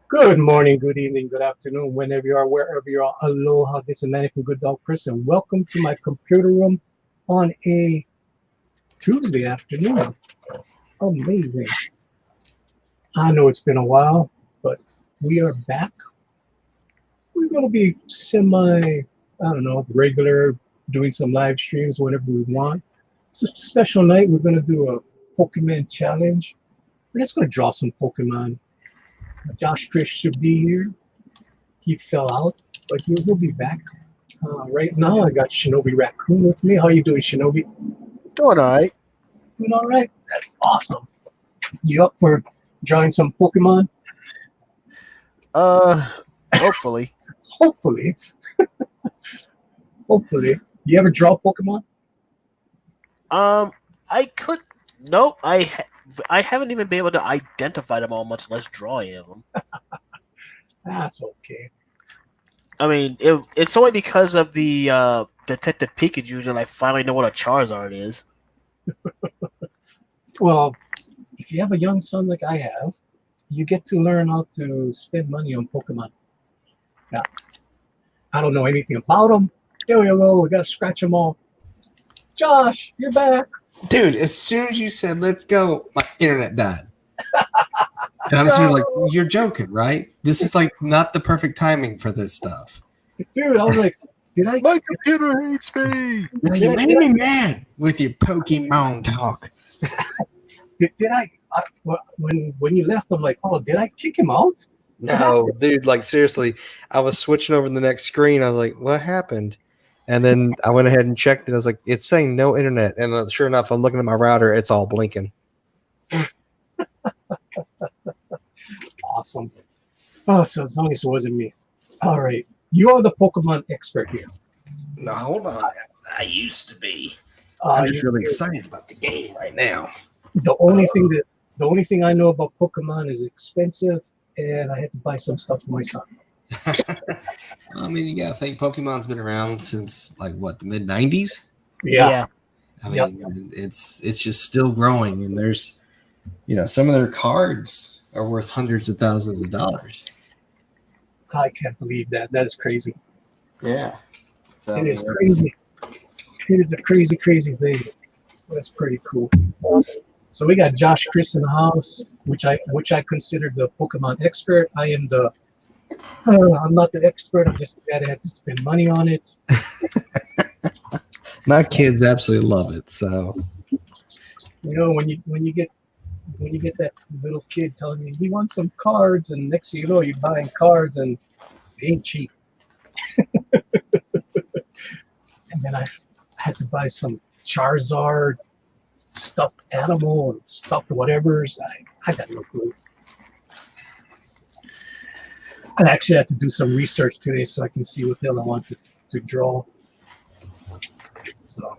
Good morning, good evening, good afternoon, whenever you are, wherever you are. Aloha, this is Manny from Good Dog Chris, and welcome to my computer room on a Tuesday afternoon. Amazing. I know it's been a while, but we are back. We're going to be regular, doing some live streams whenever we want. It's a special night. We're going to do a Pokemon challenge. We're just going to draw some Pokemon. Josh Trish should be here. He fell out, but he'll be back. Right now, I got Shinobi Raccoon with me. How you doing, Shinobi? Doing all right. Doing all right? That's awesome. You up for drawing some Pokemon? Hopefully. Hopefully. Hopefully. You ever draw Pokemon? I could. Nope. I haven't even been able to identify them all, much less draw any of them. That's okay. I mean, it's only because of the Detective Pikachu that I finally know what a Charizard is. Well, if you have a young son like I have, you get to learn how to spend money on Pokemon. Yeah. I don't know anything about them. There we go. We got to scratch them off. Josh, you're back. Dude, as soon as you said, let's go, my internet died. And I was here like, you're joking, right? This is like not the perfect timing for this stuff. Dude, I was like, My computer hates me. Now you made me mad with your Pokemon talk. When you left, I'm like, oh, did I kick him out? No, dude, like seriously, I was switching over to the next screen. I was like, what happened? And then I went ahead and checked it. I was like, it's saying no internet. And sure enough, I'm looking at my router. It's all blinking. Awesome. Oh, so as long as it wasn't me. All right. You are the Pokemon expert here. No, hold on. I used to be. Uh, I'm just really excited about the game right now. The only thing I know about Pokemon is expensive, and I had to buy some stuff for my son. I mean, you gotta think Pokemon's been around since like what, the mid '90s? Yeah. I mean, it's just still growing, and there's, some of their cards are worth hundreds of thousands of dollars. I can't believe that. That is crazy. Yeah, so It is crazy. It is a crazy, crazy thing. That's pretty cool. So we got Josh Chris in the house, which I consider the Pokemon expert. I am I'm not the expert. I'm just the guy that had to spend money on it. My kids absolutely love it. So When you get that little kid telling you he wants some cards, and next thing you know, you're buying cards, and they ain't cheap. And then I had to buy some Charizard stuffed animal and stuffed whatever's. I got no clue. I actually had to do some research today so I can see what the hell I want to draw. So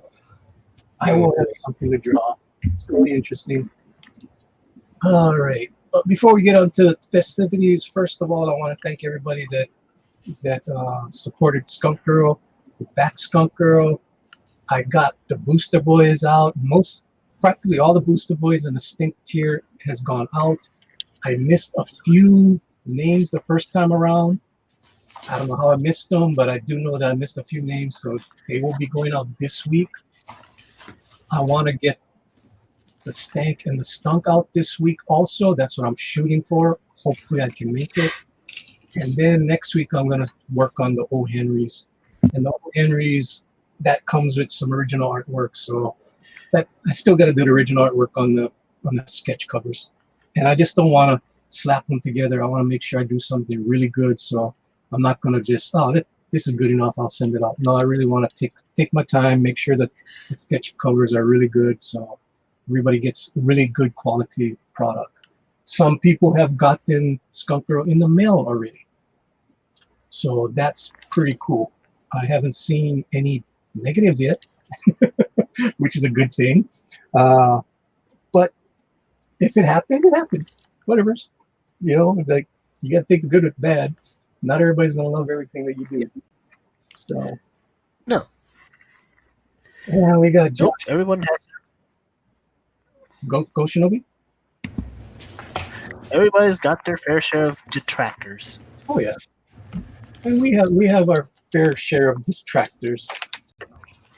I will have something to draw. It's going to be interesting. All right. But before we get on to festivities, first of all, I want to thank everybody that supported Skunk Girl, back Skunk Girl. I got the Booster Boys out. Practically all the Booster Boys in the Stink tier has gone out. I missed a few names the first time around. I don't know how I missed them, but I do know that I missed a few names, so they will be going out this week. I want to get the Stank and the Stunk out this week also. That's what I'm shooting for. Hopefully I can make it. And then next week I'm going to work on the O. Henrys. And the O. Henrys, that comes with some original artwork, so that I still got to do the original artwork on the sketch covers. And I just don't want to slap them together. I want to make sure I do something really good, so I'm not going to just, this is good enough, I'll send it out. No, I really want to take my time, make sure that the sketch covers are really good, so everybody gets really good quality product. Some people have gotten Skunk Girl in the mail already, so that's pretty cool. I haven't seen any negatives yet, which is a good thing. But if it happened, it happened. Whatever's, it's like you got to take the good with the bad. Not everybody's going to love everything that you do. So, No. Yeah, we got Nope, everyone has. Go Shinobi. everybody's got their fair share of detractors. Oh yeah, and we have our fair share of detractors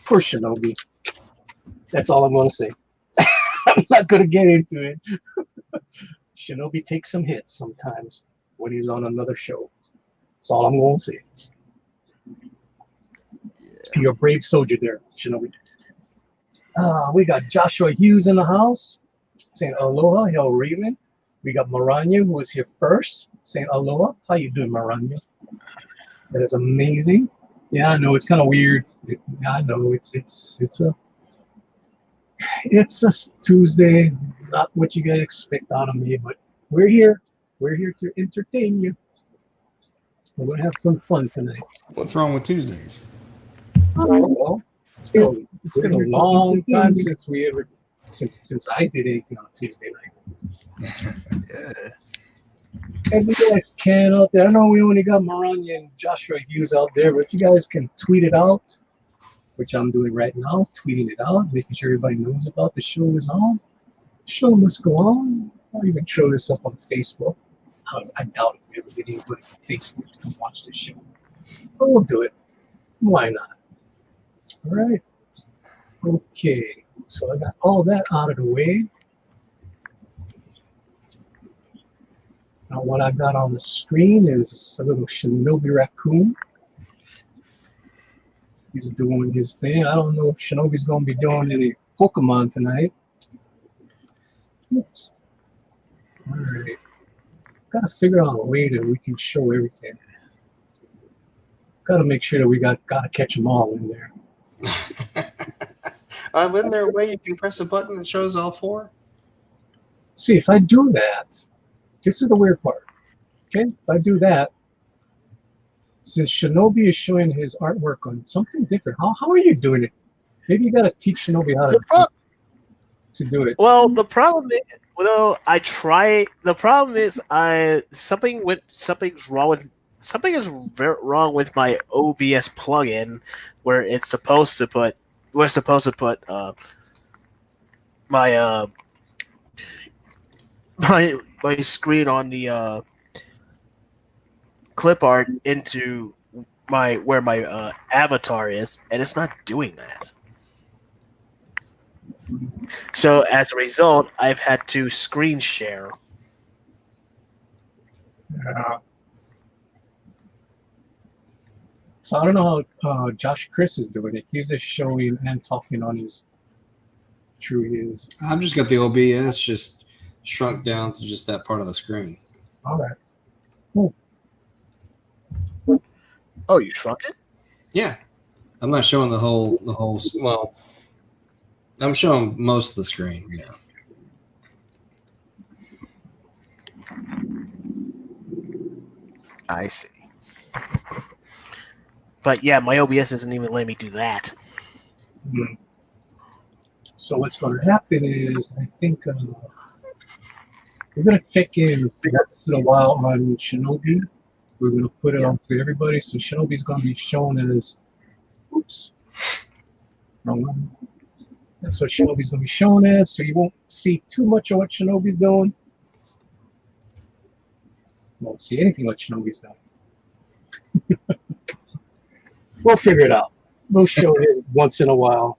for Shinobi. That's all I'm gonna say. I'm not gonna get into it. Shinobi takes some hits sometimes when he's on another show. That's all I'm gonna say. You're a brave soldier there, Shinobi. We got Joshua Hughes in the house saying aloha, Hell Raven. We got Maranya, who was here first, saying aloha. How you doing, Maranya? That is amazing. Yeah, I know it's kind of weird. I know it's a Tuesday, not what you guys expect out of me, but we're here. We're here to entertain you. We're gonna have some fun tonight. What's wrong with Tuesdays? Oh, well, it's been a long time since we ever since I did anything on Tuesday night. Yeah. And you guys can out there. I know we only got Maranya and Joshua Hughes out there, but if you guys can tweet it out, which I'm doing right now, tweeting it out, making sure everybody knows about the show is on. The show must go on. I'll even throw this up on Facebook. I doubt if we ever get anybody from Facebook to come watch this show. But we'll do it. Why not? All right. Okay. So I got all that out of the way. Now what I got on the screen is a little Shinobi raccoon. He's doing his thing. I don't know if Shinobi's going to be doing any Pokemon tonight. Oops. All right. Got to figure out a way that we can show everything. Got to make sure that we got to catch them all in there. Isn't there a way you can press a button that shows all four? See, if I do that, this is the weird part. Okay, if I do that, since Shinobi is showing his artwork on something different, how are you doing it? Maybe you got to teach Shinobi how to do it. Well, the problem is, I try. The problem is, something is wrong with my OBS plugin, where we're supposed to put my screen on the clip art into where my avatar is, and it's not doing that. So as a result, I've had to screen share. Yeah. So I don't know how Josh Chris is doing it. He's just showing and talking on his I've just got the OBS just shrunk down to just that part of the screen. All right. Cool. Oh, you shrunk it? Yeah. I'm not showing the whole well, I'm showing most of the screen, yeah. I see. But yeah, my OBS doesn't even let me do that. Hmm. So what's going to happen is, I think we're going to check in once in a while on Shinobi. We're going to put it on to everybody. So Shinobi's going to be shown as, oops, wrong one. That's what Shinobi's going to be shown as. So you won't see too much of what Shinobi's doing. You won't see anything what Shinobi's doing. We'll figure it out. We'll show it once in a while.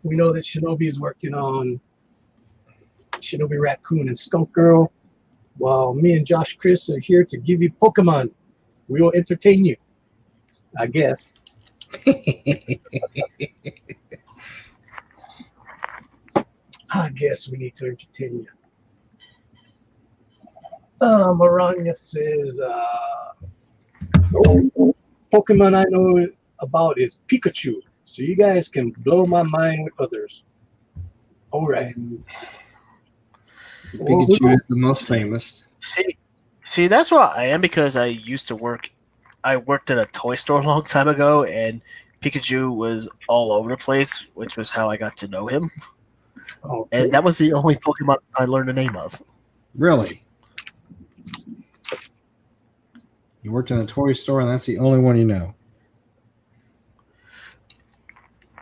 We know that Shinobi is working on Shinobi Raccoon and Skunk Girl, while me and Josh Chris are here to give you Pokemon. We will entertain you, I guess. I guess we need to entertain you. Maranya says, Pokemon I know about is Pikachu. So you guys can blow my mind with others. All right. Pikachu is the most famous. See, that's what I am, because I used to work. I worked at a toy store a long time ago, and Pikachu was all over the place, which was how I got to know him. Okay. And that was the only Pokemon I learned the name of. Really? You worked in a toy store, and that's the only one you know.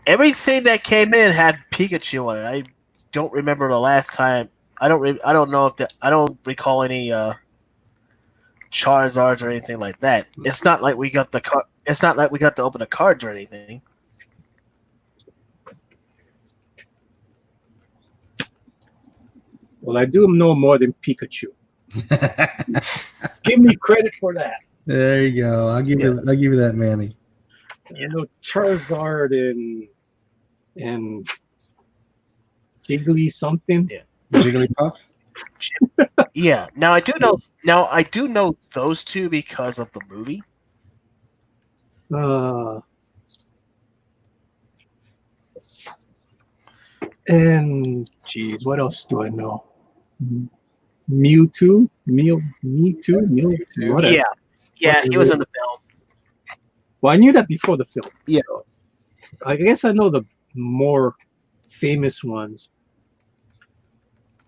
Everything that came in had Pikachu on it. I don't remember the last time I don't know if that. I don't recall any Charizards or anything like that. It's not like we got the It's not like we got to open the cards or anything. Well, I do know more than Pikachu. Give me credit for that. There you go. I'll give you that, Manny. I know Charizard and Jiggly something. Yeah. Jigglypuff. Yeah. Now I do know those two because of the movie. And geez, what else do I know? Mewtwo, whatever. Yeah, he was in the film. Well, I knew that before the film. Yeah. So I guess I know the more famous ones.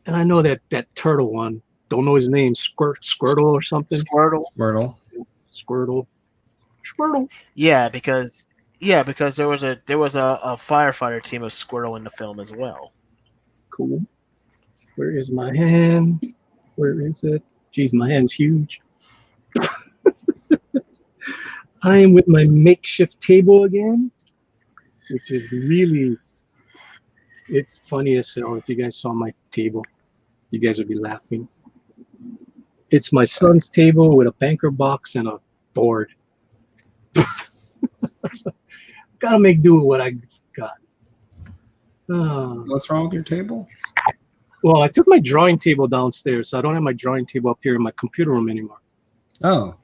And I know that turtle one. Don't know his name. Squirtle or something. Squirtle. Squirtle. Yeah, because there was a firefighter team of Squirtle in the film as well. Cool. Where is my hand? Where is it? Geez, my hand's huge. I am with my makeshift table again, which is really, it's funny as hell. If you guys saw my table, you guys would be laughing. It's my son's table with a banker box and a board. Gotta make do with what I got. What's wrong with your table? Well, I took my drawing table downstairs, so I don't have my drawing table up here in my computer room anymore. Oh.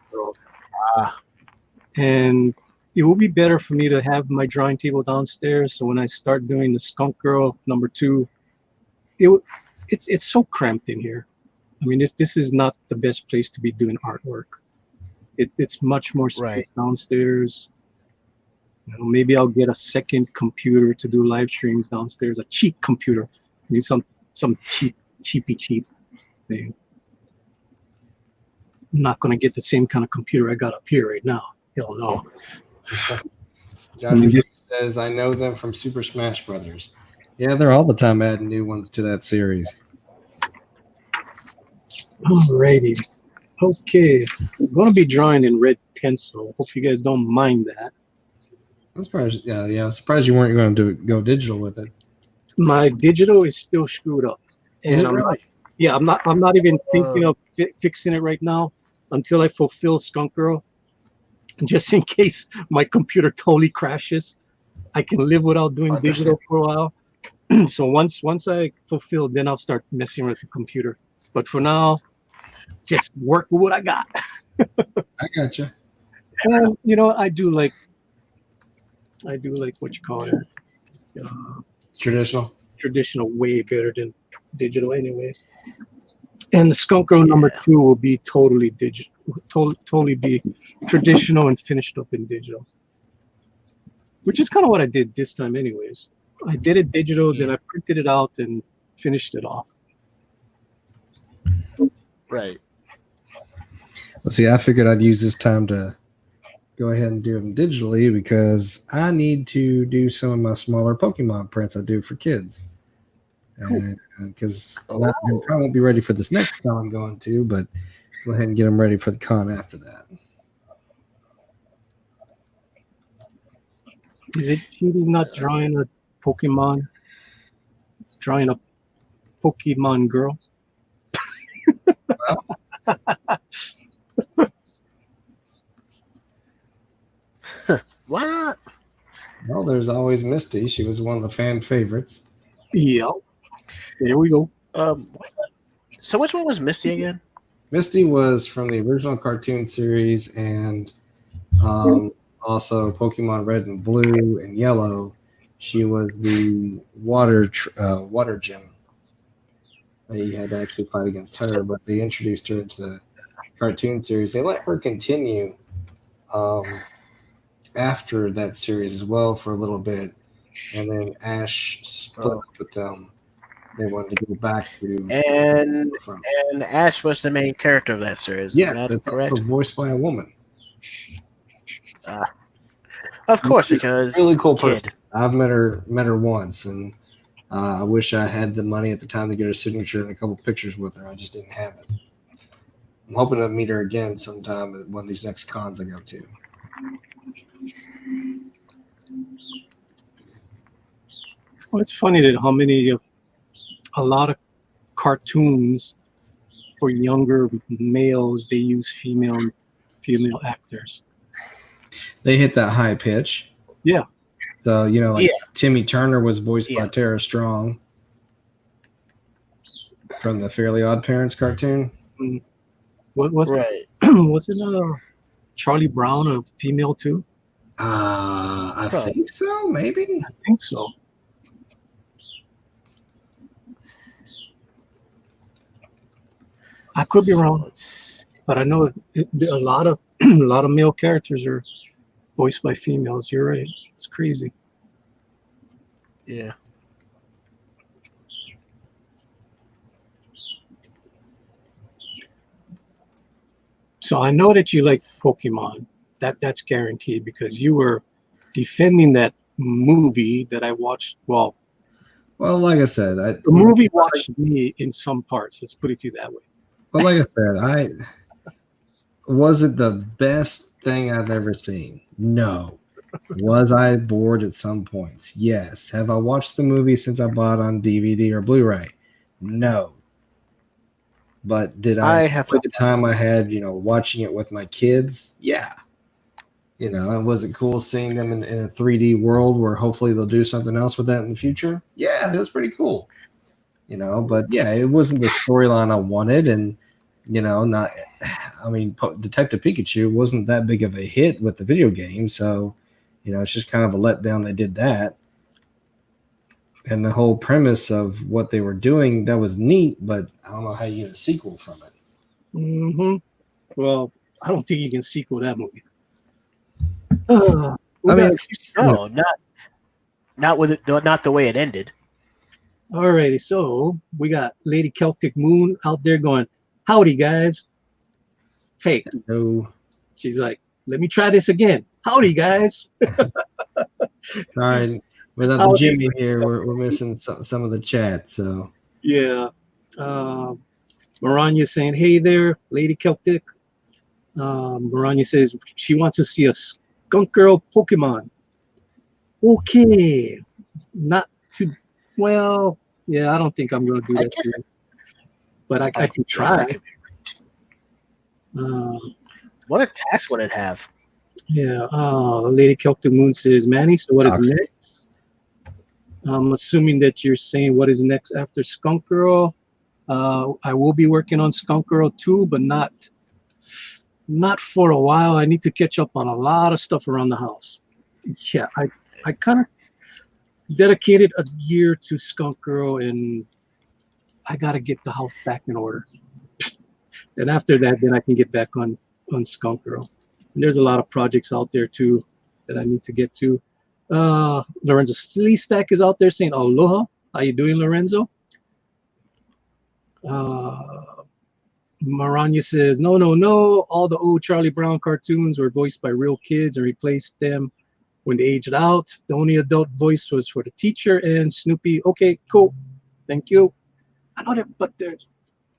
And it will be better for me to have my drawing table downstairs. So when I start doing the Skunk Girl #2, it's so cramped in here. I mean, this is not the best place to be doing artwork. It's much more space downstairs. You know, maybe I'll get a second computer to do live streams downstairs. A cheap computer. I mean, some cheapy thing. I'm not gonna get the same kind of computer I got up here right now. Hell no. Josh says, I know them from Super Smash Brothers. Yeah, they're all the time adding new ones to that series. Alrighty. Okay. I'm going to be drawing in red pencil. Hope you guys don't mind that. I'm surprised. Yeah, I'm surprised you weren't going to go digital with it. My digital is still screwed up. And Is it really? I'm not even thinking of fixing it right now until I fulfill Skunk Girl. Just in case my computer totally crashes, I can live without doing digital for a while. So once I fulfill, then I'll start messing with the computer. But for now, just work with what I got. I gotcha. And I do like what you call it. Traditional way better than digital, anyways. And the Skunk Girl #2 will be totally digital, totally be traditional and finished up in digital, which is kind of what I did this time, anyways. I did it digital, then I printed it out and finished it off. Right. Let's see. I figured I'd use this time to go ahead and do them digitally because I need to do some of my smaller Pokemon prints I do for kids. Because I probably won't be ready for this next con I'm going to, but go ahead and get them ready for the con after that. Is it cheating not drawing a Pokemon? Drawing a Pokemon girl? Why not? Well, there's always Misty. She was one of the fan favorites. Yeah. There we go. So which one was Misty again? Misty was from the original cartoon series and also Pokemon Red and Blue and Yellow. She was the water gem that you had to actually fight against her, but they introduced her into the cartoon series. They let her continue after that series as well for a little bit, and then Ash split up with them. They wanted to go back to and Ash was the main character of that series. Yes, that's correct. Also voiced by a woman. Of course, because Really cool person. I've met her once, and I wish I had the money at the time to get her signature and a couple pictures with her. I just didn't have it. I'm hoping to meet her again sometime at one of these next cons I go to. Well, it's funny that how many a lot of cartoons for younger males, they use female actors. They hit that high pitch. Yeah. So, like Yeah. Timmy Turner was voiced by Yeah. Tara Strong from the Fairly Odd Parents cartoon. What was Right. was it Charlie Brown a female too? I Probably. think so, maybe. I think so. I could be wrong, Let's- but I know a lot of a lot of male characters are voiced by females. You're right. It's crazy. Yeah. So I know that you like Pokemon. That's guaranteed because you were defending that movie that I watched. Well, Well, like I said, the movie watched me in some parts. Let's put it to you that way. Well, like I said, was it the best thing I've ever seen? No. Was I bored at some points? Yes. Have I watched the movie since I bought on DVD or Blu-ray? No. But did I have enjoy the time I had, watching it with my kids? Yeah. And was it cool seeing them in a 3D world where hopefully they'll do something else with that in the future? Yeah, it was pretty cool. But yeah, it wasn't the storyline I wanted. And, Detective Pikachu wasn't that big of a hit with the video game. So, it's just kind of a letdown they did that. And the whole premise of what they were doing, that was neat, but I don't know how you get a sequel from it. Mm-hmm. Well, I don't think you can sequel that movie. I mean, No, not with it, not the way it ended. Alrighty, so we got Lady Celtic Moon out there going, "Howdy, guys." Hey, no. she's like, "Let me try this again." "Howdy, guys." Sorry, without the Jimmy here, we're missing some of the chat. So Yeah. Maranya saying, "Hey there, Lady Celtic." Maranya says she wants to see a Skunk Girl Pokemon. Okay. Not too well. Yeah, I don't think I'm going to do I that. guess- today. But I can Guess try. it could be Um, What attacks would it have? yeah. Lady Celtic Moon says, "Manny, so what is Toxic. next?" I'm assuming that you're saying what is next after Skunk Girl. I will be working on Skunk Girl too, but not for a while. I need to catch up on a lot of stuff around the house. Yeah, I kind of dedicated a year to Skunk Girl, and I got to get the house back in order. And after that, then I can get back on Skunk Girl. And there's a lot of projects out there too that I need to get to. Lorenzo Sleestack is out there saying aloha. How you doing, Lorenzo? Maranya says, no. All the old Charlie Brown cartoons were voiced by real kids and replaced them when they aged out. The only adult voice was for the teacher and Snoopy. Okay, cool. Thank you. I know that, but there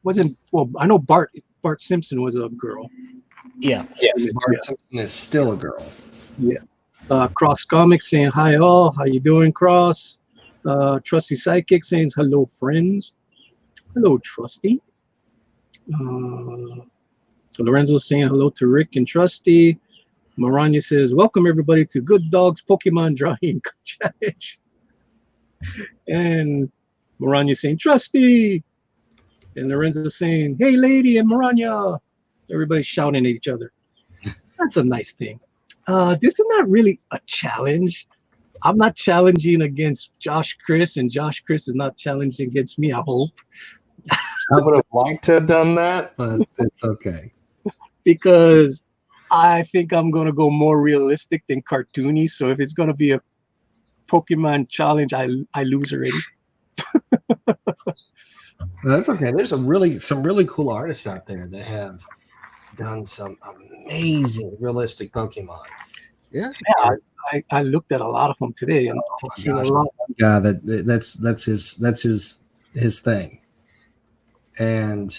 wasn't. Well, I know Bart Simpson was a girl. Yeah. yes, Bart Simpson is still a girl. Cross Comics saying hi all. How you doing, Cross? Trusty Sidekick saying hello, friends. Hello, Trusty. Lorenzo saying hello to Rick and Trusty. Maranya says, welcome everybody to Good Dogs Pokemon Drawing Challenge. And Maranya saying, Trusty. And Lorenzo saying, hey, lady, and Maranya. Everybody's shouting at each other. That's a nice thing. This is not really a challenge. I'm not challenging against Josh Chris, and Josh Chris is not challenging against me, I hope. I would have liked to have done that, but it's okay. Because I think I'm going to go more realistic than cartoony. So if it's going to be a Pokemon challenge, I lose already. That's okay. There's some really cool artists out there that have done some amazing realistic Pokemon. Yeah. Yeah, I looked at a lot of them today, and I've seen a gosh. lot. Yeah, that's his thing. And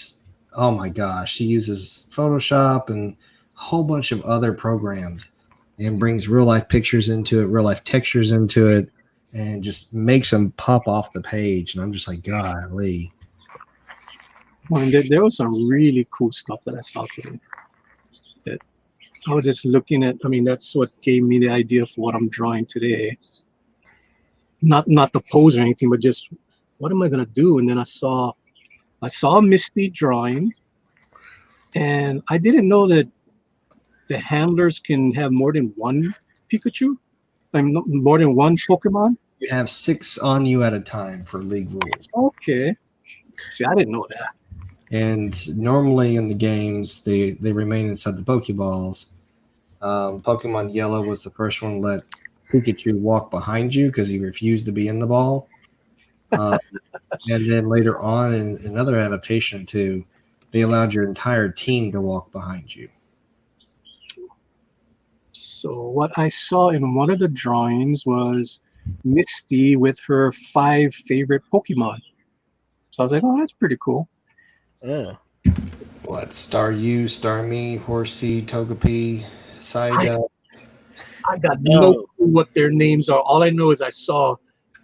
oh my gosh, he uses Photoshop and a whole bunch of other programs and brings real life pictures into it, real life textures into it, and just makes them pop off the page. And I'm just like, golly. I mean, there was some really cool stuff that I saw today. That I was just looking at. I mean, that's what gave me the idea for what I'm drawing today. Not the pose or anything, but just what am I gonna do? And then I saw Misty drawing, and I didn't know that the handlers can have more than one Pikachu. I mean, more than one Pokemon. You have 6 on you at a time for league rules. Okay. See, I didn't know that. And normally in the games, they remain inside the Pokeballs. Pokemon Yellow was the first one to let Pikachu walk behind you because he refused to be in the ball. And then later on, in another adaptation too, they allowed your entire team to walk behind you. So what I saw in one of the drawings was Misty with her 5 favorite Pokemon. So I was like, oh, that's pretty cool. Yeah. What? Staryu, Starmie, Horsey, Togepi, Psyduck. I got no clue what their names are. All I know is I saw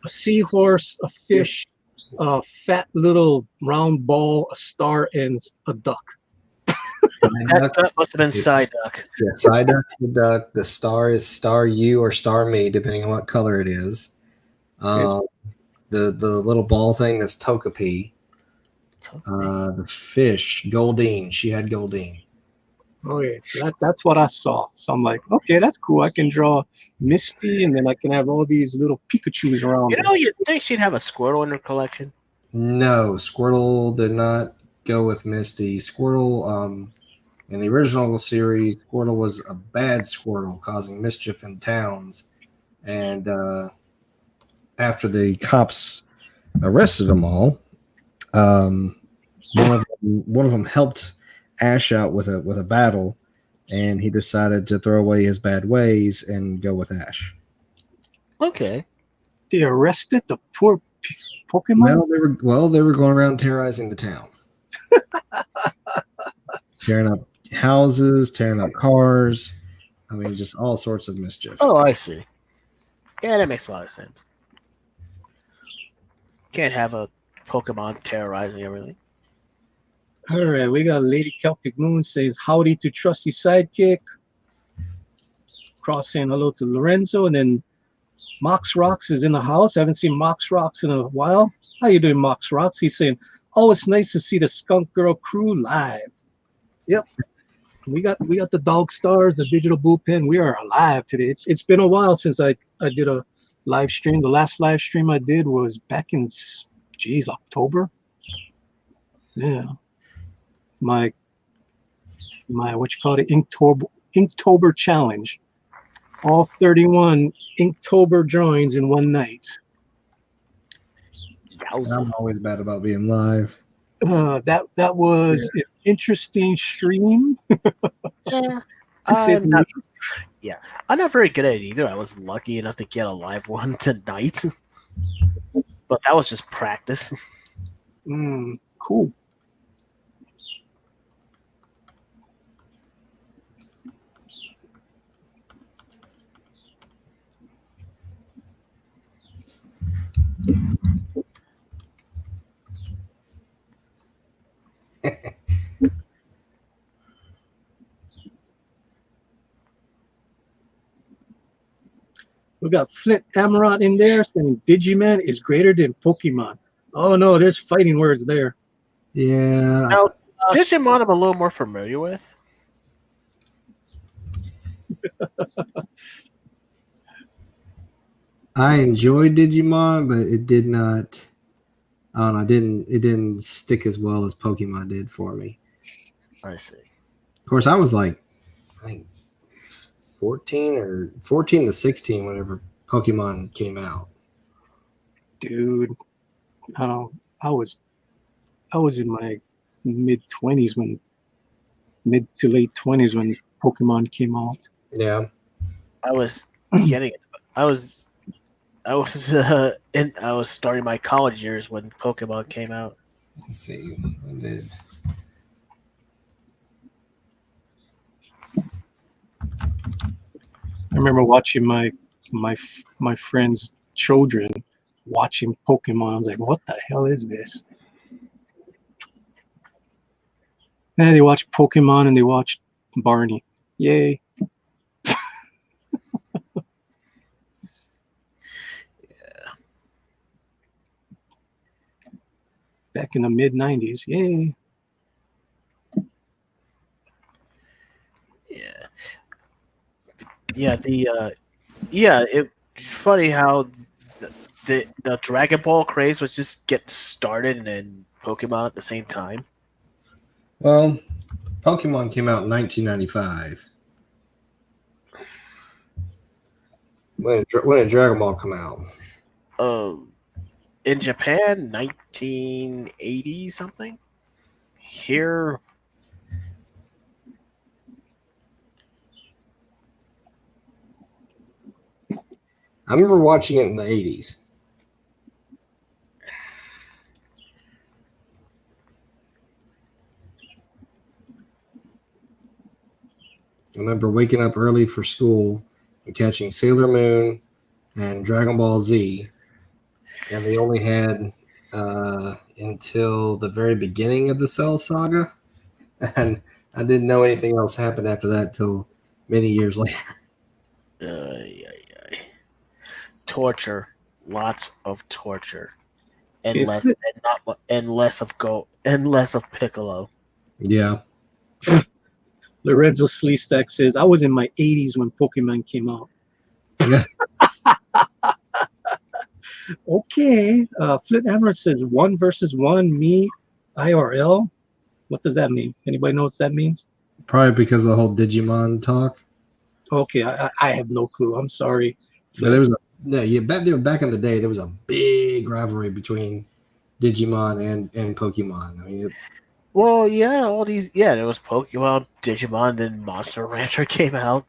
a seahorse, a fish, a fat little round ball, a star, and a duck. That must have been Psyduck. Yeah, Psyduck's the duck. The star is Staryu or Starmie, depending on what color it is. The little ball thing that's Togepi. The fish, Goldeen. She had Goldeen. Oh yeah, so that's what I saw. So I'm like, okay, that's cool. I can draw Misty, and then I can have all these little Pikachus around. You know, you'd think she'd have a Squirtle in her collection. No, Squirtle did not go with Misty. Squirtle, in the original series, Squirtle was a bad Squirtle, causing mischief in towns. And after the cops arrested them all, one of them helped Ash out with a battle, and he decided to throw away his bad ways and go with Ash. Okay. They arrested the poor Pokemon. They were going around terrorizing the town, tearing up houses, tearing up cars. I mean, just all sorts of mischief. Oh, I see. Yeah, that makes a lot of sense. Can't have a Pokemon terrorizing everything. All right, we got Lady Celtic Moon says howdy to trusty sidekick. Cross saying hello to Lorenzo, and then Mox Rocks is in the house. I haven't seen Mox Rocks in a while. How you doing, Mox Rocks? He's saying, oh, it's nice to see the Skunk Girl crew live. Yep. We got the Dog Stars, the Digital Bullpen. We are alive today. It's been a while since I did a live stream. The last live stream I did was back in October. Yeah. My what you call it, Inktober challenge. All 31 Inktober drawings in one night. I'm always bad about being live. That was an interesting stream. Yeah. I'm not very good at it either. I was lucky enough to get a live one tonight. But that was just practice. Cool. We got Flint Amarant in there saying Digimon is greater than Pokemon. Oh no, there's fighting words there. Yeah. Now, Digimon I'm a little more familiar with. I enjoyed Digimon, but it did not. I don't know. It didn't stick as well as Pokemon did for me. I see. Of course, I was like, I think 14 to 16 whenever Pokemon came out. Dude, I was in my mid to late 20s when Pokemon came out. Yeah. I was getting. I was starting my college years when Pokemon came out. Let's see. When did I remember watching my friends' children watching Pokemon. I was like, what the hell is this? And they watched Pokemon and they watched Barney. Yay. Back in the mid 90s. Yay. It's funny how the Dragon Ball craze was just getting started and Pokemon at the same time. Well, Pokemon came out in 1995. When did Dragon Ball come out? In Japan, 1980 something. Here, I remember watching it in the 80s. I remember waking up early for school and catching Sailor Moon and Dragon Ball Z. And they only had until the very beginning of the Cell Saga. And I didn't know anything else happened after that till many years later. torture, lots of torture, and If less it- and less of Go and less of Piccolo. Yeah. Lorenzo Sleestack says, I was in my 80s when Pokemon came out. Okay. Flint Emerald says 1 versus 1, me, IRL. What does that mean? Anybody know what that means? Probably because of the whole Digimon talk. Okay, I have no clue. I'm sorry. But there was back in the day, there was a big rivalry between Digimon and Pokemon. I mean, Well, yeah, all these. Yeah, there was Pokemon, Digimon, then Monster Rancher came out.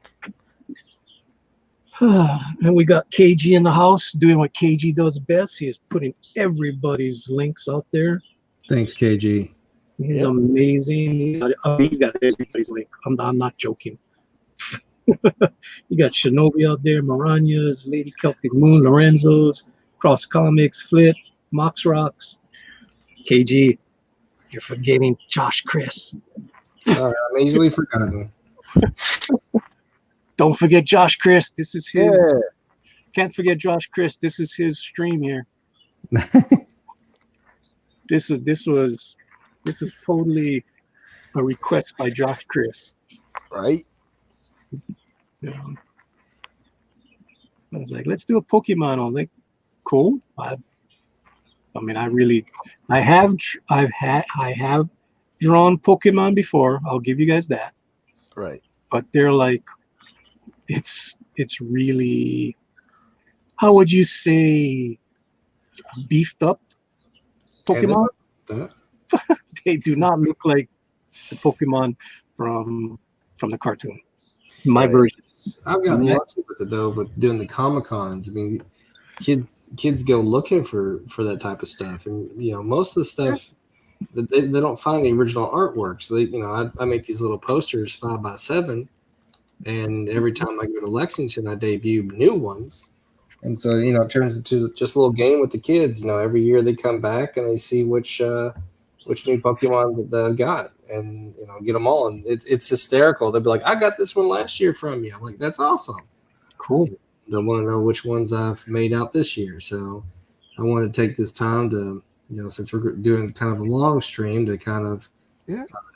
And we got KG in the house doing what KG does best. He is putting everybody's links out there. thanks, KG. He's Yep. amazing. He's got everybody's link. I'm not joking. You got Shinobi out there, Miranya's, Lady Celtic Moon, Lorenzo's, Cross Comics, Flit, Mox Rocks, KG. You're forgetting Josh Chris. I'm easily forgotten. Don't forget Josh Chris. This is his. Yeah. Can't forget Josh Chris. This is his stream here. This was totally a request by Josh Chris. Right? Yeah. I was like, let's do a Pokemon. I was like, cool. I have drawn Pokemon before. I'll give you guys that. Right. But they're like, it's really, how would you say, beefed up Pokemon? That. They do not look like the Pokemon from the cartoon. It's my Right. version. I've gotten lucky with it though, with doing the Comic Cons. I mean, kids go looking for that type of stuff, and most of the stuff they don't find the original artwork. So I make these little posters 5x7, and every time I go to Lexington, I debut new ones. And so it turns into just a little game with the kids. Every year they come back and they see which new Pokemon that they've got, and get them all. And it's hysterical. They'll be like, "I got this one last year from you." I'm like, "That's awesome." Cool. They'll want to know which ones I've made out this year. So I want to take this time to, since we're doing kind of a long stream, to kind of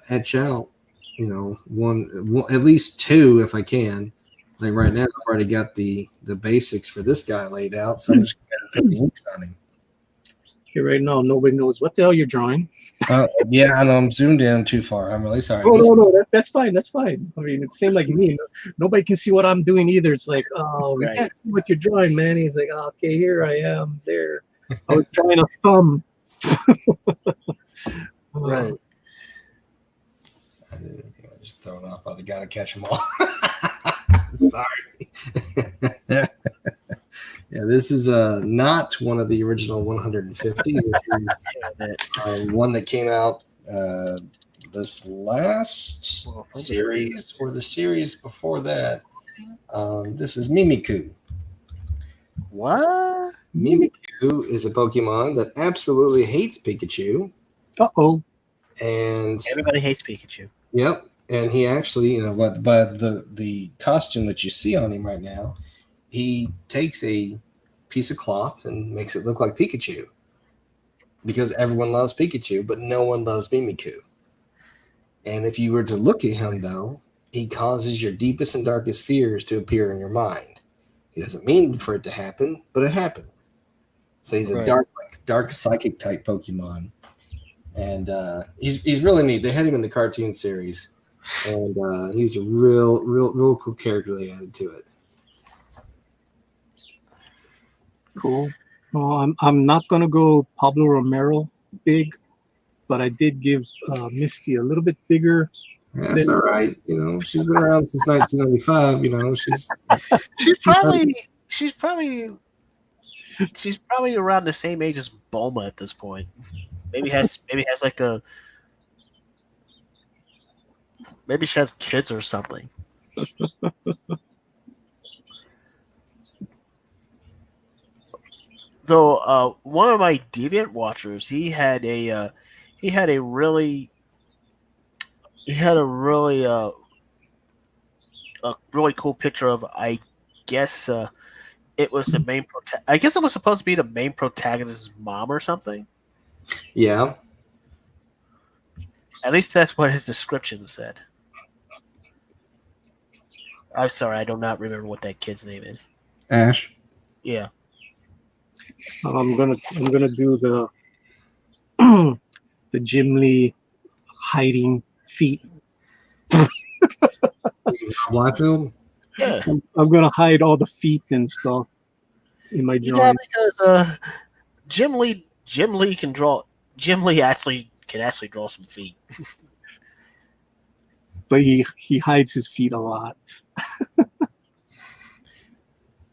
etch out, one at least two if I can. Like right now, I've already got the basics for this guy laid out, so I'm just going to put the inks on him. Here right now, nobody knows what the hell you're drawing. Yeah, I know I'm zoomed in too far. I'm really sorry. Oh no, that's fine. That's fine. I mean, it's same like me. Nobody can see what I'm doing either. It's like, oh, we Right. can't see what you're drawing, man. He's like, oh, okay, here I am. There. I was drawing a thumb. Right. I just thrown off by the guy to catch them all. Sorry. Yeah, this is not one of the original 150. This is one that came out this last series or the series before that. This is Mimikyu. What? Mimikyu is a Pokemon that absolutely hates Pikachu. Uh-oh. And Everybody hates Pikachu. yep. And he actually, but the costume that you see on him right now, he takes a piece of cloth and makes it look like Pikachu. Because everyone loves Pikachu, but no one loves Mimikyu. And if you were to look at him, though, he causes your deepest and darkest fears to appear in your mind. He doesn't mean for it to happen, but it happens. So he's a Right. dark psychic type Pokemon. And he's really neat. They had him in the cartoon series. And he's a real cool character they added to it. Cool. Well, I'm not gonna go Pablo Romero big, but I did give Misty a little bit bigger. That's all right. She's been around since 1995. She's probably around the same age as Bulma at this point. Maybe has maybe she has kids or something. Though one of my Deviant watchers, he had a really cool picture of, I guess it was the main I guess it was supposed to be the main protagonist's mom or something. Yeah. At least that's what his description said. I'm sorry, I do not remember what that kid's name is. Ash. Yeah. I'm gonna do the the Jim Lee hiding feet. Blyfield? Yeah. I'm gonna hide all the feet and stuff in my Yeah, drawing. because Jim Lee can draw. Jim Lee can actually draw some feet. But he hides his feet a lot.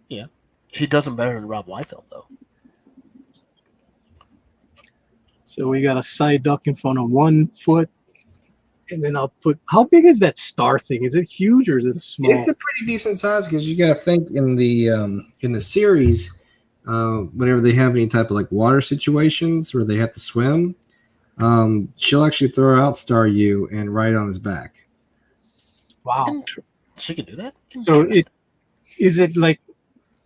Yeah, he does them better than Rob Liefeld, though. So we got a side duck in front of 1 foot, and then I'll put. How big is that star thing? Is it huge or is it a small? It's a pretty decent size because you got to think in the series, whenever they have any type of like water situations where they have to swim, she'll actually throw out Staryu and ride on his back. Wow. She can do that. So is it like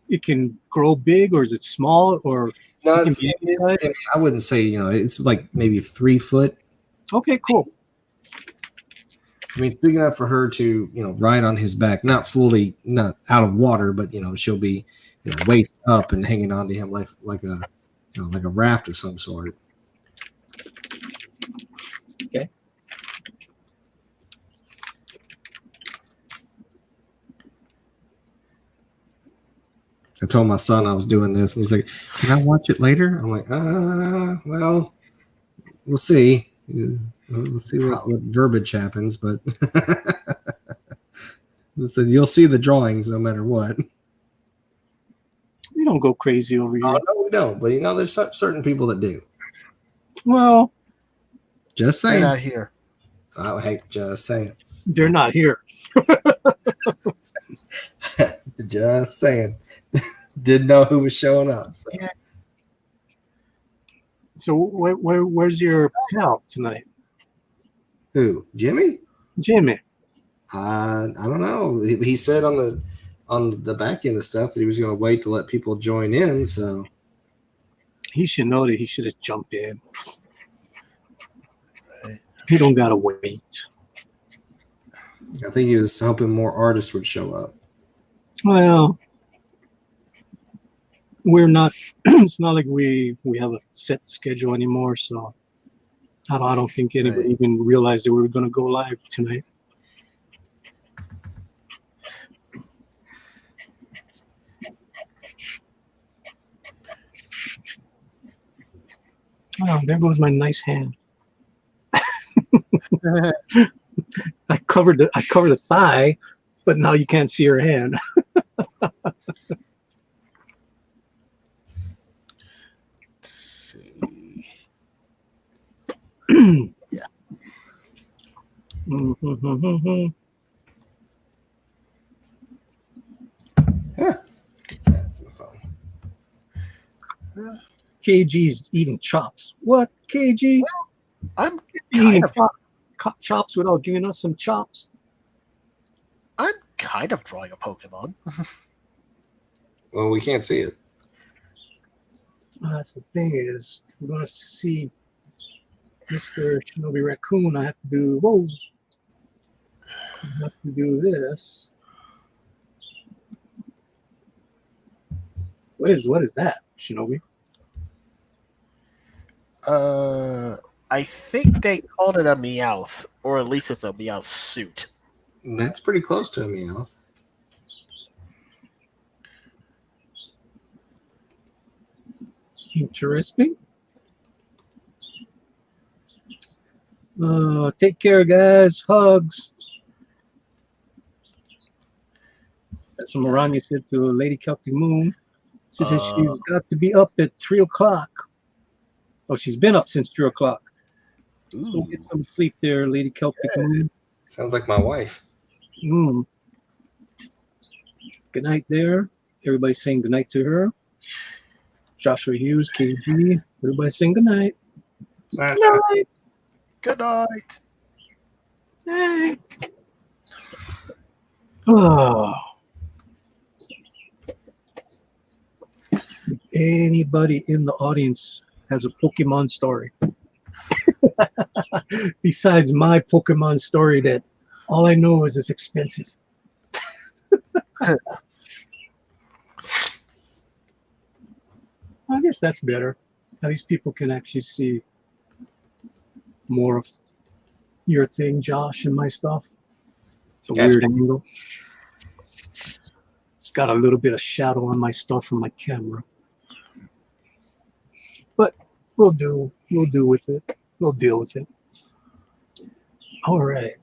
it can grow big or is it small or? No, it can be I wouldn't say it's like maybe 3 foot. Okay, cool. I mean, it's big enough for her to ride on his back, not out of water, but she'll be waist up and hanging onto him like a like a raft of some sort. Okay. I told my son I was doing this, and he's like, "Can I watch it later?" I'm like, well, we'll see. We'll see what verbiage happens, but listen, you'll see the drawings no matter what. We don't go crazy over here. Oh, no, we don't. But there's certain people that do. Well, Just They're saying. not here. Oh, hey, just saying. they're not here. Just saying. Didn't know who was showing up. So. So where's your pal tonight? Who? Jimmy? Jimmy. I don't know. He said on the back end of stuff that he was going to wait to let people join in. So He should know that he should have jumped in. Right. He don't gotta wait. I think he was hoping more artists would show up. Well, we're not. It's not like we have a set schedule anymore. So I don't think anybody even realized that we were gonna go live tonight. Oh, there goes my nice hand. I covered the thigh. but now you can't see her hand. Let's see. Mhm. That's my phone. KG's eating chops. What, KG? I'm Eating kind of chops without giving us some chops? drawing a Pokemon. Well, we can't see it. That's the thing is, if we're gonna see Mr. Shinobi Raccoon, I have to do I have to do this. What is that, Shinobi? I think they called it a Meowth, or at least it's a Meowth suit. That's pretty close to a Meowth. Interesting. Take care, guys. Hugs. That's what Maranya said to Lady Celtic Moon. She said she's got to be up at 3 o'clock. Oh, she's been up since 3 o'clock. Go Ooh. get some sleep there, Lady Celtic Moon. Sounds like my wife. Mm. Good night there. Everybody saying good night to her. Joshua Hughes, KG. Everybody saying good night. Good night. Good night. Night. Oh. Anybody in the audience has a Pokemon story? Besides my Pokemon story that all I know is it's expensive. I guess that's better. At least people can actually see more of your thing, Josh, and my stuff. It's a Gotcha. weird angle. It's got a little bit of shadow on my stuff from my camera. But we'll do with it. We'll deal with it. All right.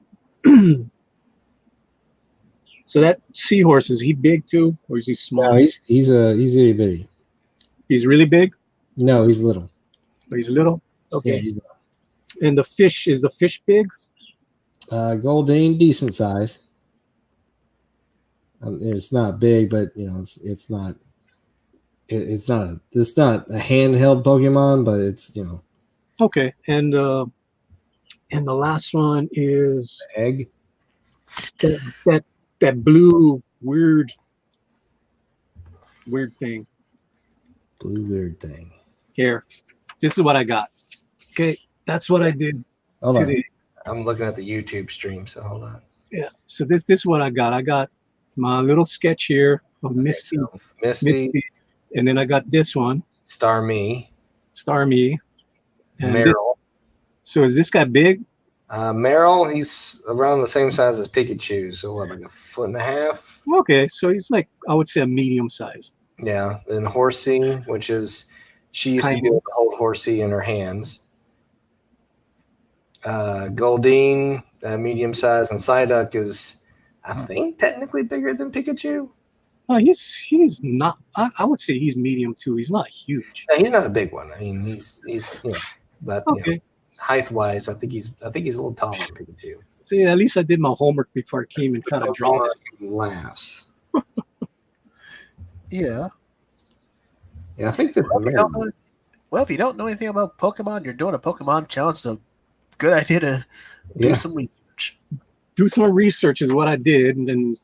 So that seahorse, is he big too, or is he small? No, he's itty bitty. He's really big, No, he's little. but he's little. Yeah, Okay. he's And the fish, is the fish big? Goldeen, decent size. It's not big, but you know, it's not a handheld Pokemon, but it's, you know, Okay. And the last one is egg. that blue weird thing. Blue weird thing. Here. This is what I got. Okay. That's what I did Hold on. today. I'm looking at the YouTube stream, so hold on. Yeah. So this is what I got. I got my little sketch here of Misty, So, Misty, and then I got this one, Starmie, Starmie. And this, Meryl. so is this guy big? Meryl, he's around the same size as Pikachu, so what, like 1.5 feet? Okay, so he's like, I would say a medium size. Yeah. Then Horsey, which is, she used to be able to hold Horsey in her hands. Goldeen, medium size, and Psyduck is, I think, technically bigger than Pikachu. He's not. I would say he's medium too. He's not huge. No, he's not a big one. I mean, he's you know, but you know, Okay. height wise, I think he's a little taller than Pikachu. See, at least I did my homework before I came and kind of drawn this. Laughs. Yeah. Yeah, I think that's Well, a Meryl. if you don't know anything about Pokemon, you're doing a Pokemon challenge. It's a good idea to do Yeah. some research. Do some research is what I did, and then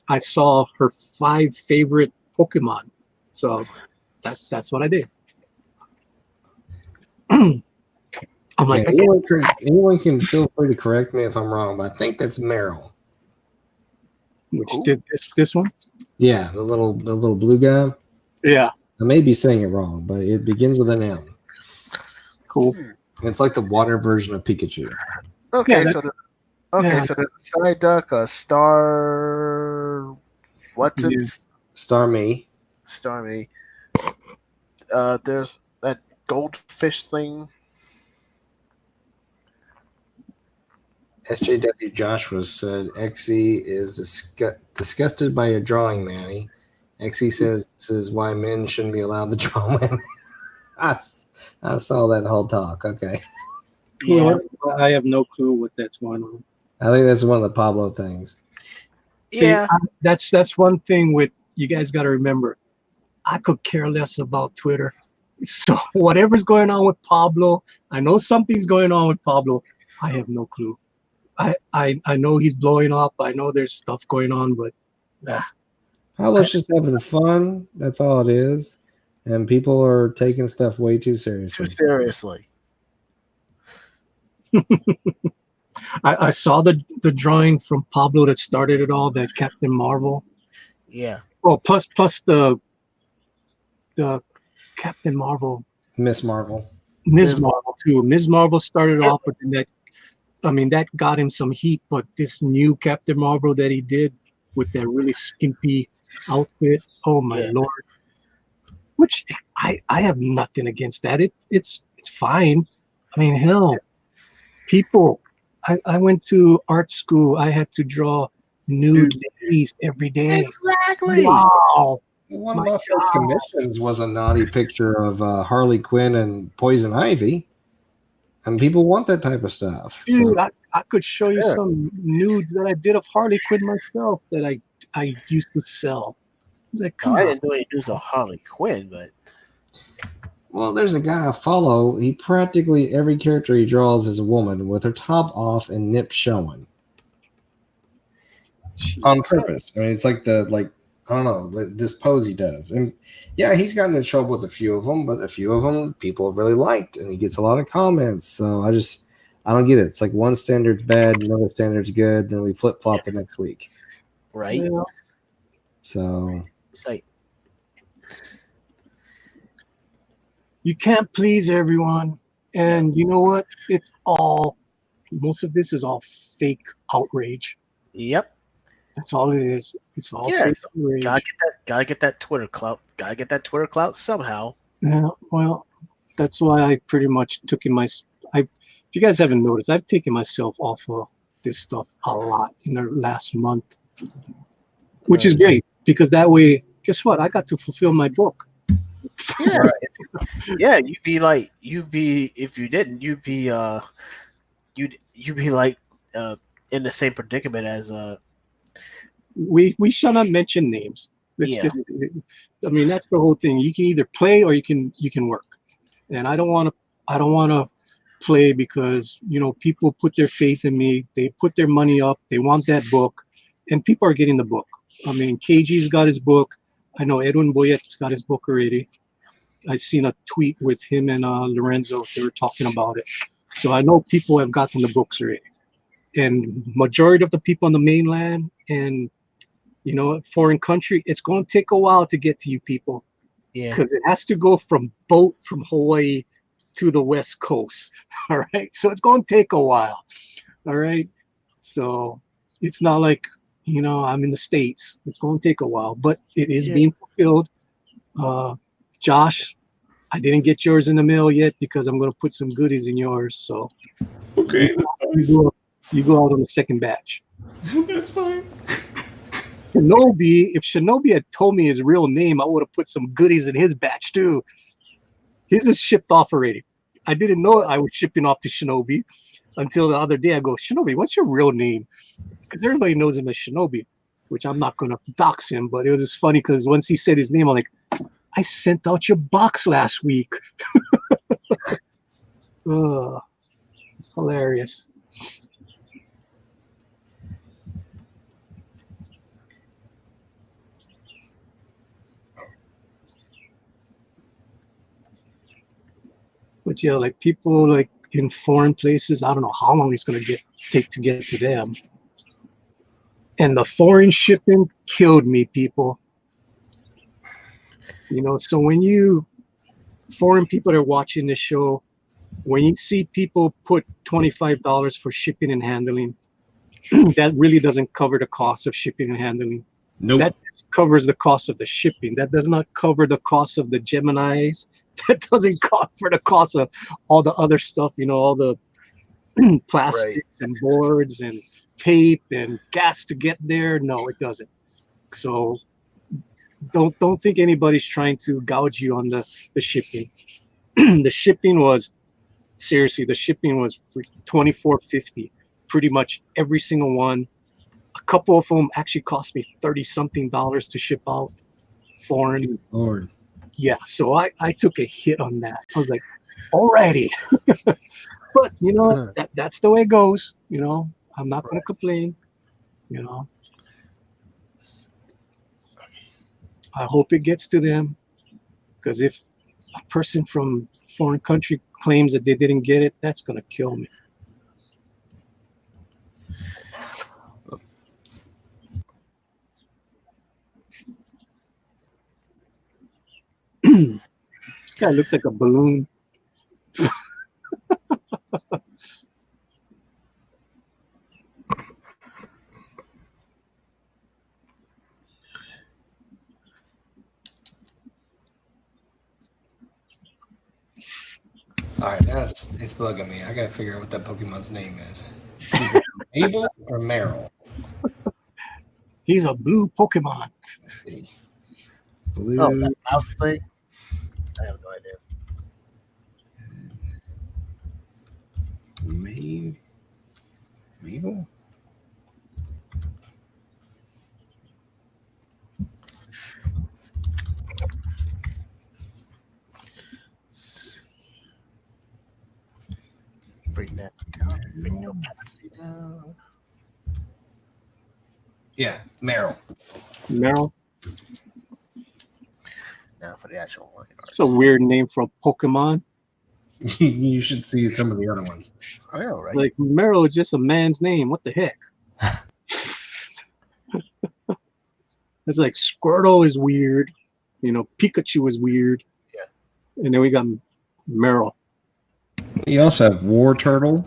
I saw her 5 favorite Pokemon. So that's what I did. I'm like, Yeah, anyone can feel free to correct me if I'm wrong, but I think that's Meryl. which did this one? Yeah, the little blue guy. Yeah, I may be saying it wrong, but it begins with an M. cool. It's like the water version of Pikachu. Okay, Yeah, so yeah. so there's a Psyduck, a Star. What's it? Yeah. Starmie. Starmie. There's that goldfish thing. SJW Joshua said, XE is disgusted by your drawing, Manny. XE says this is why men shouldn't be allowed to draw women. I saw that whole talk. Okay. Yeah. Well, I have no clue what that's going on. I think that's one of the Pablo things. See, Yeah. that's one thing with you guys got to remember. I could care less about Twitter. So whatever's going on with Pablo, I know something's going on with Pablo. I have no clue. I know he's blowing up. I know there's stuff going on, but Pablo's just having fun. That's all it is. And people are taking stuff way too Too seriously. seriously. I saw the drawing from Pablo that started it all, that Captain Marvel. Yeah. Oh, plus the Captain Marvel, Miss Marvel. Ms. Ms. Marvel too. Ms. Marvel started off, but then that got him some heat. But this new Captain Marvel that he did with that really skimpy outfit, oh my Yeah. lord! Which I have nothing against that. It's fine. I mean, hell, people. I went to art school. I had to draw nude ladies every day. Exactly. Wow. One My of my first commissions was a naughty picture of Harley Quinn and Poison Ivy. And people want that type of stuff. Dude, So, I could show you Sure. some nudes that I did of Harley Quinn myself that I used to sell. It's like, No, come I on. didn't do any news on Harley Quinn, but well, there's a guy I follow. He practically every character he draws is a woman with her top off and nips showing on purpose. I mean, it's like I don't know, this pose he does. And yeah, he's gotten in trouble with a few of them, but a few of them people have really liked, and he gets a lot of comments. So I don't get it. It's like one standard's bad, another standard's good, then we flip flop the next week. right? Yeah. So It's like You can't please everyone. And you know what? Most of this is all fake outrage. yep. That's all it is. It's all Yes. fake outrage. Gotta get that Twitter clout. Gotta get that Twitter clout somehow. Yeah, well, that's why I pretty much took in if you guys haven't noticed, I've taken myself off of this stuff a lot in the last month, which is great because that way, guess what? I got to fulfill my book. Yeah. Yeah, you'd be if you didn't, you'd be like in the same predicament as We shall not mention names. Let's Yeah. just, I mean, that's the whole thing. You can either play or you can work. And I don't want to play because, people put their faith in me. They put their money up. They want that book, and people are getting the book. I mean, KG's got his book. I know Edwin Boyet's got his book already. I seen a tweet with him and Lorenzo. They were talking about it. So I know people have gotten the books already. And majority of the people on the mainland and, foreign country, it's going to take a while to get to you people yeah. because it has to go from boat from Hawaii to the West Coast. All right. So it's going to take a while. All right. So it's not like, I'm in the States. It's going to take a while, but it is being fulfilled. Josh, I didn't get yours in the mail yet because I'm going to put some goodies in yours. So okay, you go out on the second batch. that's fine. Shinobi, if Shinobi had told me his real name, I would have put some goodies in his batch too. His is shipped off already. I didn't know I was shipping off to Shinobi until the other day. I go, Shinobi, what's your real name? Because everybody knows him as Shinobi, which I'm not going to dox him. But it was just funny because once he said his name, I'm like, I sent out your box last week. It's hilarious. But yeah, like people like in foreign places, I don't know how long it's gonna take to get to them. And the foreign shipping killed me, people. So when foreign people that are watching this show, when you see people put $25 for shipping and handling, that really doesn't cover the cost of shipping and handling. Nope. That covers the cost of the shipping. That does not cover the cost of the Geminis. That doesn't cover the cost of all the other stuff, all the plastics and boards and tape and gas to get there. No, it doesn't. So don't think anybody's trying to gouge you on the shipping. The shipping was seriously, the shipping was for $24.50. Pretty much every single one. A couple of them actually cost me $30-something to ship out foreign. Lord. Yeah, so I took a hit on that. I was like, alrighty. But you know, that's the way it goes. You know, I'm not gonna complain. You know. I hope it gets to them. Because if a person from foreign country claims that they didn't get it, that's gonna kill me. This guy looks like a balloon. All right, it's bugging me. I gotta figure out what that Pokemon's name is. Is it Mabel or Meryl? He's a blue Pokemon. Let's see. Blue. Oh, that mouse thing? I have no idea. Mabel? Bring that down. Bring your opacity down. Yeah, Meryl. Meryl. Now for the actual line art. It's a weird name for a Pokemon. You should see some of the other ones. I know, right? Like Meryl is just a man's name. What the heck? It's like Squirtle is weird. You know, Pikachu is weird. Yeah. And then we got Meryl. You also have War Turtle.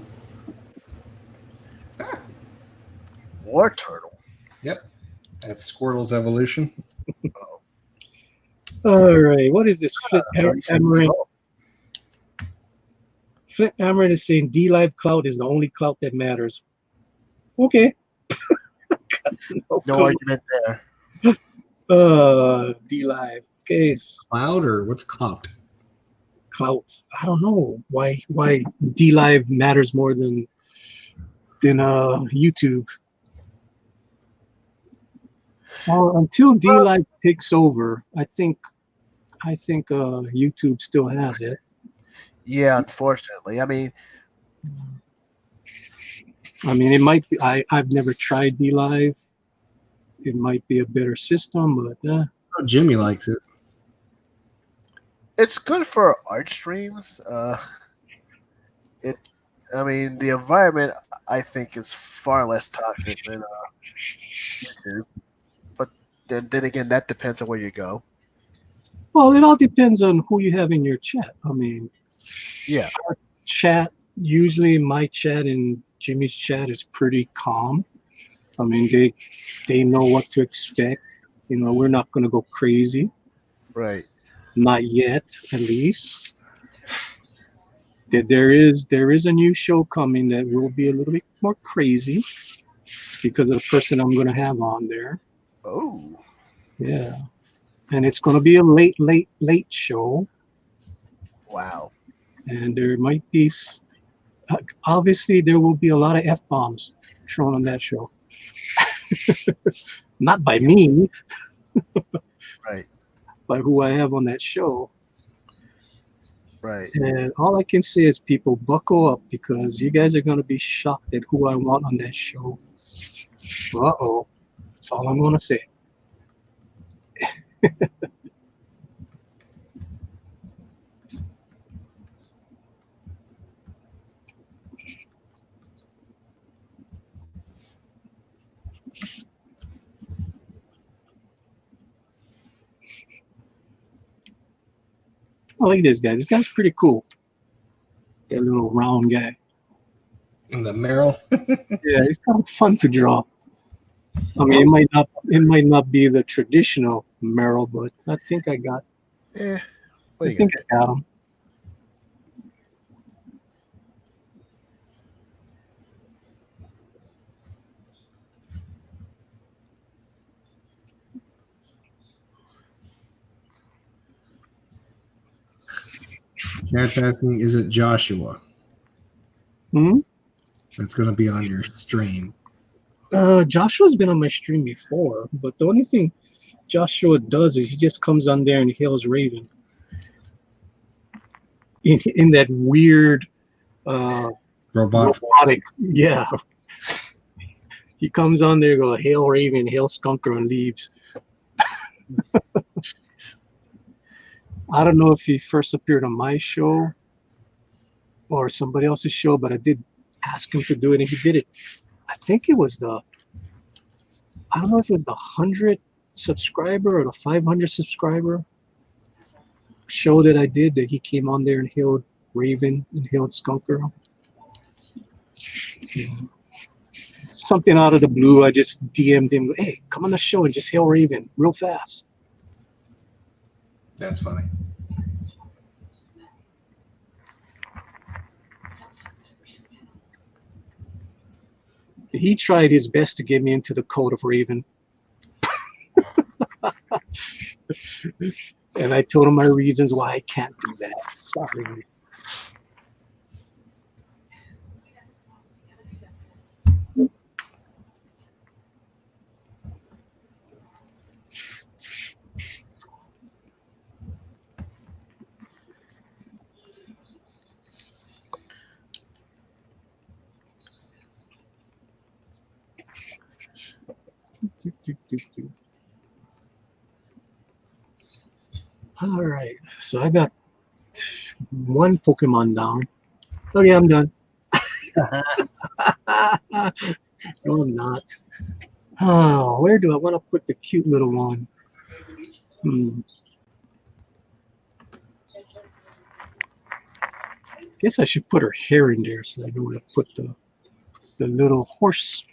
War Turtle. Yep. That's Squirtle's evolution. Oh, All right. What is this? Flip sorry, Amaranth. Flip Amaranth is saying D-Live Cloud is the only cloud that matters. Okay. no argument there. D-Live. Okay. Cloud or what's Cloud? Cloud. I don't know why D-Live matters more than YouTube. Well, until D-Live takes over, I think YouTube still has it. Yeah, unfortunately. I mean, it might be. I've never tried D-Live. It might be a better system, but Oh, Jimmy likes it. it's good for art streams. I mean, the environment I think is far less toxic than YouTube. But then again, that depends on where you go. well, it all depends on who you have in your chat. I mean, Yeah. chat, usually my chat and Jimmy's chat is pretty calm. I mean, they know what to expect. You know, we're not going to go crazy. Right. Not yet, at least. There is a new show coming that will be a little bit more crazy because of the person I'm going to have on there. Oh. Yeah. And it's going to be a late show. Wow. And there might be, obviously, there will be a lot of F-bombs thrown on that show. Not by me, Right. by who I have on that show. Right. And all I can say is, people, buckle up because you guys are going to be shocked at who I want on that show. Uh-oh. That's all I'm going to say. I like this guy. This guy's pretty cool. That little round guy. And the Meryl. Yeah, he's kind of fun to draw. I mean, it might not be the traditional Meryl, but I think I got. What I think I got him. Chat's asking, is it Joshua Hmm? that's going to be on your stream? Joshua's been on my stream before, but the only thing Joshua does is he just comes on there and hails Raven in that weird Robot. robotic. Yeah, he comes on there, go hail Raven, hail Skunker, and leaves. I don't know if he first appeared on my show or somebody else's show, but I did ask him to do it, and he did it. I think it was I don't know if it was the 100 subscriber or the 500 subscriber show that I did that he came on there and hailed Raven and hailed Skunker. Something out of the blue, I just DM'd him, hey, come on the show and just hail Raven real fast. That's funny. He tried his best to get me into the code of Raven. And I told him my reasons why I can't do that. Sorry. All right, so I got one Pokemon down. Okay, I'm done. No, I'm not. Oh, where do I want to put the cute little one? Guess I should put her hair in there so I know where to put the little horsey.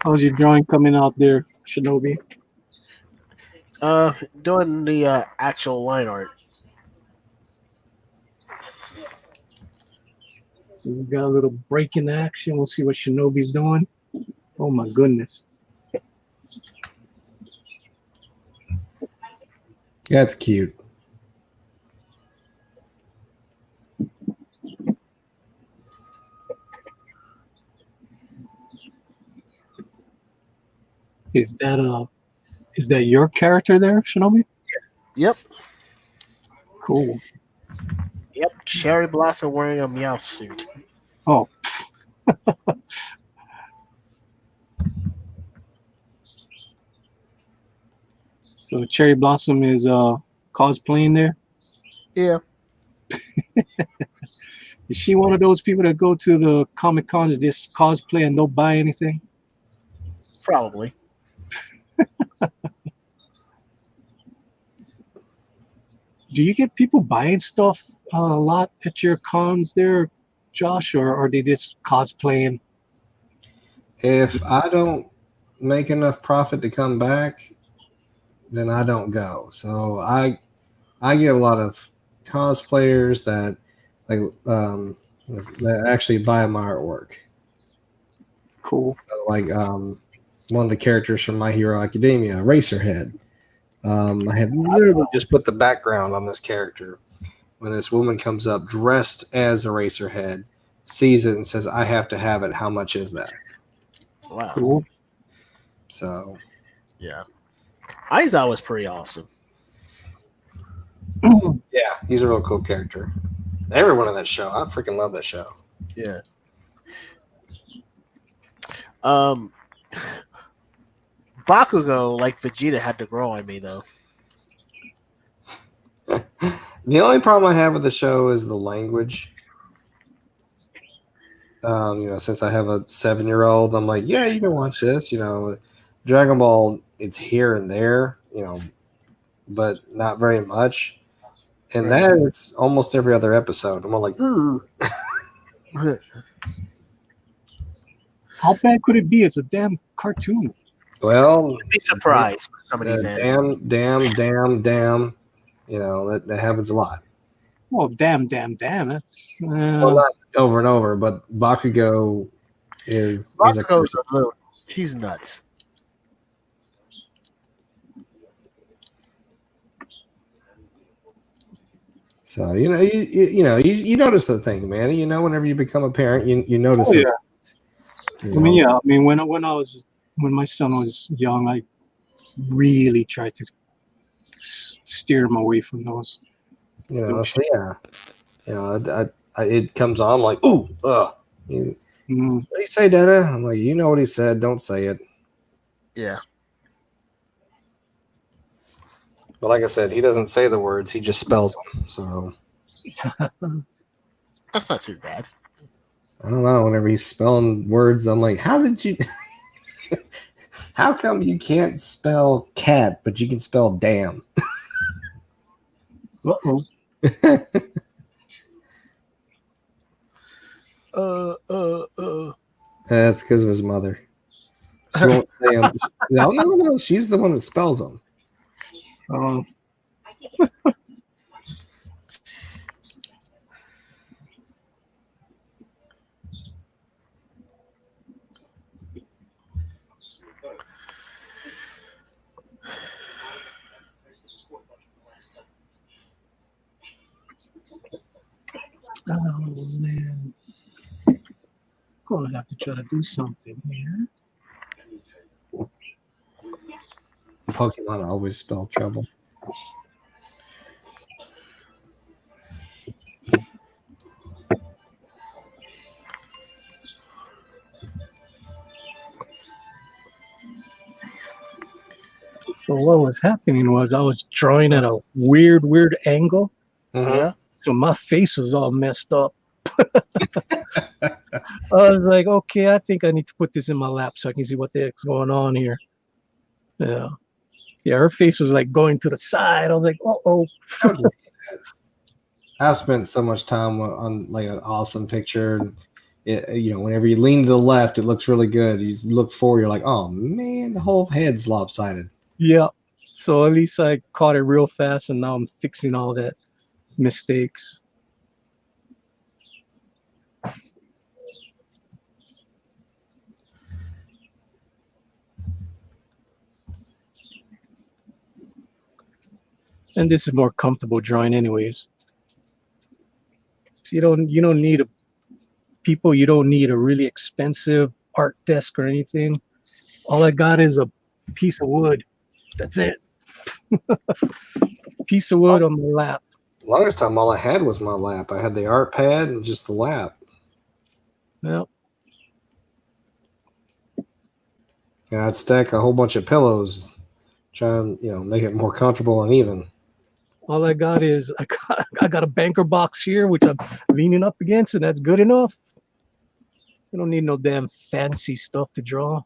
How's your drawing coming out there, Shinobi? Doing the actual line art. So we got a little break in action. We'll see what Shinobi's doing. Oh my goodness. That's cute. Is that your character there, Shinobi? Yep. Cool. Yep. Cherry Blossom wearing a meow suit. Oh. So Cherry Blossom is cosplaying there? Yeah. Is she one of those people that go to the Comic Cons just cosplay and don't buy anything? Probably. Do you get people buying stuff a lot at your cons there, Josh, or are they just cosplaying? If I don't make enough profit to come back, then I don't go. So I get a lot of cosplayers that that actually buy my artwork. Cool. So one of the characters from My Hero Academia, Racerhead. I have literally just put the background on this character. When this woman comes up dressed as a Racerhead, sees it and says, I have to have it. How much is that? Wow. Cool. So Yeah. Aizawa was pretty awesome. yeah, he's a real cool character. Everyone in that show. I freaking love that show. Yeah. Bakugo, like Vegeta, had to grow on me though. The only problem I have with the show is the language. Since I have a 7-year-old, I'm like, yeah, you can watch this. Dragon Ball, it's here and there, but not very much. And that it's almost every other episode. I'm all like, ooh. How bad could it be? It's a damn cartoon. Well, You'd be surprised with some of these anime. damn. That happens a lot. Oh, damn. That's Well, not over and over, but Bakugo is a Bakugo's a little, he's nuts. so you notice the thing, man. You know, whenever you become a parent, you notice. Oh, yeah. those things, I mean, yeah. I mean, when my son was young, I really tried to steer him away from those. So yeah, it comes on like, ooh, what Mm. do you say, Dada? I'm like, you know what he said. Don't say it. Yeah. But like I said, he doesn't say the words; he just spells them. So That's not too bad. I don't know. Whenever he's spelling words, I'm like, how did you? How come you can't spell cat, but you can spell damn? Uh-oh. That's because of his mother. She won't say them. No. She's the one that spells them. Um, oh man, gonna have to try to do something here. Pokemon always spell trouble. So what was happening was I was drawing at a weird angle, Yeah. so my face was all messed up. I was like, okay, I think I need to put this in my lap so I can see what the heck's going on here. Yeah. Yeah, her face was like going to the side. I was like, oh. I spent so much time on like an awesome picture. Whenever you lean to the left, it looks really good. You look forward, you're like, oh man, the whole head's lopsided. Yeah. So at least I caught it real fast, and now I'm fixing all that mistakes. And this is more comfortable drawing anyways. So you don't need you don't need a really expensive art desk or anything. All I got is a piece of wood. That's it. Piece of wood on my lap. Longest time, all I had was my lap. I had the art pad and just the lap. Yep. And I'd stack a whole bunch of pillows, try and make it more comfortable and even. All I got is I got a banker box here, which I'm leaning up against, and that's good enough. You don't need no damn fancy stuff to draw.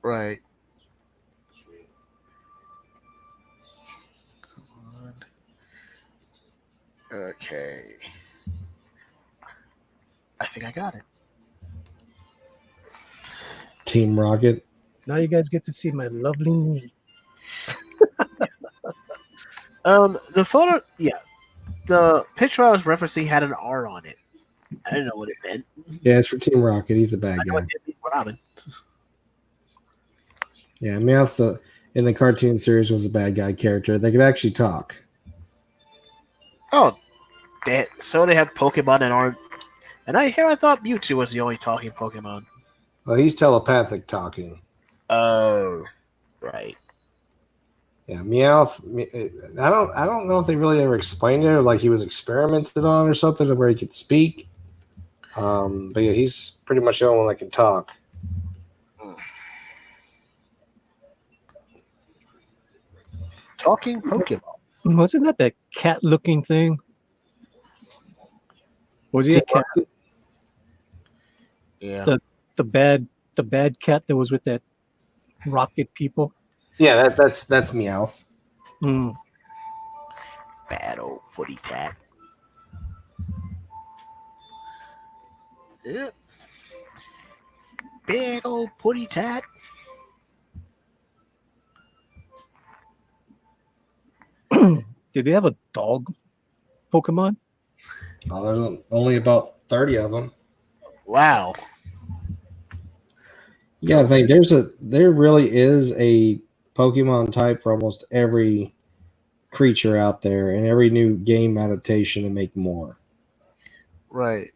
Right. Come on. Okay. I think I got it. Team Rocket. Now you guys get to see my lovely knee. The photo, yeah. The picture I was referencing had an R on it. I didn't know what it meant. Yeah, it's for Team Rocket. He's a bad I know guy. it did mean Robin. Yeah, Meowth in the cartoon series was a bad guy character. They could actually talk. Oh, so they have Pokemon that aren't. And I thought Mewtwo was the only talking Pokemon. Well, he's telepathic talking. Oh, right. Yeah, Meowth. I don't know if they really ever explained it, or like he was experimented on or something, where he could speak. But yeah, he's pretty much the only one that can talk. Talking Pokemon. Wasn't that cat-looking thing? Was he a cat? Yeah. The bad cat that was with that rocket people. Yeah, that's Meowth. Mm. Bad old footy tat. Yep. Bad old putty tat. Did they have a dog Pokemon? There's only about 30 of them. Wow. Yeah, I think there really is a Pokemon type for almost every creature out there, and every new game adaptation to make more. Right.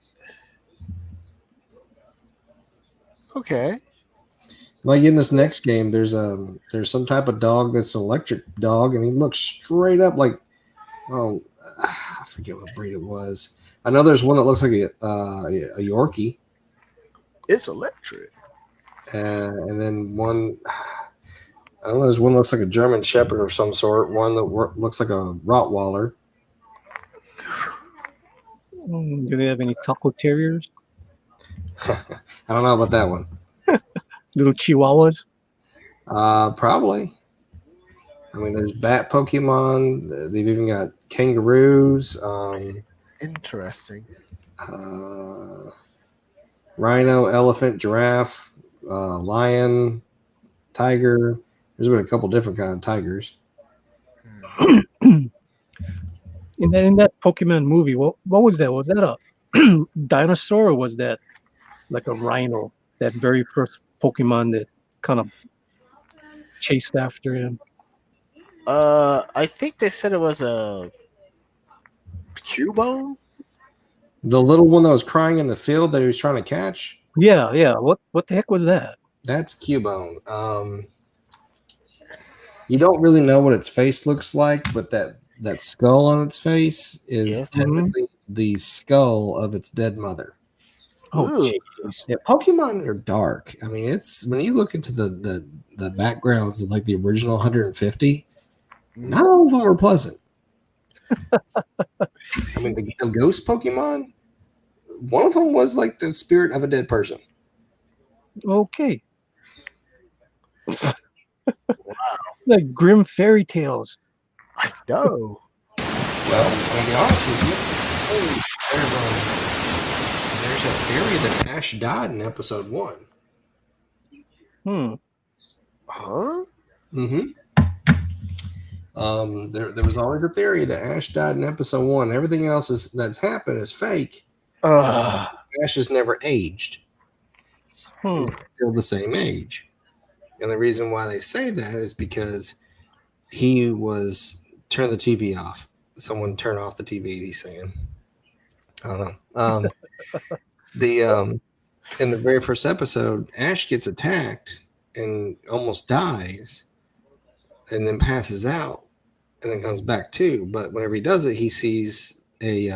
Okay. Like in this next game, there's some type of dog that's an electric dog, and he looks straight up like, I forget what breed it was. I know there's one that looks like a Yorkie, It's electric. and then one. I don't know. There's one that looks like a German Shepherd of some sort. One that looks like a Rottweiler. Do they have any Taco Terriers? I don't know about that one. Little Chihuahuas? Probably. I mean, there's bat Pokemon. They've even got kangaroos. Interesting. Rhino, elephant, giraffe, lion, tiger. There's been a couple different kind of tigers. In that Pokemon movie, what was that? Was that a dinosaur, or was that like a rhino? That very first Pokemon that kind of chased after him. I think they said it was a Cubone. The little one that was crying in the field that he was trying to catch. Yeah. What the heck was that? That's Cubone. You don't really know what its face looks like, but that skull on its face is technically the skull of its dead mother. Oh, jeez. Yeah, Pokemon are dark. I mean, it's when you look into the backgrounds of like the original 150, not all of them are pleasant. I mean, the ghost Pokemon, one of them was like the spirit of a dead person. Okay. Wow. Like grim fairy tales. I know. Well, to be honest with you, there's a theory that Ash died in episode 1. Huh? Mm-hmm. There was always a theory that Ash died in episode 1. Everything else that's happened is fake. Ash has never aged. He's still the same age. And the reason why they say that is because he was turn the TV off. Someone turn off the TV, he's saying. I don't know. In the very first episode, Ash gets attacked and almost dies and then passes out and then comes back too. But whenever he does it, he sees a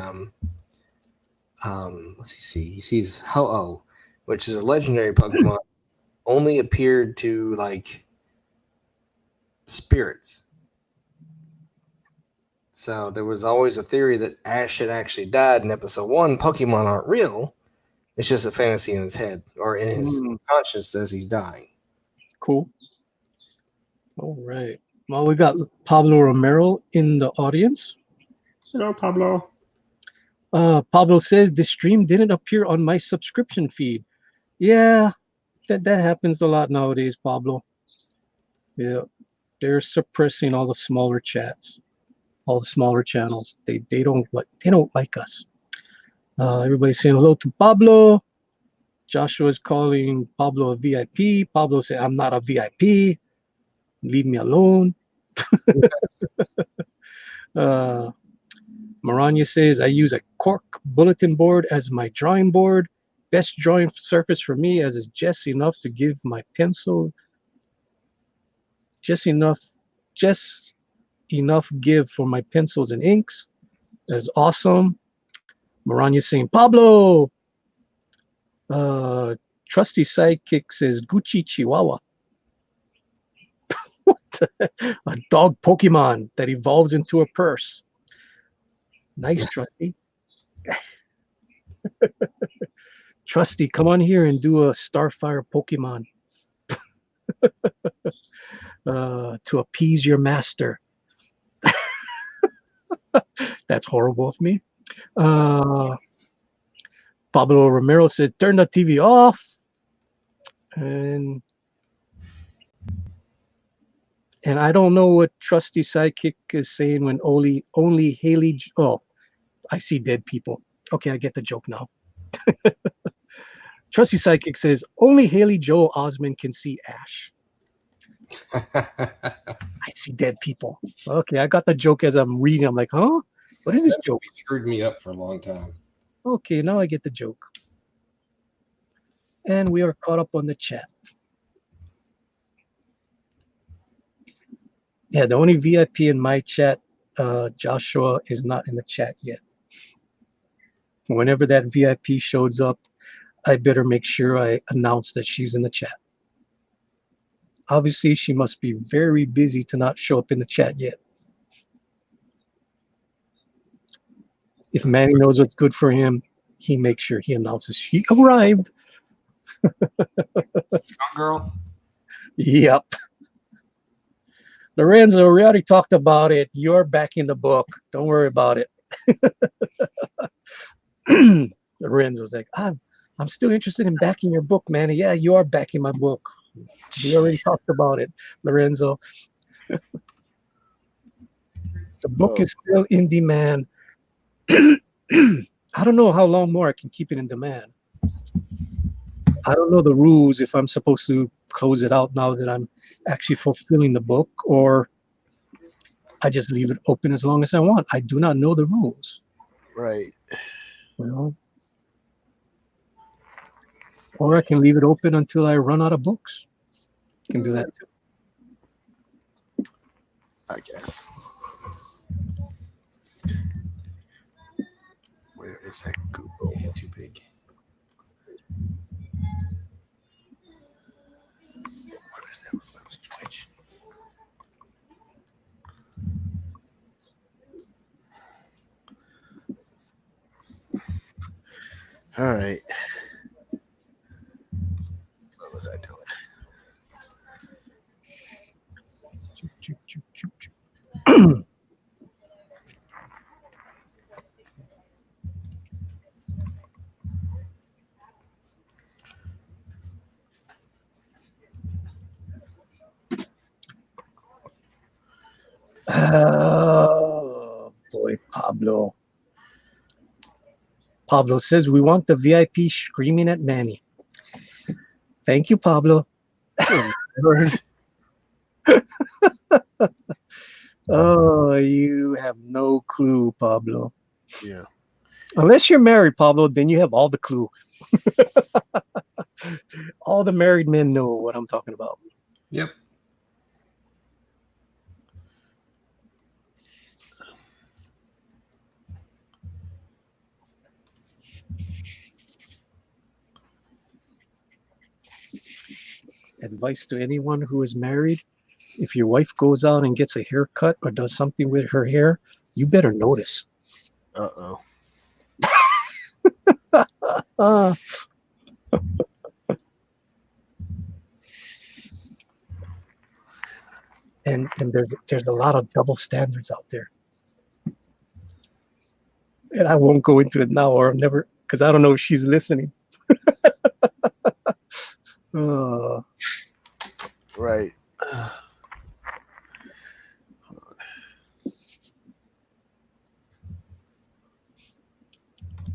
what's he see? He sees Ho-Oh, which is a legendary Pokemon, only appeared to like spirits. So there was always a theory that Ash had actually died in episode 1. Pokemon aren't real. It's just a fantasy in his head or in his conscience as he's dying. Cool. All right. Well, we got Pablo Romero in the audience. Hello, Pablo. Pablo says the stream didn't appear on my subscription feed. Yeah, that happens a lot nowadays, Pablo. Yeah, they're suppressing all the smaller chats, all the smaller channels. They don't like us. Everybody's saying hello to Pablo. Joshua's calling Pablo a VIP. Pablo said, "I'm not a VIP. Leave me alone." Maranya says, "I use a cork bulletin board as my drawing board. Best drawing surface for me as is just enough to give my pencil just enough give for my pencils and inks." That's awesome. Maranya saying, "Pablo." Trusty Sidekick says, "Gucci Chihuahua." What a dog Pokemon that evolves into a purse. Nice, Trusty. Trusty, come on here and do a Starfire Pokemon to appease your master. That's horrible of me. Pablo Romero says, "Turn the TV off." And And I don't know what Trusty Sidekick is saying when only Haley. Oh, I see dead people. Okay, I get the joke now. Trusty Sidekick says only Haley Joel Osment can see Ash. I see dead people. Okay, I got the joke as I'm reading. I'm like, huh? What is this joke? Screwed me up for a long time. Okay, now I get the joke. And we are caught up on the chat. Yeah, the only VIP in my chat, Joshua, is not in the chat yet. Whenever that VIP shows up, I better make sure I announce that she's in the chat. Obviously, she must be very busy to not show up in the chat yet. If Manny knows what's good for him, he makes sure he announces she arrived. Strong girl. Yep. Lorenzo, we already talked about it. You're back in the book. Don't worry about it. Lorenzo's like, I'm still interested in backing your book, man. Yeah, you are backing my book. We already talked about it, Lorenzo. The book is still in demand. I don't know how long more I can keep it in demand. I don't know the rules if I'm supposed to close it out now that I'm actually fulfilling the book, or I just leave it open as long as I want. I do not know the rules. Right. You know? Or I can leave it open until I run out of books. Can do that too. I guess. Where is that Google? Yeah, too big. What is that? Switch. All right. What was I doing? Oh boy, Pablo. Pablo says we want the VIP screaming at Manny. Thank you, Pablo. Oh, you have no clue, Pablo. Yeah. Unless you're married, Pablo, then you have all the clue. All the married men know what I'm talking about. Yep. Advice to anyone who is married: if your wife goes out and gets a haircut or does something with her hair, you better notice. Uh-oh. Uh, and there's a lot of double standards out there. And I won't go into it now, or never, because I don't know if she's listening. Right.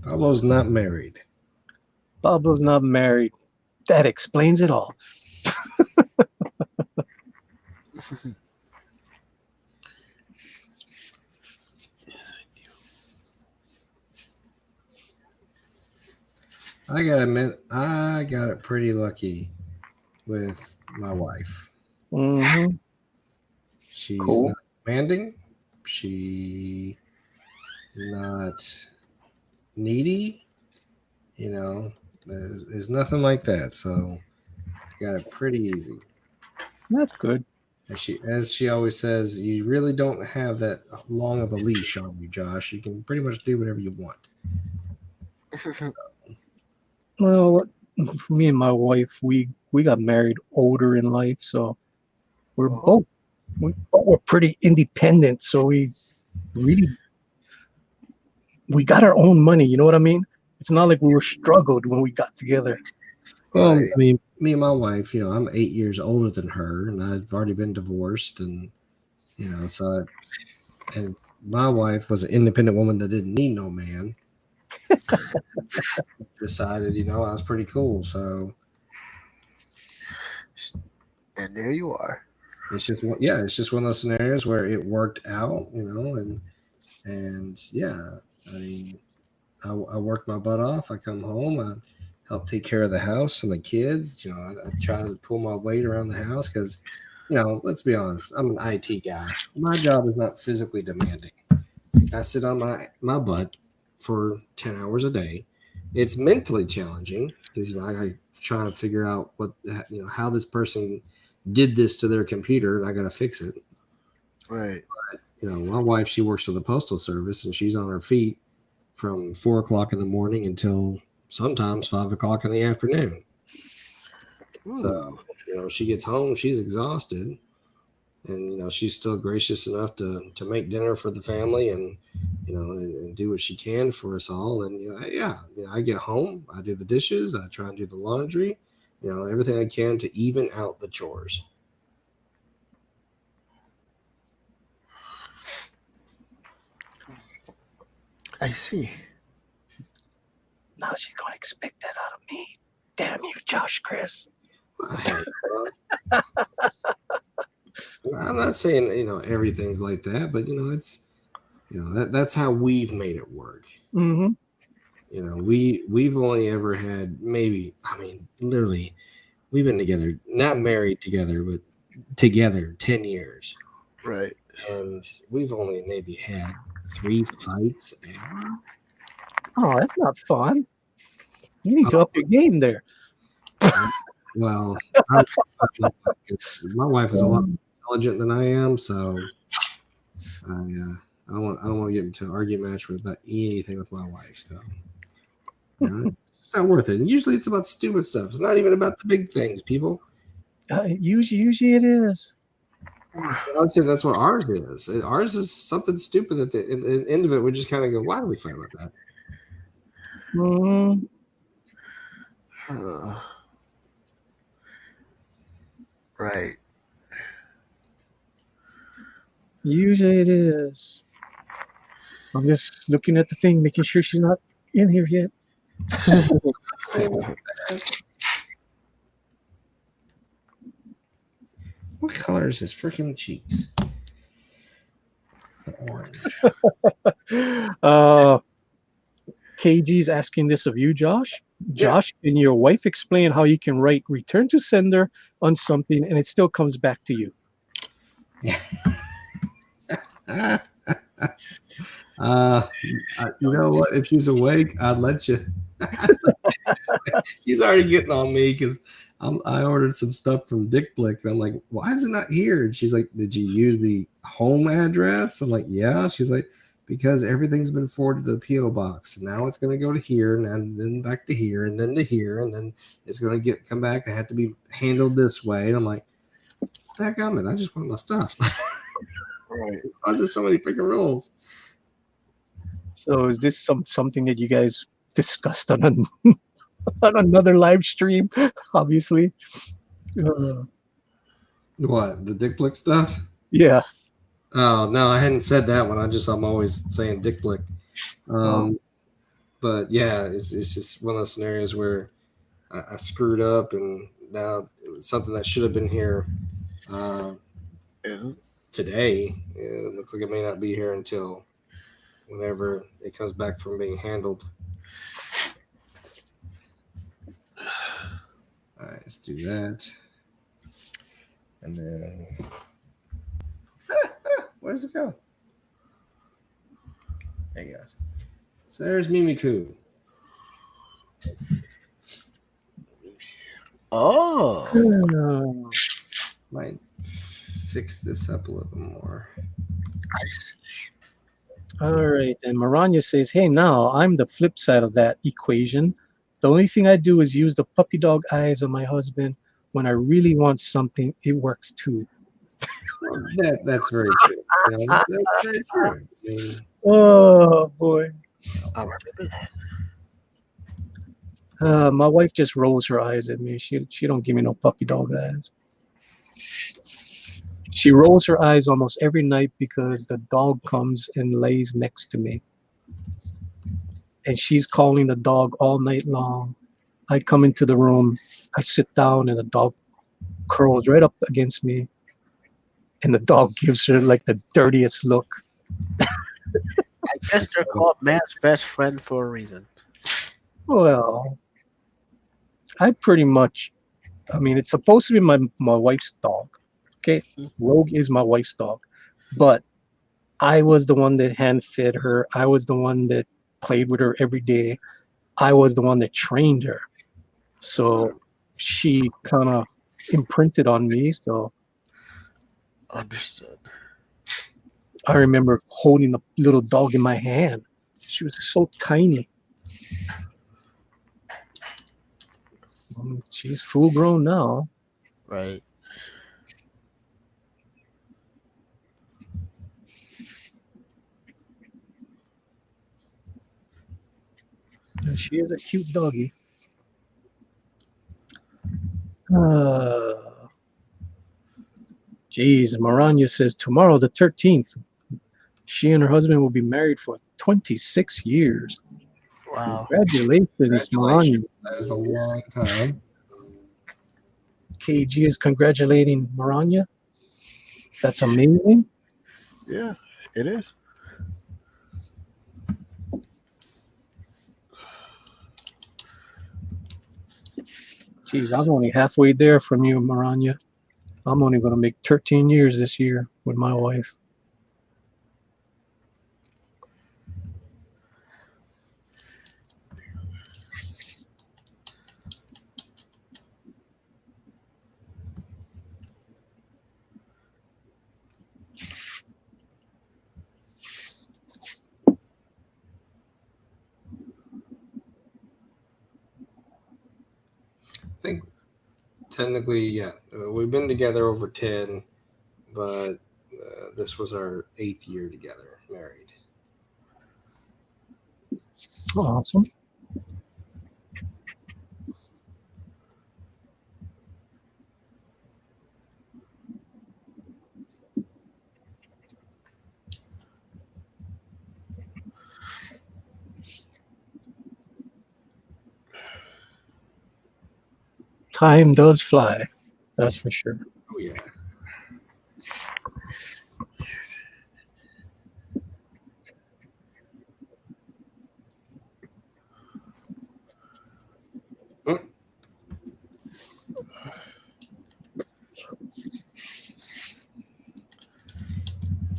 Pablo's not married. Pablo's not married. That explains it all. I gotta admit, I got it pretty lucky with my wife. Mm-hmm. She's Cool. not demanding. She not needy. You know, there's nothing like that. So got it pretty easy. That's good. And as she always says, you really don't have that long of a leash on you, Josh. You can pretty much do whatever you want. Well, for me and my wife, we got married older in life, so we're both we're pretty independent. So we got our own money. You know what I mean? It's not like we were struggled when we got together. Well, Right. I mean, me and my wife, I'm 8 years older than her, and I've already been divorced, and and my wife was an independent woman that didn't need no man. Decided, I was pretty cool, so And there you are. it's just it's just one of those scenarios where it worked out, and yeah, I mean, I work my butt off. I come home, I help take care of the house and the kids. I try to pull my weight around the house because, let's be honest, I'm an IT guy. My job is not physically demanding. I sit on my butt for 10 hours a day. It's mentally challenging because, I try to figure out how this person did this to their computer, and I got to fix it. Right. My wife, she works for the Postal Service, and she's on her feet from 4 o'clock in the morning until sometimes 5 o'clock in the afternoon. So, she gets home, she's exhausted, and, she's still gracious enough to make dinner for the family and, and do what she can for us all. And, I get home, I do the dishes, I try and do the laundry, everything I can to even out the chores. I see. Now she's gonna expect that out of me. Damn you, Josh, Chris. Hey, I'm not saying everything's like that, but it's that's how we've made it work. Mm-hmm. We've only ever had literally, we've been together, not married together, but together 10 years, Right. and we've only maybe had 3 fights ever. Oh, that's not fun. You need to up your game there. Well, my wife is a lot more intelligent than I am, so I don't want to get into an argument match with about anything with my wife. So it's just not worth it. And usually it's about stupid stuff. It's not even about the big things, people. Usually it is. I'd say that's what ours is. Ours is something stupid that at the end of it, we just kind of go, why do we fight about that? Mm-hmm. Right. Usually it is. I'm just looking at the thing, making sure she's not in here yet. What color is his freaking cheeks? Orange. KG's asking this of you, Josh. Yeah. Josh, can your wife explain how you can write return to sender on something and it still comes back to you? You know what? If she's awake, I'd let you. She's already getting on me because I ordered some stuff from Dick Blick. And I'm like, why is it not here? And she's like, did you use the home address? I'm like, yeah. She's like, because everything's been forwarded to the P.O. box. Now it's going to go to here and then back to here and then to here. And then it's going to come back and have to be handled this way. And I'm like, heck, I just want my stuff. Right. Why is there so many freaking rules? So is this something that you guys discussed on on another live stream? Obviously. What, the Dick Blick stuff? Yeah. Oh no, I hadn't said that one. I'm always saying Dick Blick. But yeah, it's just one of those scenarios where I screwed up, and now it was something that should have been here today. It looks like it may not be here until whenever it comes back from being handled. All right, let's do that, and then. Where does it go? There you go. So there's Mimiku. Oh. Might fix this up a little more. I see. All right. And Maranya says, hey, now I'm the flip side of that equation. The only thing I do is use the puppy dog eyes on my husband. When I really want something, it works too. Well, that's very true. That's very true. I mean, Oh, boy. I remember that. My wife just rolls her eyes at me. She don't give me no puppy dog eyes. She rolls her eyes almost every night because the dog comes and lays next to me. And she's calling the dog all night long. I come into the room, I sit down, and the dog curls right up against me. And the dog gives her like the dirtiest look. I guess they're called man's best friend for a reason. Well, I pretty much, I mean, it's supposed to be my wife's dog. Okay, Rogue is my wife's dog, but I was the one that hand fed her. I was the one that played with her every day. I was the one that trained her. So she kind of imprinted on me. So Understood. I remember holding the little dog in my hand. She was so tiny. She's full grown now. Right. And she is a cute doggy. Geez, Maranya says tomorrow, the 13th, she and her husband will be married for 26 years. Wow. Congratulations, Maranya. That is a long time. KG is congratulating Maranya. That's amazing. Yeah, it is. Geez, I'm only halfway there from you, Maranya. I'm only going to make 13 years this year with my wife. I think technically, yeah, we've been together over 10, but this was our 8th year together, married. Awesome. Time does fly. That's for sure. Oh, yeah.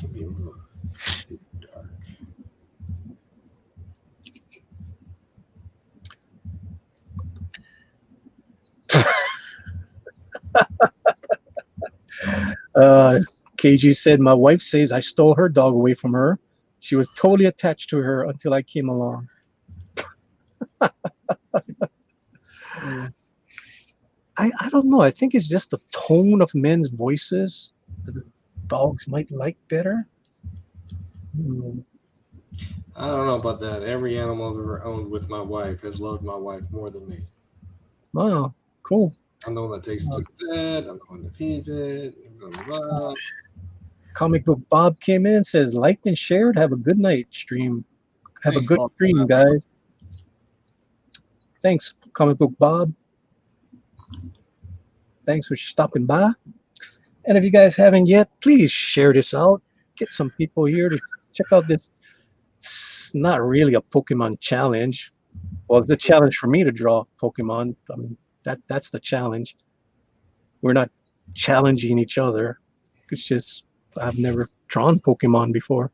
Maybe a little too dark. KG said, my wife says I stole her dog away from her. She was totally attached to her until I came along. I don't know. I think it's just the tone of men's voices that the dogs might like better. I don't know about that. Every animal I've ever owned with my wife has loved my wife more than me. Wow, cool. I'm the one that takes it to bed. I'm the one that feeds it. Blah, blah, blah. Comic Book Bob came in and says, liked and shared. Have a good night stream. Have Thanks, a good Bob. stream, guys. Thanks, Comic Book Bob. Thanks for stopping by. And if you guys haven't yet, please share this out. Get some people here to check out this. It's not really a Pokemon challenge. Well, it's a challenge for me to draw Pokemon. I mean, that's the challenge. We're not challenging each other. It's just I've never drawn Pokemon before.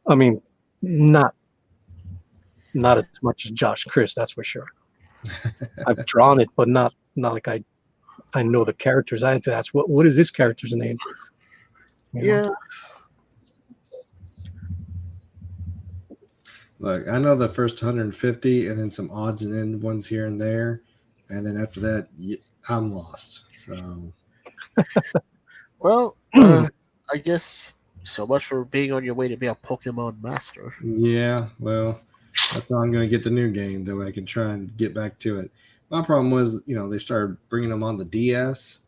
I mean, not as much as Josh Chris, that's for sure. I've drawn it, but not like I know the characters. I had to ask, what is this character's name? You know? Yeah. Look, I know the first 150 and then some odds and end ones here and there. And then after that, I'm lost. So, Well, I guess so much for being on your way to be a Pokemon master. yeah, well, That's how I'm going to get the new game, though I can try and get back to it. My problem was, they started bringing them on the DS,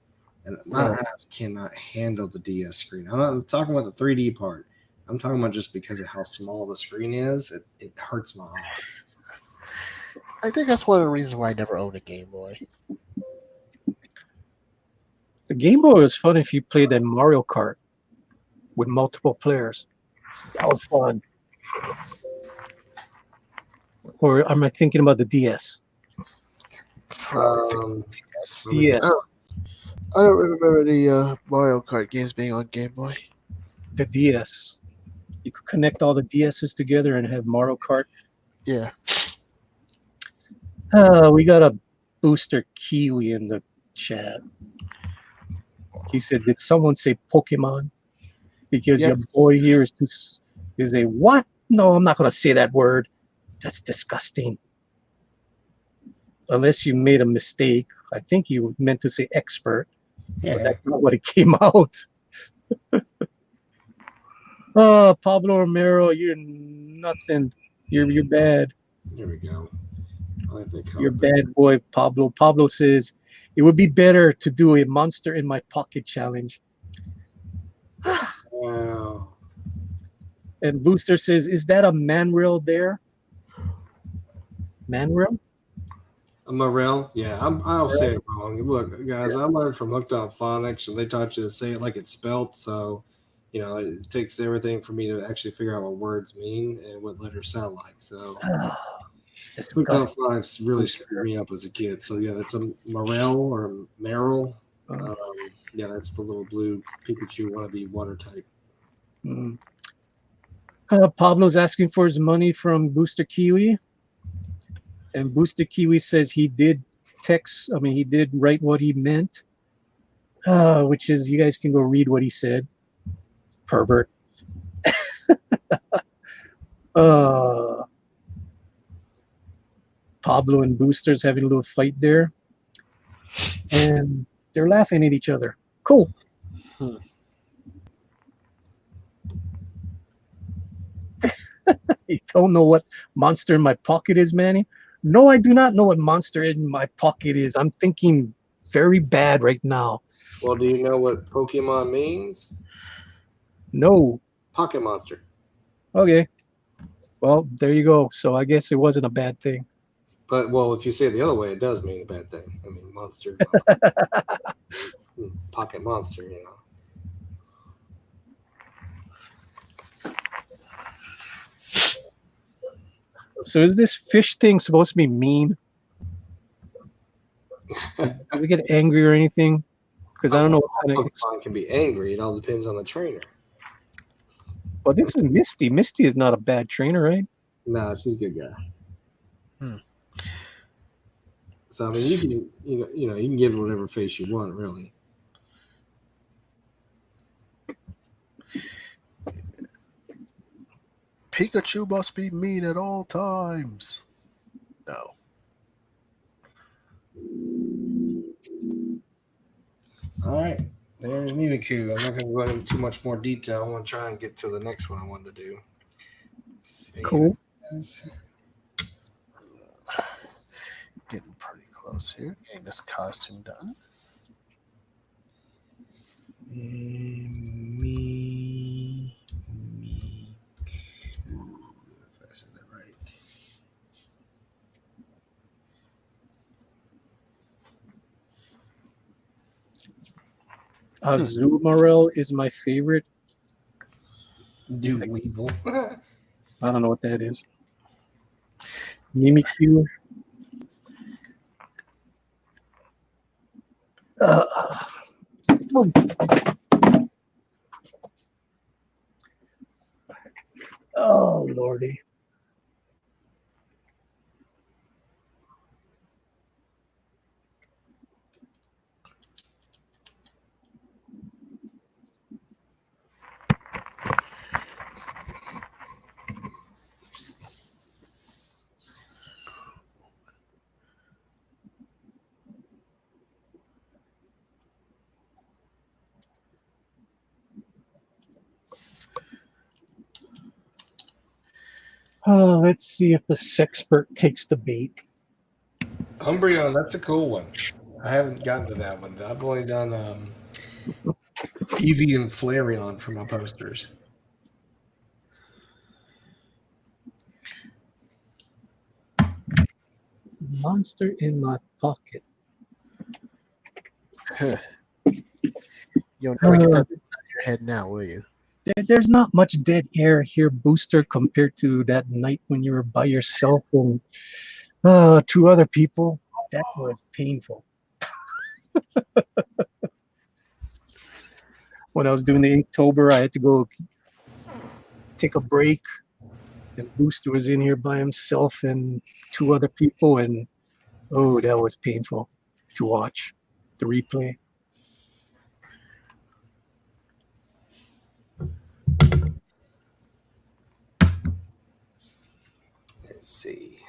and my ass cannot handle the DS screen. I'm not talking about the 3D part. I'm talking about just because of how small the screen is, it hurts my eyes. I think that's one of the reasons why I never owned a Game Boy. The Game Boy was fun if you played that Mario Kart with multiple players. That was fun. Or am I thinking about the DS? DS. I don't remember the Mario Kart games being on Game Boy. The DS. You could connect all the DSs together and have Mario Kart. Yeah. We got a Booster Kiwi in the chat. He said, "Did someone say Pokemon? Because your Yes. boy here is a what? No, I'm not going to say that word. That's disgusting. Unless you made a mistake. I think you meant to say expert. But that's not what it came out." Oh, Pablo Romero, you're nothing. You're bad. Here we go. I have the You're code. bad boy, Pablo. Pablo says it would be better to do a monster in my pocket challenge. Wow. And Booster says, "Is that a Manrail there?" Manrail? A Morel? Yeah, I'll say it wrong. Look, guys, I learned from Hooked on Phonics, and they taught you to say it like it's spelt. So, it takes everything for me to actually figure out what words mean and what letters sound like. So, Hooked on Disgusting. Phonics really screwed me up as a kid. So, yeah, that's a Morel or a Merrill. Yeah, that's the little blue Pikachu wannabe water type. Mm. Pablo's asking for his money from Booster Kiwi. And Booster Kiwi says he did he did write what he meant. Which is, you guys can go read what he said. Pervert. Pablo and Booster's having a little fight there. And they're laughing at each other. Cool. You don't know what monster in my pocket is, Manny? No, I do not know what monster in my pocket is. I'm thinking very bad right now. Well, do you know what Pokemon means? No. Pocket monster. Okay. Well, there you go. So I guess it wasn't a bad thing. But, well, if you say it the other way, it does mean a bad thing. I mean, monster. Pocket monster, So is this fish thing supposed to be mean? Does it get angry or anything? Because I don't know what kind of. Pokemon can be angry. It all depends on the trainer. Well, this is Misty. Misty is not a bad trainer, right? No, she's a good guy. So I mean, you can you can give it whatever face you want, really. Pikachu must be mean at all times. No. All right, there's Mimikyu. I'm not going to go into too much more detail. I want to try and get to the next one I wanted to do. Cool. Getting pretty close here. Getting this costume done. Mimikyu, if I said that right. Azumarill is my favorite. Dude, Weevil. I don't know what that is. Mimikyu. Oh, Lordy. Oh, let's see if the Sexpert takes the bait. Umbreon, that's a cool one. I haven't gotten to that one. I've only done Eevee and Flareon for my posters. Monster in my pocket. You'll never get that out of your head now, will you? There's not much dead air here, Booster, compared to that night when you were by yourself and two other people. That was painful. When I was doing the Inktober, I had to go take a break, and Booster was in here by himself and two other people, and oh, that was painful to watch the replay. Let's see.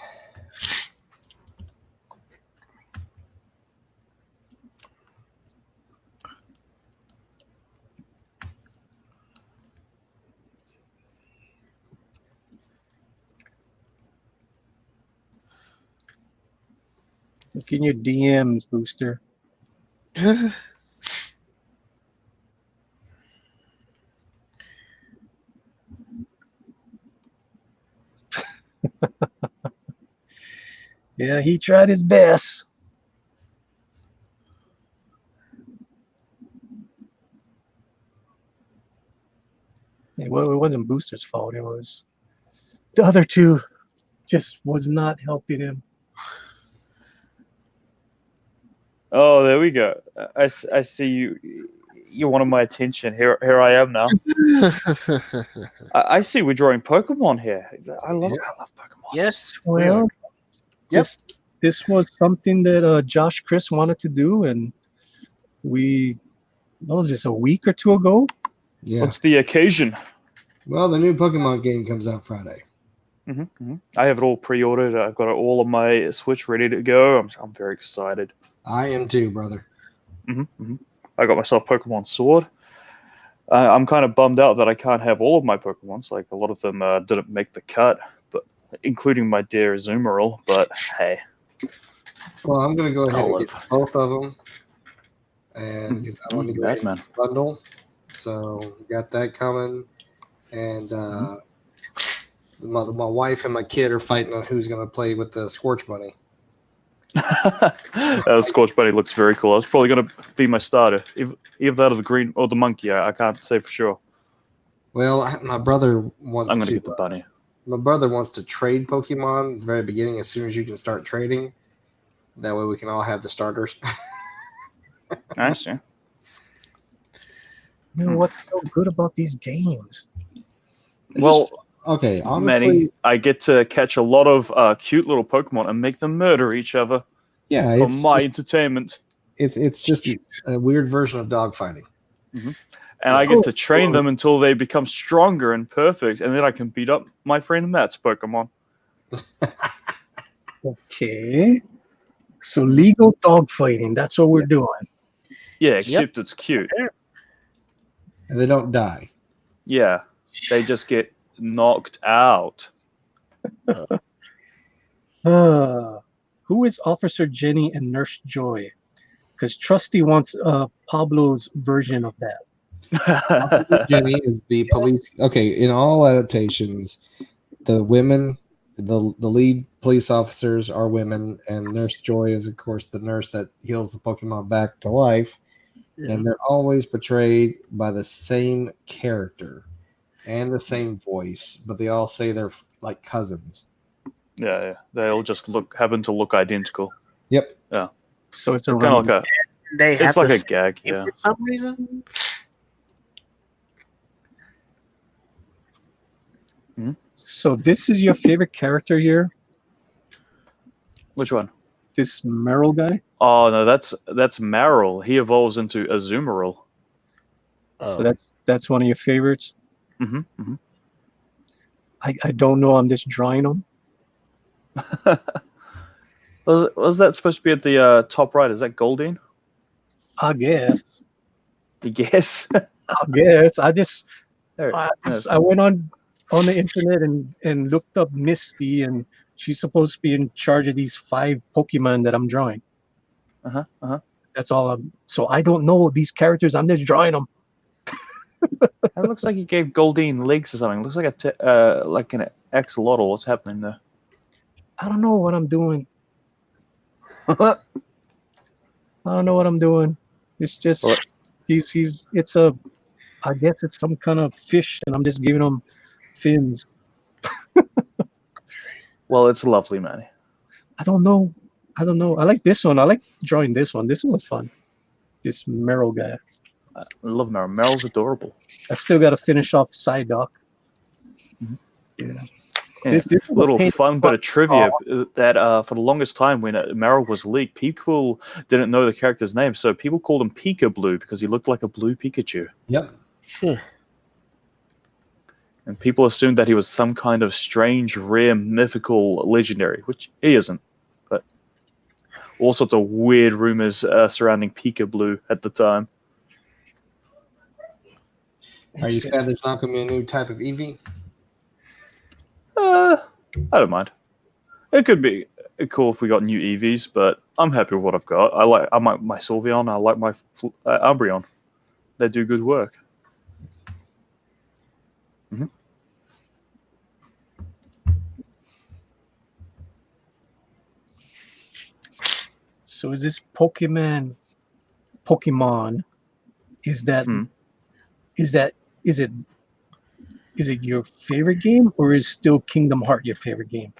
Look in your DMs, Booster. Yeah, he tried his best. Well, it wasn't Booster's fault. It was the other two just was not helping him. Oh, there we go. I see you. You wanted my attention. Here I am now. I see we're drawing Pokemon here. I love Pokemon. Yes. Well, Yep. this was something that Josh Chris wanted to do, and what was this, a week or two ago? Yeah. What's the occasion? Well, the new Pokemon game comes out Friday. I have it all pre-ordered. I've got all of my Switch ready to go. I'm very excited. I am too, brother. I got myself Pokemon Sword. I'm kind of bummed out that I can't have all of my Pokemons. Like a lot of them didn't make the cut, but including my dear Azumarill. But hey, Well, I'm going to go ahead I'll and get both of them. And because I want to go ahead and Batman. bundle. So, got that coming. And my wife and my kid are fighting on who's going to play with the Scorch Bunny. Scorch Bunny looks very cool. It's probably going to be my starter. Either that or the green or the monkey. I can't say for sure. Well, my brother wants I'm going to to get the bunny. My brother wants to trade Pokemon at the very beginning as soon as you can start trading. That way we can all have the starters. I see. What's so good about these games? Well, Okay, honestly, Manny, I get to catch a lot of cute little Pokemon and make them murder each other yeah, for it's my just, entertainment. it's just a weird version of dogfighting. And I get to train them until they become stronger and perfect, and then I can beat up my friend Matt's Pokemon. Okay. So legal dogfighting, that's what we're doing. Yeah, except it's cute. And they don't die. Yeah, they just get knocked out. Who is Officer Jenny and Nurse Joy? Because Trusty wants Pablo's version of that. Jenny is the police. Okay, in all adaptations, the women, the lead police officers are women, and Nurse Joy is, of course, the nurse that heals the Pokemon back to life. And they're always portrayed by the same character and the same voice, but they all say they're like cousins. Yeah, they all just happen to look identical. Yep. Yeah. So it's a Kind of like They have it's like the a gag. same Yeah. for some reason. So this is your favorite character here? Which one? This Merrill guy? Oh no, that's Marill. He evolves into Azumarill. So that's one of your favorites? Mm-hmm. I don't know, I'm just drawing them. Was that supposed to be at the top right? Is that Goldeen? I guess. I guess. I guess. There it is. I went on on the internet and looked up Misty, and she's supposed to be in charge of these 5 Pokemon that I'm drawing. That's all. So I don't know these characters. I'm just drawing them. It looks like you gave Goldeen legs or something. It looks like like an axolotl. What's happening there? I don't know what I'm doing. I don't know what I'm doing. It's just What? it's I guess it's some kind of fish, and I'm just giving him fins. Well, it's lovely, man. I don't know. I like this one. I like drawing this one. This one was fun. This Meryl guy. I love Meryl. Meryl's adorable. I still got to finish off Psyduck. Yeah. Yeah. This was a Little pain- fun bit of trivia that for the longest time when Meryl was leaked, people didn't know the character's name, so people called him Pika Blue because he looked like a blue Pikachu. Yep. And people assumed that he was some kind of strange, rare, mythical legendary, which he isn't. But all sorts of weird rumors surrounding Pika Blue at the time. Are you sad there's not going to be a new type of Eevee? I don't mind. It could be cool if we got new EVs, but I'm happy with what I've got. I like my Sylveon. I like my Umbreon. They do good work. So is this Pokemon? Is that is it your favorite game, or is still Kingdom Heart your favorite game?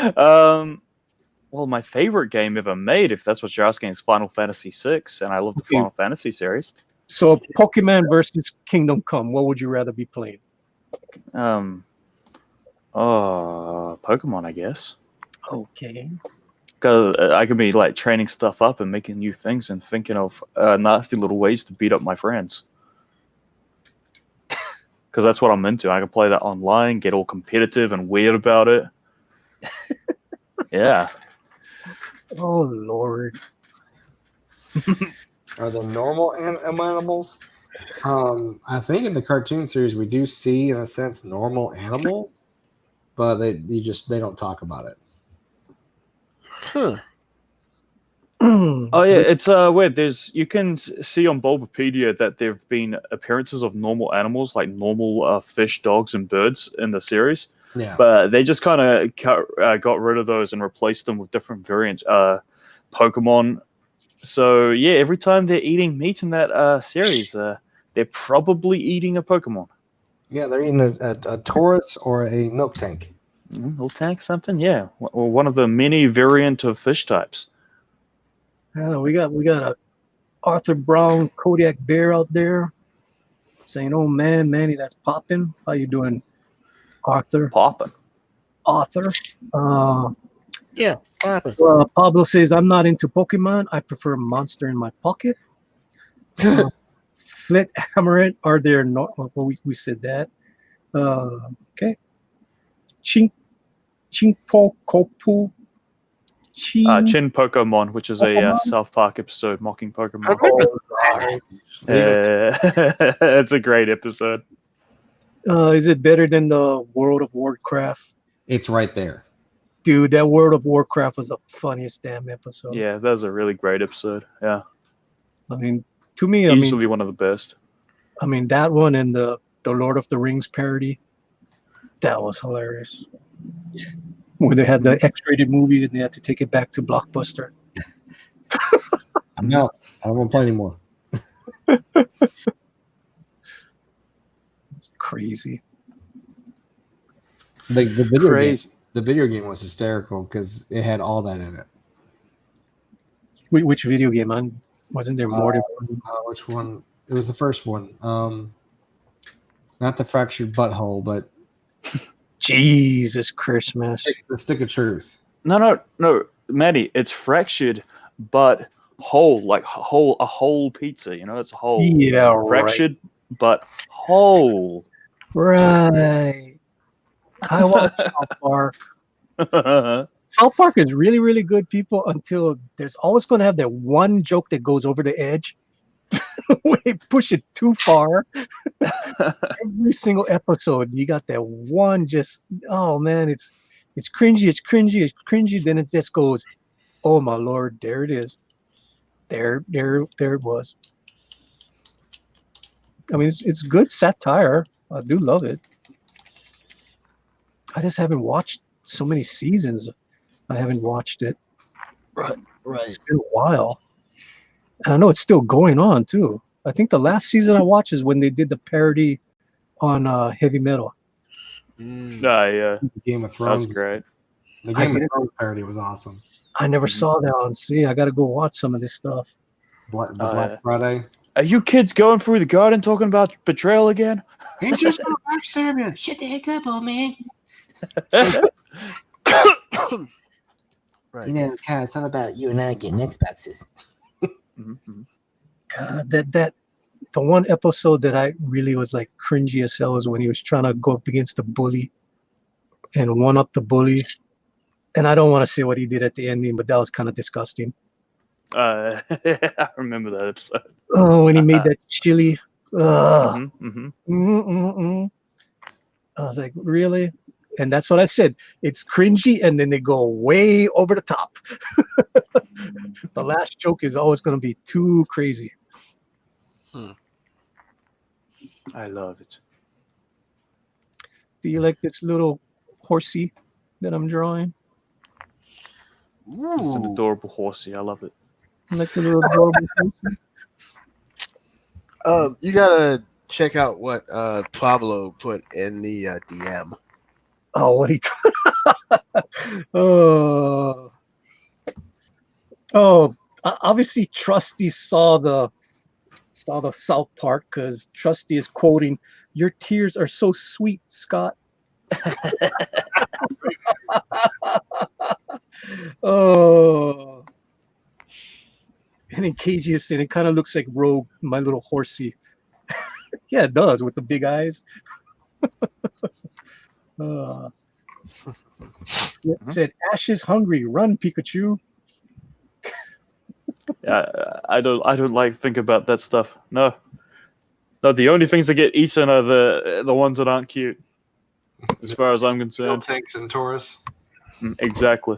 Well, my favorite game ever made, if that's what you're asking, is Final Fantasy VI, and I love the Okay. Final Fantasy series. So Pokemon versus Kingdom Come, what would you rather be playing? Pokemon, I guess. Okay. Because I could be like training stuff up and making new things and thinking of nasty little ways to beat up my friends. Because that's what I'm into. I can play that online, get all competitive and weird about it. Yeah. Oh Lord. Are they normal animals? I think in the cartoon series we do see, in a sense, normal animals, but they don't talk about it. Huh. Oh yeah, it's weird. You can see on Bulbapedia that there have been appearances of normal animals, like normal fish, dogs, and birds in the series. Yeah. But they just kind of got rid of those and replaced them with different variants. Pokemon. So yeah, every time they're eating meat in that series, they're probably eating a Pokemon. Yeah, they're eating a Taurus or a milk tank. Little tank, something, yeah, or one of the many variant of fish types. We got a Arthur Brown Kodiak Bear out there saying, "Oh man, Manny, that's popping. How you doing, Arthur?" Popping. Author. Yeah, what happened? Pablo says, "I'm not into Pokemon. I prefer Monster in my pocket." Flit Hammerhead, are there no? Well, we said that. Okay. Chinpokopu. Chin Pokemon, which is a South Park episode mocking Pokemon. It's a great episode. Is it better than the World of Warcraft? It's right there. Dude, that World of Warcraft was the funniest damn episode. Yeah, that was a really great episode. Yeah, I mean, to me, easily one of the best. I mean that one and the Lord of the Rings parody, that was hilarious. Where they had the X-rated movie and they had to take it back to Blockbuster. I'm out. I don't want to play anymore. It's crazy. The video Crazy. game, the video game was hysterical because it had all that in it. Which video game? Wasn't there more than one? Which one? It was the first one. Not the Fractured Butthole, but Jesus Christmas. the Stick of Truth. No, Maddie, it's fractured, but whole, like a whole pizza. You know, it's a whole. Yeah, Fractured, but whole. right. I watch South Park. South Park is really, really good, people, until there's always going to have that one joke that goes over the edge. when they push it too far. Every single episode, you got that one just, oh man, it's cringy, it's cringy, it's cringy. Then it just goes, oh my lord, there it is. There it was. I mean, it's good satire. I do love it. I just haven't watched so many seasons. I haven't watched it. Right. It's been a while. And I know it's still going on too. I think the last season I watched is when they did the parody on Heavy Metal. Yeah, Game of that Thrones. was great. The I Game of did. Thrones parody was awesome. I never saw that on. See, I got to go watch some of this stuff. Black yeah. Friday. Are you kids going through the garden talking about betrayal again? It's just gonna backstab you. Shut the heck up, old man. Right. You know, Kyle, it's all about you and I getting Xboxes. Mhm. That the one episode that I really was like cringy as hell was when he was trying to go up against the bully and one up the bully. And I don't want to say what he did at the ending, but that was kind of disgusting. I remember that episode. Oh, when he made that chili. Ugh. Mm-hmm. I was like, really? And that's what I said. It's cringy, and then they go way over the top. The last joke is always going to be too crazy. I love it. Do you like this little horsey that I'm drawing? It's an Ooh. adorable horsey. I love it. You like the little adorable horsey? You gotta check out what Pablo put in the DM. Oh, what he? Oh, obviously, Trusty saw the South Park because Trusty is quoting, "Your tears are so sweet, Scott." Oh, and then KG is saying it kind of looks like Rogue, my little horsey. Yeah, it does with the big eyes. It said, "Ash is hungry. Run, Pikachu." Yeah, I don't like think about that stuff. No, the only things that get eaten are the ones that aren't cute, as far as I'm concerned. Tanks and Taurus. Exactly,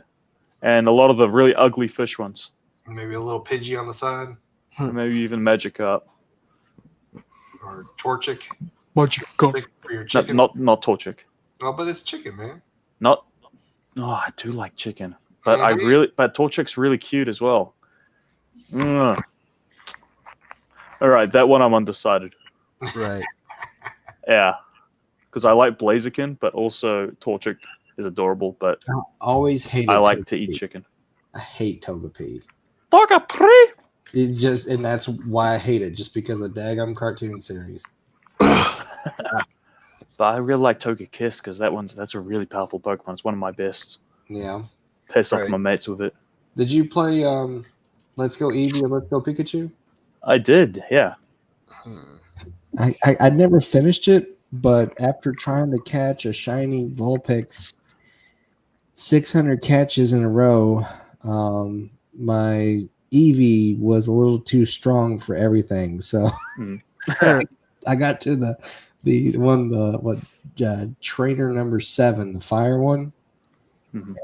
and a lot of the really ugly fish ones. Maybe a little Pidgey on the side. Maybe even Magikarp. Or Torchic. Magikarp. For your chicken. Not Torchic. Oh, but it's chicken, man. Not. No, I do like chicken, but but Torchic's really cute as well. All right, that one I'm undecided. Right. Yeah, because I like Blaziken, but also Torchic is adorable. But I always hated I like to Togepi. eat chicken. I hate Togepi. Togepi. It just, and that's why I hate it, just because of the daggum cartoon series. But I really like Togekiss because that's a really powerful Pokemon. It's one of my best. Yeah. Piss off Right. my mates with it. Did you play Let's Go Eevee and Let's Go Pikachu? I did, yeah. I never finished it, but after trying to catch a shiny Vulpix 600 catches in a row, my Eevee was a little too strong for everything. So I got to the trainer number 7, the fire one,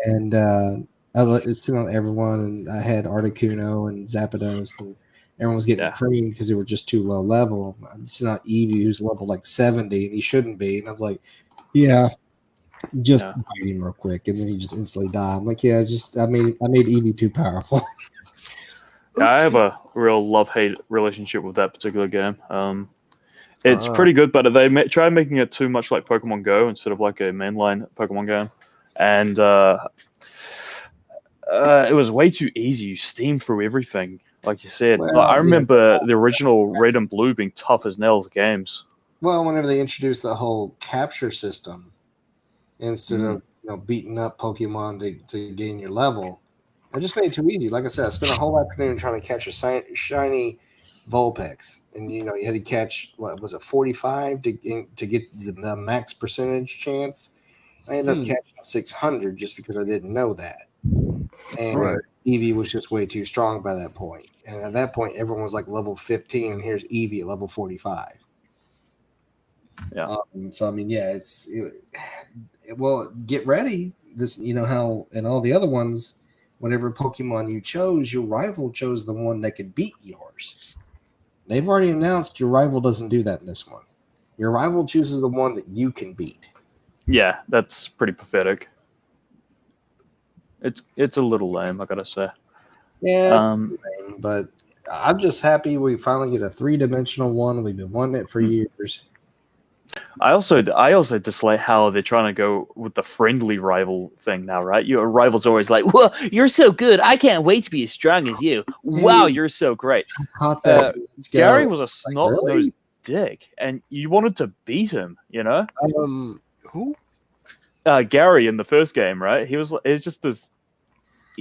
and I let it sit on everyone, and I had Articuno and Zapdos, and everyone was getting creamed because they were just too low level. I'm sitting on Eevee, who's level like 70, and he shouldn't be. And I was like, bite him real quick, and then he just instantly died. I'm like, I made Eevee too powerful. I have a real love-hate relationship with that particular game. It's pretty good, but they tried making it too much like Pokemon Go instead of like a mainline Pokemon game. And it was way too easy. You steamed through everything, like you said. Well, I remember the original Red and Blue being tough as nails games. Well, whenever they introduced the whole capture system, instead of beating up Pokemon to gain your level, it just made it too easy. Like I said, I spent a whole afternoon trying to catch a shiny Vulpix, and you had to catch 45 to get the max percentage chance. I ended up catching 600 just because I didn't know that. And Eevee was just way too strong by that point. And at that point, everyone was like level 15, and here's Eevee at level 45. Yeah. So I mean, yeah, well, get ready. This, you know how in all the other ones, whatever Pokemon you chose, your rival chose the one that could beat yours. They've already announced your rival doesn't do that in this one. Your rival chooses the one that you can beat. Yeah, that's pretty pathetic. It's a little lame, I gotta say. Yeah, but I'm just happy we finally get a 3-dimensional one. We've been wanting it for years. I also dislike how they're trying to go with the friendly rival thing now, right? Your rival's always like, "Well, you're so good. I can't wait to be as strong as you. Wow, you're so great." Caught that. Gary was a snot-nosed really? dick, and you wanted to beat him. You know, Who? Gary in the first game, right? He was just this.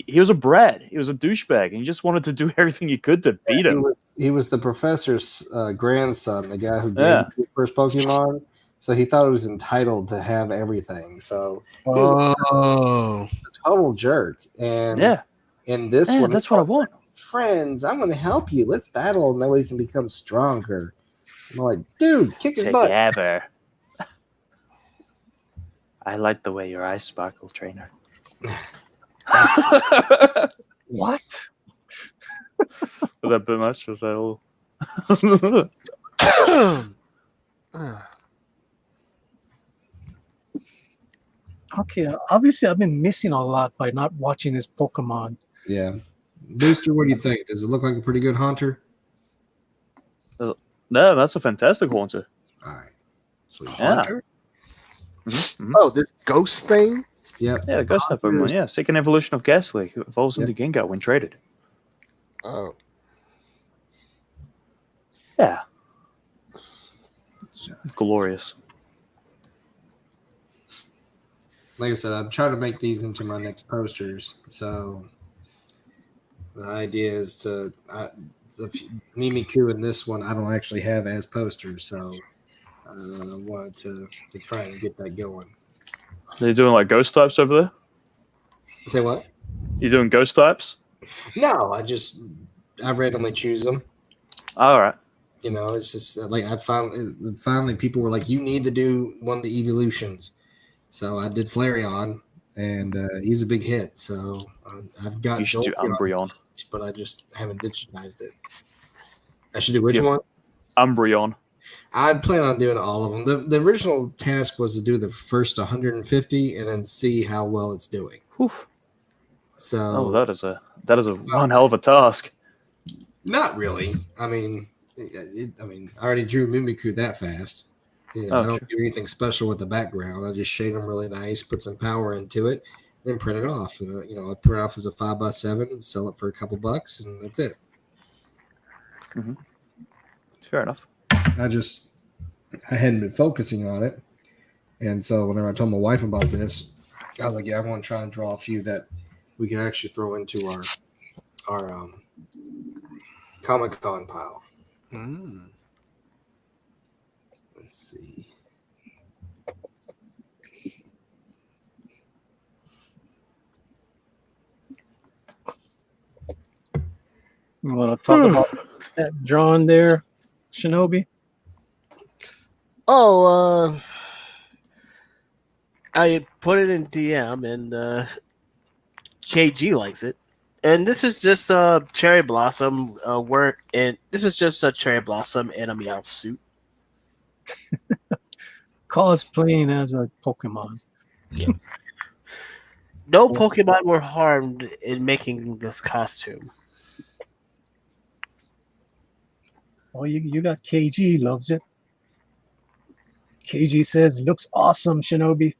He was a brat. He was a douchebag, and you just wanted to do everything you could to beat him. He was the professor's grandson, the guy who gave you the first Pokemon. So he thought he was entitled to have everything. So he was a total jerk. And in this one, that's what I want. Friends, I'm going to help you. Let's battle, and that way you can become stronger. I'm like, dude, kick his butt. Together. I like the way your eyes sparkle, trainer. What? Was that a bit much? Was that all? Okay, obviously I've been missing a lot by not watching this Pokemon. Yeah. Booster, what do you think? Does it look like a pretty good Haunter? No, that's a fantastic Haunter. All right. Sweet. Yeah. Haunter? Mm-hmm. Oh, this ghost thing? Yep. Yeah, Ghost type Pokemon. Yeah, second evolution of Ghastly, who evolves into Gengar when traded. Oh. Yeah. It's glorious. Like I said, I'm trying to make these into my next posters. So the idea is to the Mimikyu in this one I don't actually have as posters, so I wanted to try and get that going. Are you doing like ghost types over there? Say what? You doing ghost types? No, I randomly choose them. All right. You know, it's just like I finally people were like, you need to do one of the evolutions. So I did Flareon, and he's a big hit. So I've got. You should do Umbreon. But I just haven't digitized it. I should do which one? Umbreon. I plan on doing all of them. The original task was to do the first 150 and then see how well it's doing. Whew. So that is a one hell of a task. Not really. I mean, I already drew Mimikyu that fast. You know, I don't do anything special with the background. I just shade them really nice, put some power into it, then print it off. You know, I print it off as a 5x7, sell it for a couple bucks, and that's it. Mm-hmm. Fair enough. I hadn't been focusing on it, and so whenever I told my wife about this, I was like, "Yeah, I want to try and draw a few that we can actually throw into our Comic-Con pile." Mm. Let's see. You want to talk about that drawing there, Shinobi? Oh, I put it in DM, and KG likes it. And this is just a cherry blossom. This is just a cherry blossom in a Meowth suit. Cosplaying as a Pokemon. Yeah. No Pokemon were harmed in making this costume. Oh, you got KG, loves it. KG says, looks awesome, Shinobi.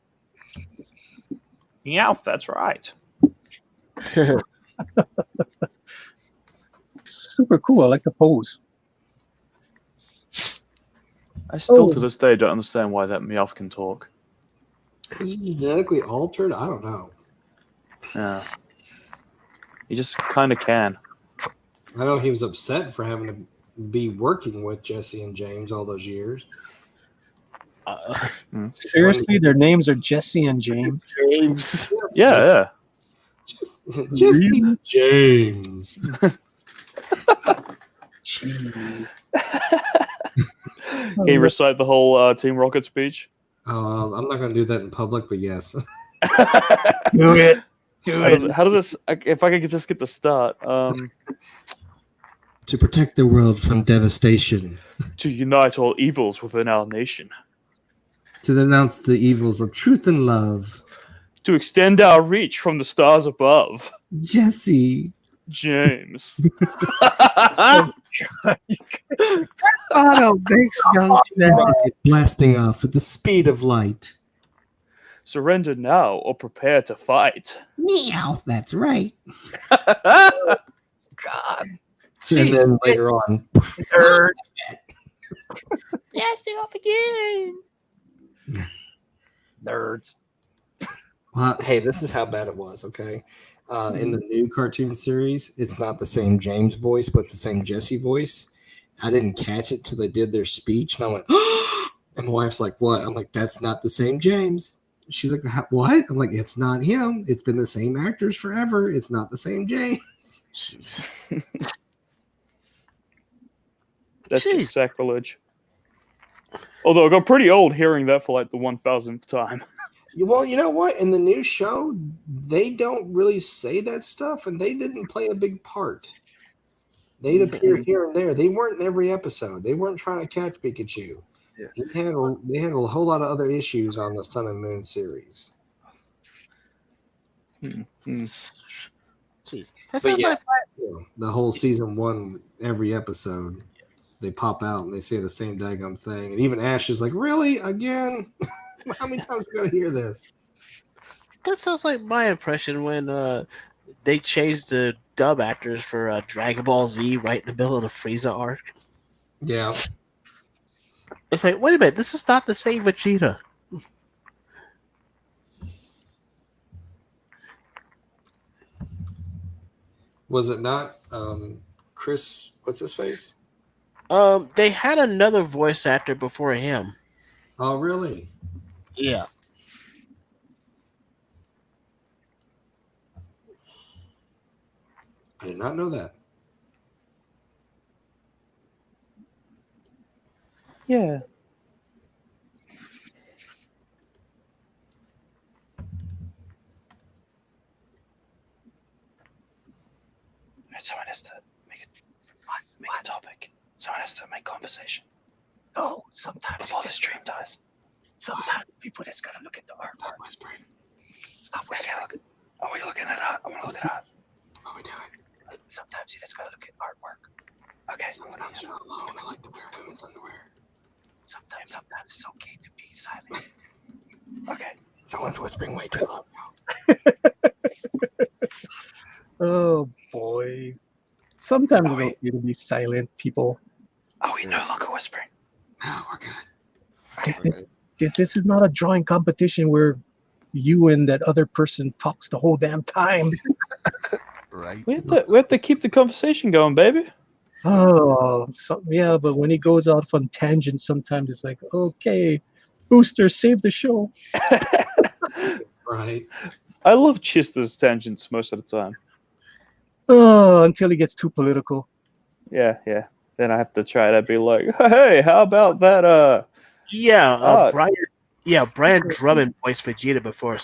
Yeah, that's right. Super cool. I like the pose. I still to this day don't understand why that Meowth can talk. Is he genetically altered? I don't know. Yeah. He just kind of can. I know he was upset for having to be working with Jesse and James all those years. Seriously, their names are Jesse and James. James. Yeah. Jesse James. Gee. Can you recite the whole Team Rocket speech? I'm not going to do that in public, but yes. Do it. Do How it. does this? If I could just get the start. To protect the world from devastation, To unite all evils within our nation. to denounce the evils of truth and love. To extend our reach from the stars above. Jesse. James. Auto makes young Rocket blasting off at the speed of light. Surrender now or prepare to fight. Meow, that's right. God. And then later on, Nerd. Blasting off again. Nerds. Hey, this is how bad it was, okay? In the new cartoon series, it's not the same James voice, but it's the same Jesse voice. I didn't catch it till they did their speech, and I went, and my wife's like, what? I'm like, that's not the same James. She's like, what? I'm like, it's not him. It's been the same actors forever. It's not the same James. That's Jeez. just sacrilege. Although I got pretty old hearing that for like the 1000th time. Well, you know what? In the new show, they don't really say that stuff, and they didn't play a big part. They'd appear here and there. They weren't in every episode. They weren't trying to catch Pikachu. Yeah. They had a whole lot of other issues on the Sun and Moon series. Jeez. That's But not yeah. my You know, the whole season one, every episode, they pop out and they say the same daggum thing. And even Ash is like, really? Again? How many times we got to hear this? That sounds like my impression when they changed the dub actors for Dragon Ball Z right in the middle of the Frieza arc. Yeah. It's like, wait a minute, this is not the same Vegeta. Was it not Chris? What's his face? They had another voice actor before him. Oh, really? Yeah. I did not know that. Yeah. Someone has to make a topic. Someone has to make conversation No, sometimes before the stream dies. sometimes people just gotta look at the artwork. Stop whispering. Stop whispering. Are we looking at art? I want to look at art. What are we doing? Sometimes you just gotta look at artwork. Okay. Sometimes you're not alone. I like to wear women's underwear. Sometimes it's okay to be silent. Okay. Someone's whispering way too loud now. Oh boy. Sometimes it's okay to be silent, people. Are we no longer whispering? No, we're good. This is not a drawing competition where you and that other person talks the whole damn time. Right. We have to keep the conversation going, baby. Oh, yeah, but when he goes off on tangents, sometimes it's like, okay, Booster, save the show. Right. I love Chester's tangents most of the time. Oh, until he gets too political. Yeah. Then I have to try to be like, hey, how about that? Yeah, Brian Drummond voiced Vegeta before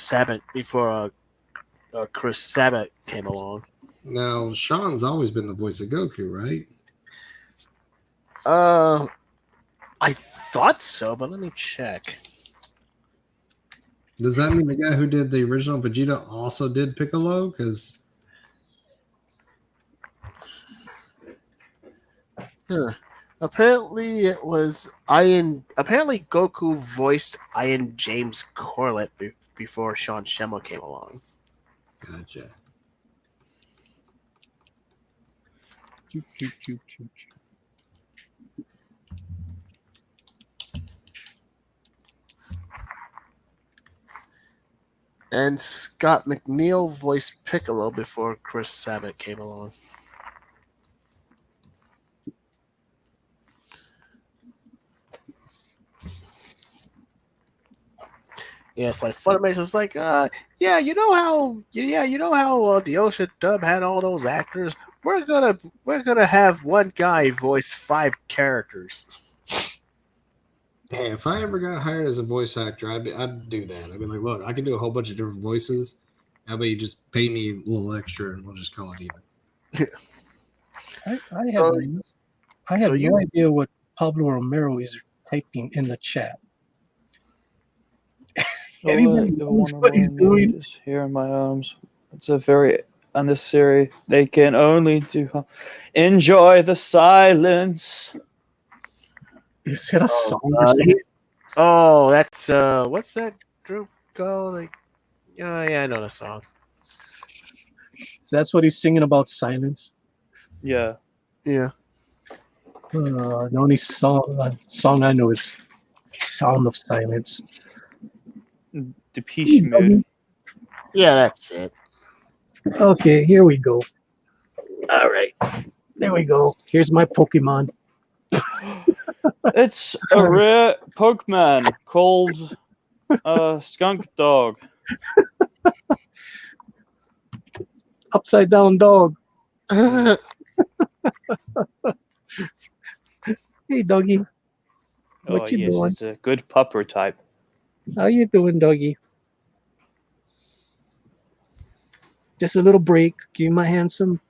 Chris Sabat came along. Now, Sean's always been the voice of Goku, right? I thought so, but let me check. Does that mean the guy who did the original Vegeta also did Piccolo? Because Apparently, it was Ian. Apparently, Goku voiced Ian James Corlett before Sean Schemmel came along. gotcha. And Scott McNeil voiced Piccolo before Chris Sabat came along. Yeah, it's like Funimation. It's like, yeah, you know how the Ocean Dub had all those actors. We're gonna have one guy voice 5 characters. Hey, if I ever got hired as a voice actor, I'd do that. I'd be like, look, I can do a whole bunch of different voices. How about you just pay me a little extra and we'll just call it even. I have no idea what Pablo Romero is typing in the chat. Anybody knows what he's doing? Is here in my arms. It's a very unnecessary. They can only do enjoy the silence. Is it a song or something? Oh, that's what's that group called? Like, yeah, I know the song. So that's what he's singing about silence. Yeah. Yeah. The only song I know is Sound of Silence. Depeche Mode. Yeah, that's it. Okay, here we go. All right. There we go. Here's my Pokemon. It's a rare Pokemon called Skunk Dog. Upside down dog. Hey, doggy. What Oh, you yes, doing? it's a good pupper type. How you doing, doggy? Just a little break. Give my hand some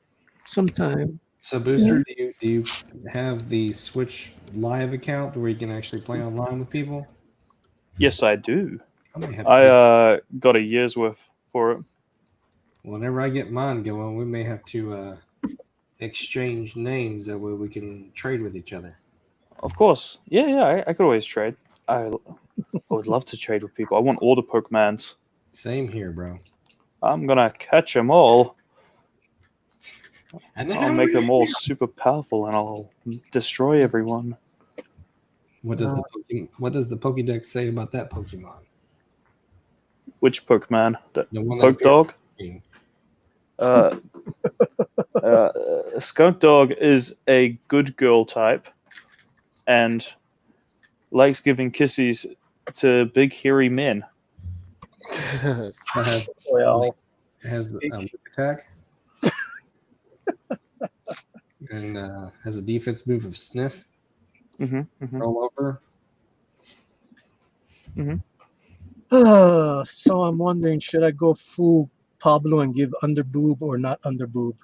time. So, Booster, do you have the Switch Live account where you can actually play online with people? Yes, I do. I might have to I got a year's worth for it. whenever I get mine going, we may have to exchange names. That way we can trade with each other. Of course. Yeah, I could always trade. I would love to trade with people. I want all the Pokemons. Same here, bro. I'm gonna catch them all. And then I'll make them all super powerful, and I'll destroy everyone. What does the Pokédex say about that Pokemon? Which Pokemon? The one Poke Dog? Skunk Dog is a good girl type, and likes giving kisses to big hairy men. Well, it has a whip attack and has a defense move of sniff. Roll over. So I'm wondering, should I go full Pablo and give underboob or not underboob?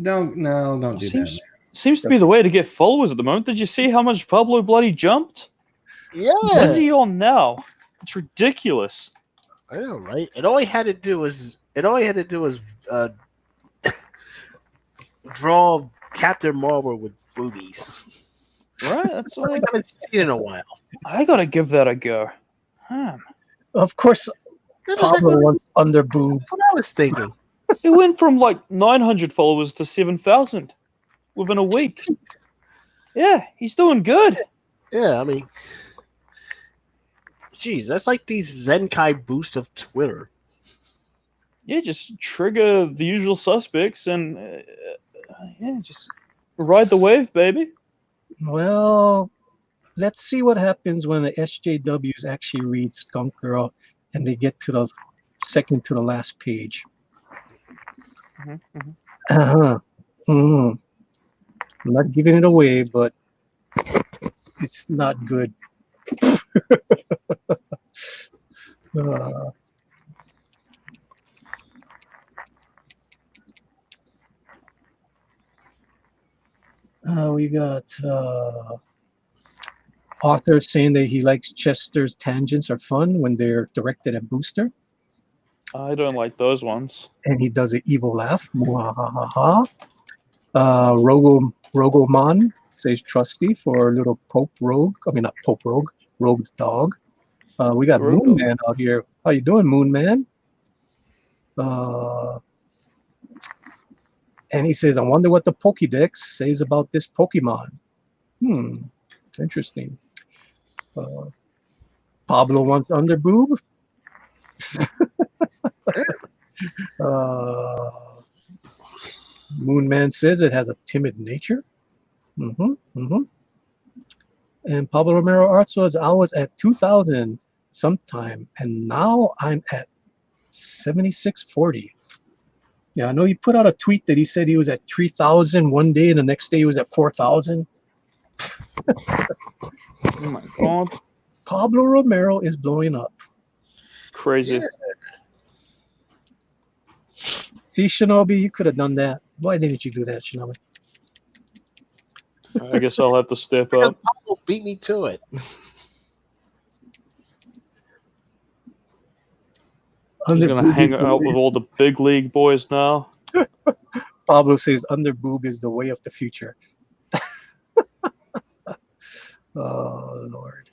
Don't do that. Seems to be the way to get followers at the moment. Did you see how much Pablo bloody jumped? Yeah. What is he on now? It's ridiculous. I know, right? It all he had to do was draw Captain Marvel with boobies. Right? That's all I haven't seen in a while. I gotta give that a go. Of course, Pablo wants underboob. What I was thinking. It went from like 900 followers to 7,000 within a week. Yeah, he's doing good. Yeah, I mean, geez, that's like the Zenkai boost of Twitter. Yeah, just trigger the usual suspects and just ride the wave, baby. Well, let's see what happens when the SJWs actually read Skunk Girl and they get to the second to the last page. I'm not giving it away, but it's not good. We got author saying that he likes Chester's tangents are fun when they're directed at Booster. I don't like those ones. And he does an evil laugh. Rogomon says trusty for little Pope Rogue. I mean, not Pope Rogue, Rogue the dog. We got Rogue. Moon Man out here. How you doing, Moon Man? And he says, I wonder what the Pokédex says about this Pokemon. Interesting. Pablo wants underboob. Moon Man says it has a timid nature. And Pablo Romero Arts was ours at 2,000. sometime, and now I'm at 7640. Yeah, I know he put out a tweet that he said he was at 3,000 one day, and the next day he was at 4,000. Oh my god. Pablo Romero is blowing up. Crazy. See, Shinobi, you could have done that. Why didn't you do that, Shinobi? I guess I'll have to step up. Pablo beat me to it. I'm gonna hang out with all the big league boys now. Pablo says under boob is the way of the future. Oh, Lord.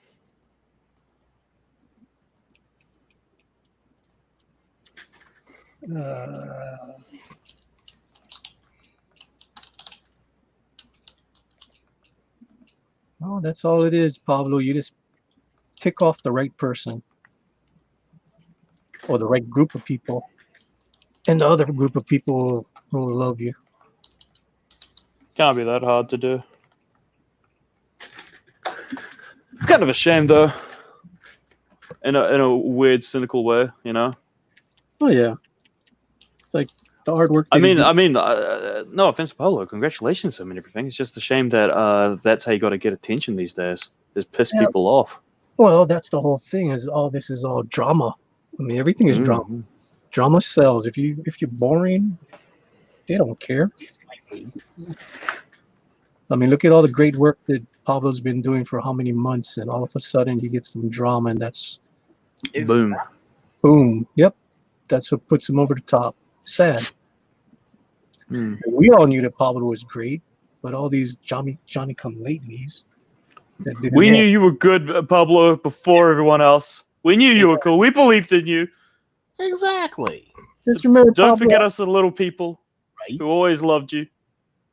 Oh, that's all it is, Pablo. You just tick off the right person or the right group of people, and the other group of people will love you. Can't be that hard to do. It's kind of a shame, though. In a weird, cynical way, you know. Oh yeah, it's like the hard work. I mean, no offense to Pablo. Congratulations to him and everything. It's just a shame that that's how you got to get attention these days. Is piss Yeah. people off. Well, that's the whole thing. Is all this is all drama. I mean, everything is drama. Mhm. Drama sells. If you're boring, they don't care. I mean, look at all the great work that Pablo's been doing for how many months, and all of a sudden you get some drama, and that's Boom. boom. Yep, that's what puts him over the top. Sad. Hmm. We all knew that Pablo was great, but all these Johnny come latelys. that didn't We help. knew you were good, Pablo, before everyone else. We knew you were cool. We believed in you. Exactly. Just remember, Don't Pablo, forget us, the little people Right? who always loved you.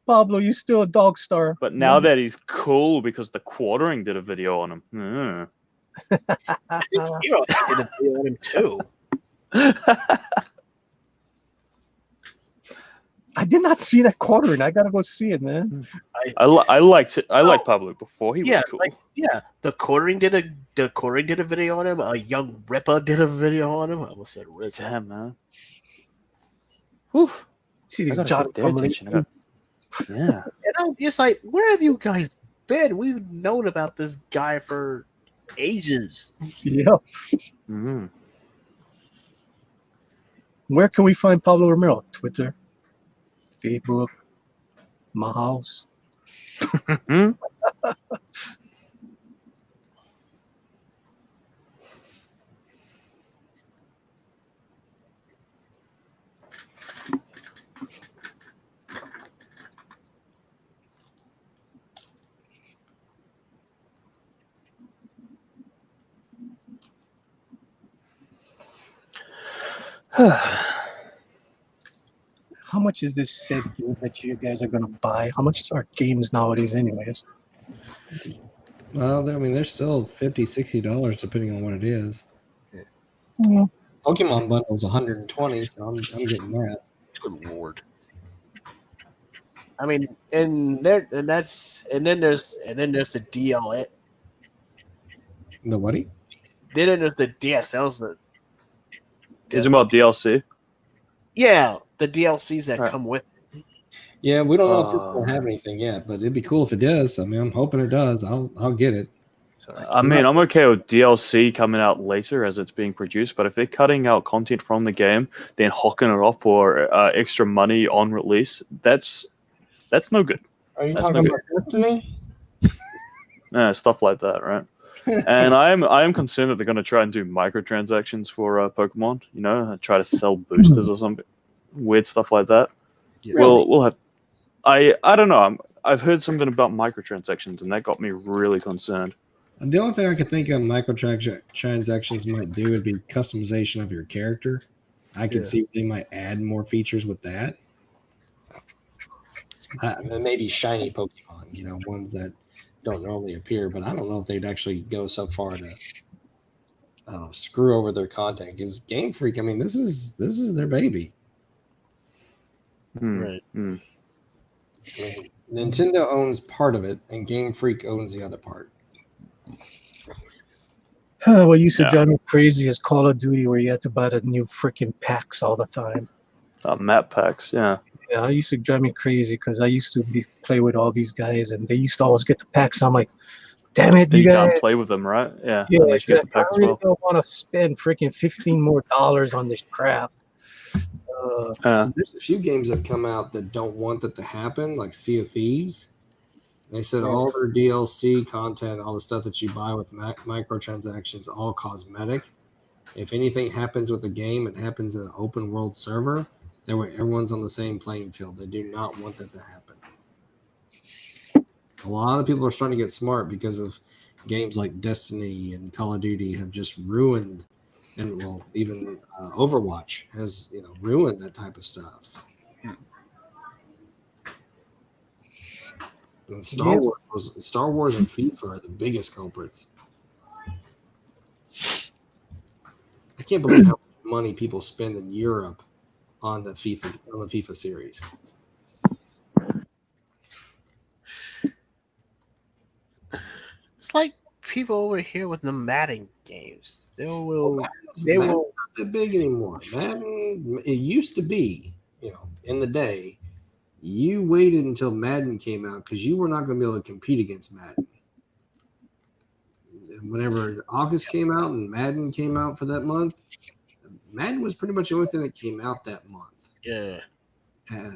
Pablo, you're still a dog star. But now that he's cool because the quartering did a video on him. You know, I did a video on him too. I did not see that quartering. I gotta go see it, man. I liked it. I liked Pablo before he was cool. The quartering did a video on him. A Young Ripper did a video on him. I almost said RZA. Damn, man. Whew. See I these gotta Johnny get their come attention. lately. Yeah. And I'm just like, where have you guys been? We've known about this guy for ages. Yep. Mhm. Where can we find Pablo Romero? Twitter, Facebook, my house. Hmm? How much is this said game that you guys are gonna buy? How much are games nowadays, anyways? Well, I mean, they're still $50, $60 depending on what it is. Yeah. Pokemon bundle's 120, so I'm getting that. Good lord. I mean, and then there's the DL. The what? Then there's the DSLs that. Is it about DLC? Yeah, the DLCs that Right. come with. Yeah, we don't know if it's gonna have anything yet, but it'd be cool if it does. I mean, I'm hoping it does. I'll get it. I mean, I'm okay with DLC coming out later as it's being produced, but if they're cutting out content from the game, then hawking it off for extra money on release, that's no good. Are you That's talking no about Destiny? Stuff like that, right? And I am concerned that they're going to try and do microtransactions for Pokemon. You know, try to sell boosters or some weird stuff like that. Yeah. We'll have. I don't know. I've heard something about microtransactions, and that got me really concerned. And the only thing I could think of microtransactions might do would be customization of your character. I could see they might add more features with that. Maybe shiny Pokemon, you know, ones that don't normally appear, but I don't know if they'd actually go so far to screw over their content. Because Game Freak, I mean, this is their baby. Right. I mean, Nintendo owns part of it, and Game Freak owns the other part. What used to Yeah. drive me crazy is Call of Duty, where you had to buy the new freaking packs all the time. Map packs, yeah. Yeah, it used to drive me crazy because I used to play with all these guys, and they used to always get the packs. I'm like, damn it, But you you guys! can't play with them, right? Yeah, Yeah, unless you get the exactly. I pack as really well. don't want to spend freaking $15 more on this crap. Yeah. There's a few games that have come out that don't want that to happen, like Sea of Thieves. They said all their DLC content, all the stuff that you buy with microtransactions, all cosmetic. If anything happens with the game, it happens in an open world server. That way, everyone's on the same playing field. They do not want that to happen. A lot of people are starting to get smart because of games like Destiny and Call of Duty have just ruined, and well, even Overwatch has ruined that type of stuff. And Star Wars and FIFA are the biggest culprits. I can't believe how much money people spend in Europe on the FIFA series. It's like people over here with the Madden games. They will. Madden's They will. not that big anymore. Madden, it used to be, in the day, you waited until Madden came out because you were not going to be able to compete against Madden. Whenever August came out and Madden came out for that month, Madden was pretty much the only thing that came out that month. Yeah.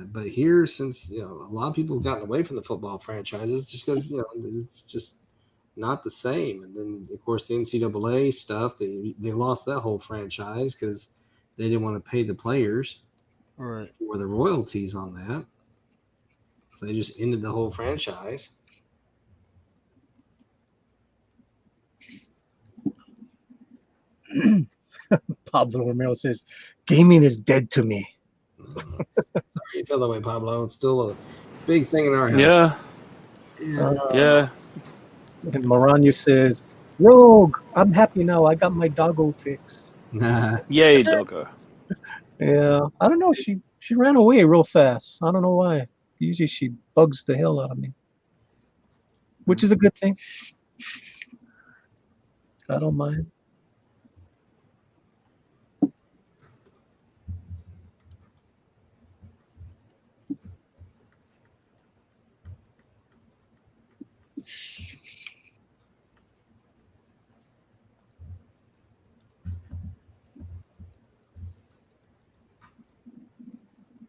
But here, since a lot of people have gotten away from the football franchises, just because it's just not the same. And then, of course, the NCAA stuff, they lost that whole franchise because they didn't want to pay the players Right. for the royalties on that. So they just ended the whole franchise. Pablo Romero says, gaming is dead to me. Sorry you feel that way, Pablo. It's still a big thing in our house. Yeah. Yeah. And Morano says, Rogue, I'm happy now. I got my doggo fix. Nah. Yay, doggo. Yeah, I don't know. She ran away real fast. I don't know why. Usually she bugs the hell out of me, which is a good thing. I don't mind.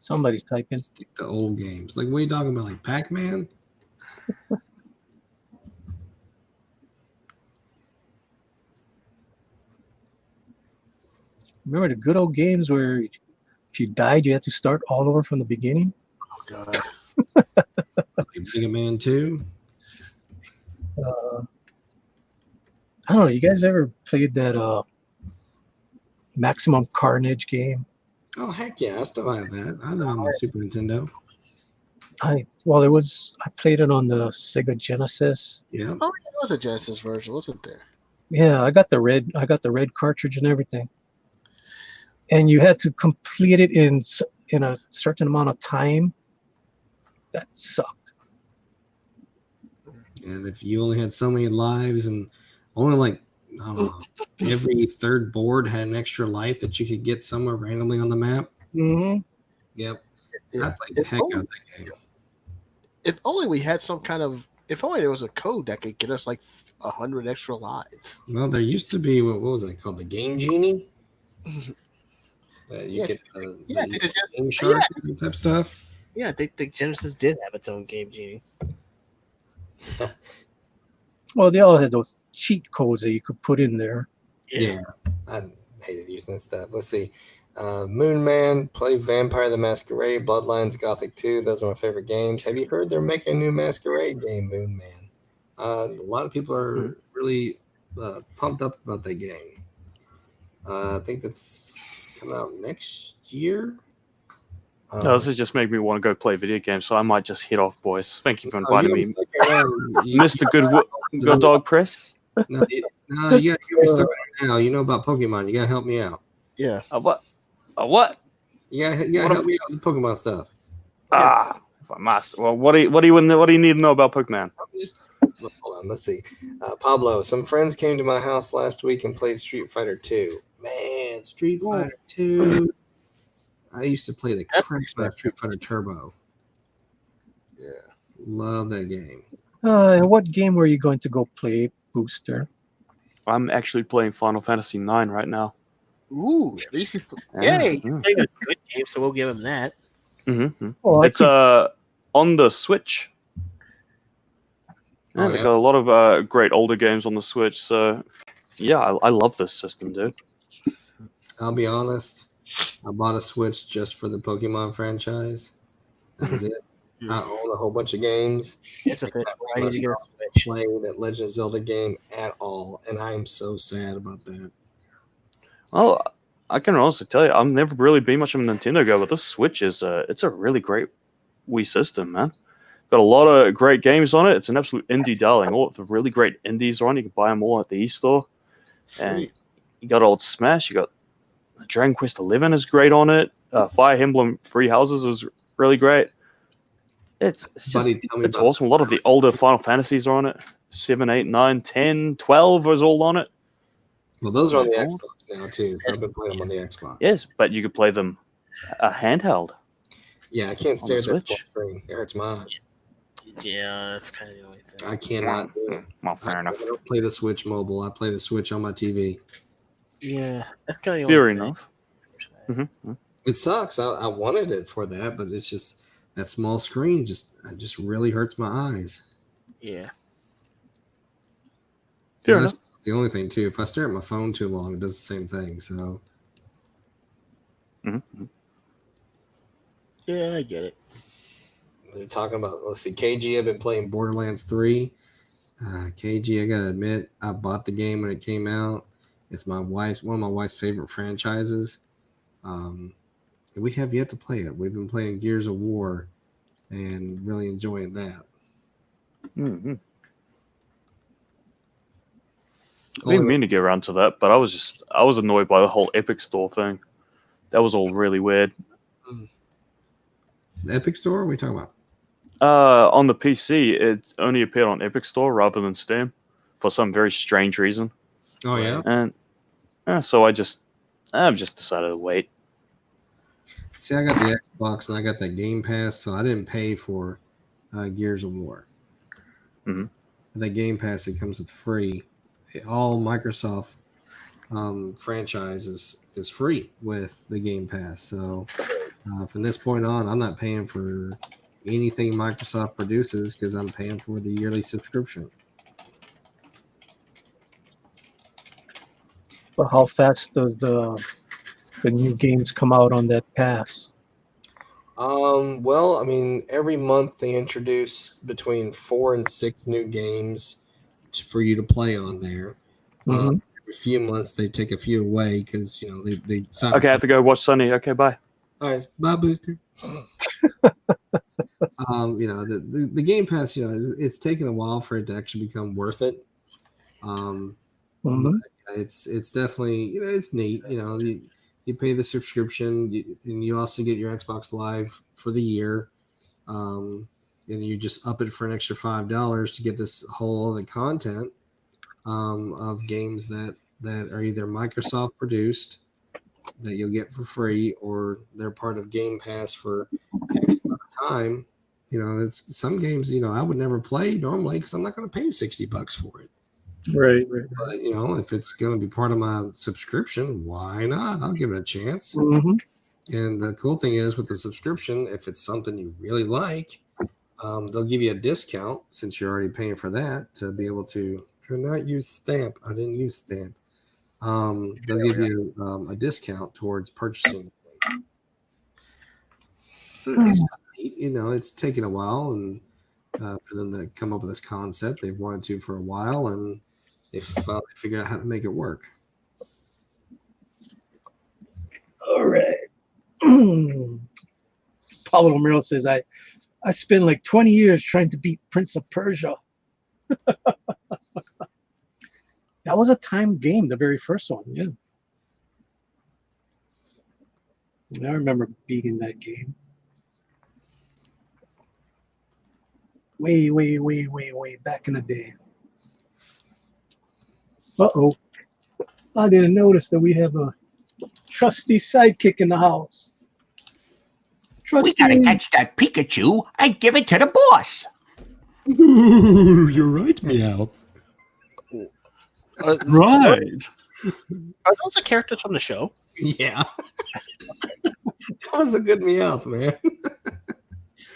Somebody's typing. Stick to old games. Like, what are you talking about? Like Pac-Man? Remember the good old games where if you died, you had to start all over from the beginning? Oh God. Like Mega Man 2? I don't know. You guys ever played that Maximum Carnage game? Oh, heck yeah. I still have that. I have that on the Super Nintendo. I played it on the Sega Genesis. Yeah. Oh, it was a Genesis version, wasn't there? Yeah, I got the red cartridge and everything. And you had to complete it in a certain amount of time. That sucked. And if you only had so many lives and only like, I don't know, every third board had an extra life that you could get somewhere randomly on the map. Mm-hmm. Yep. I played the heck out of that game. If only we had some kind of. If only there was a code that could get us like 100 extra lives. Well, there used to be, what was that called? The Game Genie? You could, Yeah, the Game Shark type stuff. Yeah, I think Genesis did have its own Game Genie. Well, they all had those cheat codes that you could put in there. Yeah. I hated using that stuff. Let's see. Moon Man, play Vampire the Masquerade, Bloodlines, Gothic 2. Those are my favorite games. Have you heard they're making a new Masquerade game, Moon Man? A lot of people are really pumped up about that game. I think that's coming out next year. No, this has just made me want to go play video games, so I might just head off, boys. Thank you for inviting me, Mr. Good Dog Press. No, you got to get me started now. You know about Pokemon. You got to help me out. Yeah. What? What? You got to help me out with the Pokemon stuff. Ah, if I must. Well, what do you need to know about Pokemon? hold on. Let's see. Pablo, some friends came to my house last week and played Street Fighter 2. Man, Street Fighter 2. I used to play the crap out of Street Fighter Turbo. Yeah, love that game. And what game were you going to go play, Booster? I'm actually playing Final Fantasy IX right now. Ooh, at least he's Yeah, he's playing a good game, so we'll give him that. Mm-hmm. Oh, It's on the Switch. Yeah, Oh, they yeah? got a lot of great older games on the Switch. So yeah, I love this system, dude. I'll be honest. I bought a Switch just for the Pokemon franchise. That was it. I own a whole bunch of games. It's a I fit. can't I bring need to get a myself Switch. play that Legend of Zelda game at all, and I am so sad about that. Well, I can honestly tell you, I've never really been much of a Nintendo guy, but this Switch is it's a really great Wii system, man. Got a lot of great games on it. It's an absolute indie darling. All the really great indies are on. You can buy them all at the eStore. And Sweet. you got old Smash. You got Dragon Quest XI is great on it. Fire Emblem Three Houses is really great. It's just Buddy, tell me it's about awesome. A lot of the older Final Fantasies are on it. 7, 8, 9, 10, 12 is all on it. Well, those are on the Oh. Xbox now too. So I've been playing them on the Xbox. Yes, but you could play them handheld. Yeah, I can't On stare the at that small Switch? screen. It hurts my eyes. Yeah, that's kind of the only thing. I cannot do it. Well, fair I enough. don't play the Switch mobile. I play the Switch on my TV. Yeah, that's kind of the Fair only enough. thing. hmm It sucks. I wanted it for that, but it's just that small screen just really hurts my eyes. Yeah. Fair And that's enough. the only thing too. If I stare at my phone too long, it does the same thing. So hmm Yeah, I get it. they're talking about, let's see, KG. I've been playing Borderlands 3. KG, I gotta admit, I bought the game when it came out. It's one of my wife's favorite franchises. We have yet to play it. We've been playing Gears of War and really enjoying that. hmm I didn't mean to get around to that, but I was annoyed by the whole Epic Store thing. That was all really weird. The Epic Store? What are we talking about? On the PC, it only appeared on Epic Store rather than Steam for some very strange reason, Oh yeah. and so I've just decided to wait. See, I got the Xbox and I got that Game Pass, so I didn't pay for Gears of War. Mhm. That Game Pass, it comes with free. All Microsoft franchises is free with the Game Pass. So from this point on, I'm not paying for anything Microsoft produces because I'm paying for the yearly subscription. But how fast does the new games come out on that pass? Well, I mean, every month they introduce between 4 and 6 new games for you to play on there. Mhm. Every few months they take a few away because they sign Okay, I have to go watch Sunny. Okay, bye. All right, bye, Booster. The Game Pass, it's taken a while for it to actually become worth it. Mhm. But it's definitely, it's neat. You pay the subscription, and you also get your Xbox Live for the year, and you just up it for an extra $5 to get this whole other content of games that are either Microsoft produced that you'll get for free, or they're part of Game Pass for X amount of time. It's some games I would never play normally because I'm not going to pay $60 for it. Right. But if it's going to be part of my subscription, why not? I'll give it a chance. Mhm. And the cool thing is with the subscription, if it's something you really like, they'll give you a discount since you're already paying for that to be able to. Not use Stamp. I didn't use Stamp. They'll give you a discount towards purchasing. So it's just neat. It's taken a while, and for them to come up with this concept, they've wanted to for a while, and they finally figured out how to make it work. All right. Paulo Merrill says, I spent like 20 years trying to beat Prince of Persia. That was a timed game, the very first one. Yeah. I remember beating that game. way back in the day. Uh-oh. I didn't notice that we have a trusty sidekick in the house. We gotta Trusty. catch that Pikachu and give it to the boss. Ooh, you're right, Meowth. Right. Are those the characters from the show? Yeah. That was a good Meowth, man.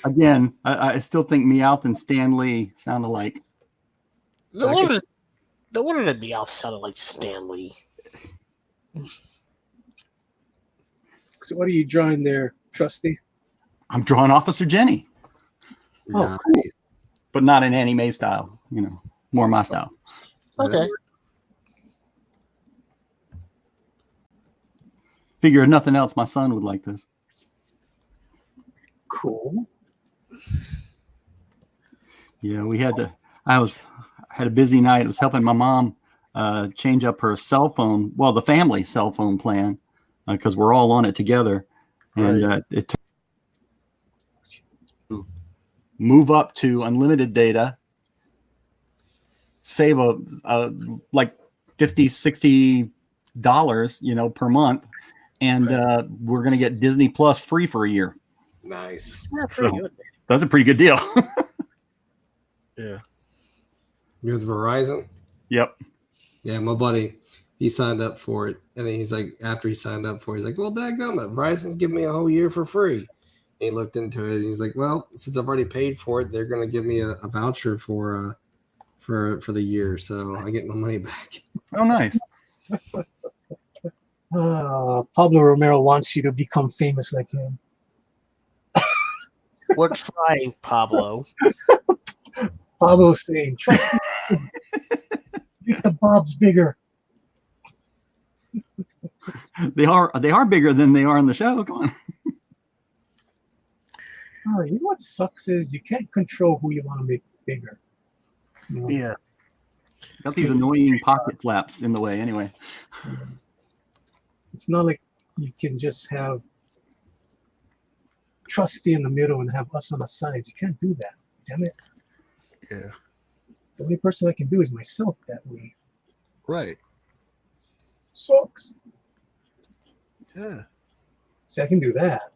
Again, I still think Meowth and Stan Lee sound alike. No wonder that the Meowth sounded like Stan Lee. So what are you drawing there, Trusty? I'm drawing Officer Jenny, Oh, Nice. but not in anime style. More my style. Okay. Figure if nothing else, my son would like this. Cool. Yeah, I had a busy night. I was helping my mom change up her cell phone. Well, the family cell phone plan, because we're all on it together, and it took move up to unlimited data, save like $50-$60 per month, and we're gonna get Disney Plus free for a year. Nice. Yeah, pretty good. That's a pretty good deal. Yeah. You're with Verizon? Yep. Yeah, my buddy, he signed up for it. And then he's like, after he signed up for it, he's like, well, dadgummit, Verizon's giving me a whole year for free. And he looked into it and he's like, well, since I've already paid for it, they're going to give me a voucher for the year. So I get my money back. Oh, nice. Pablo Romero wants you to become famous like him. We're trying, Pablo. Pablo's saying, trust me, make the bobs bigger. They are bigger than they are in the show. Come on. Oh, you know what sucks is you can't control who you want to make bigger. You know? Yeah. Got these annoying pocket flaps in the way anyway. It's not like you can just have Trusty in the middle and have us on the sides. You can't do that. Damn it. Yeah. The only person I can do is myself that way. Right. Sucks. Yeah. See, I can do that.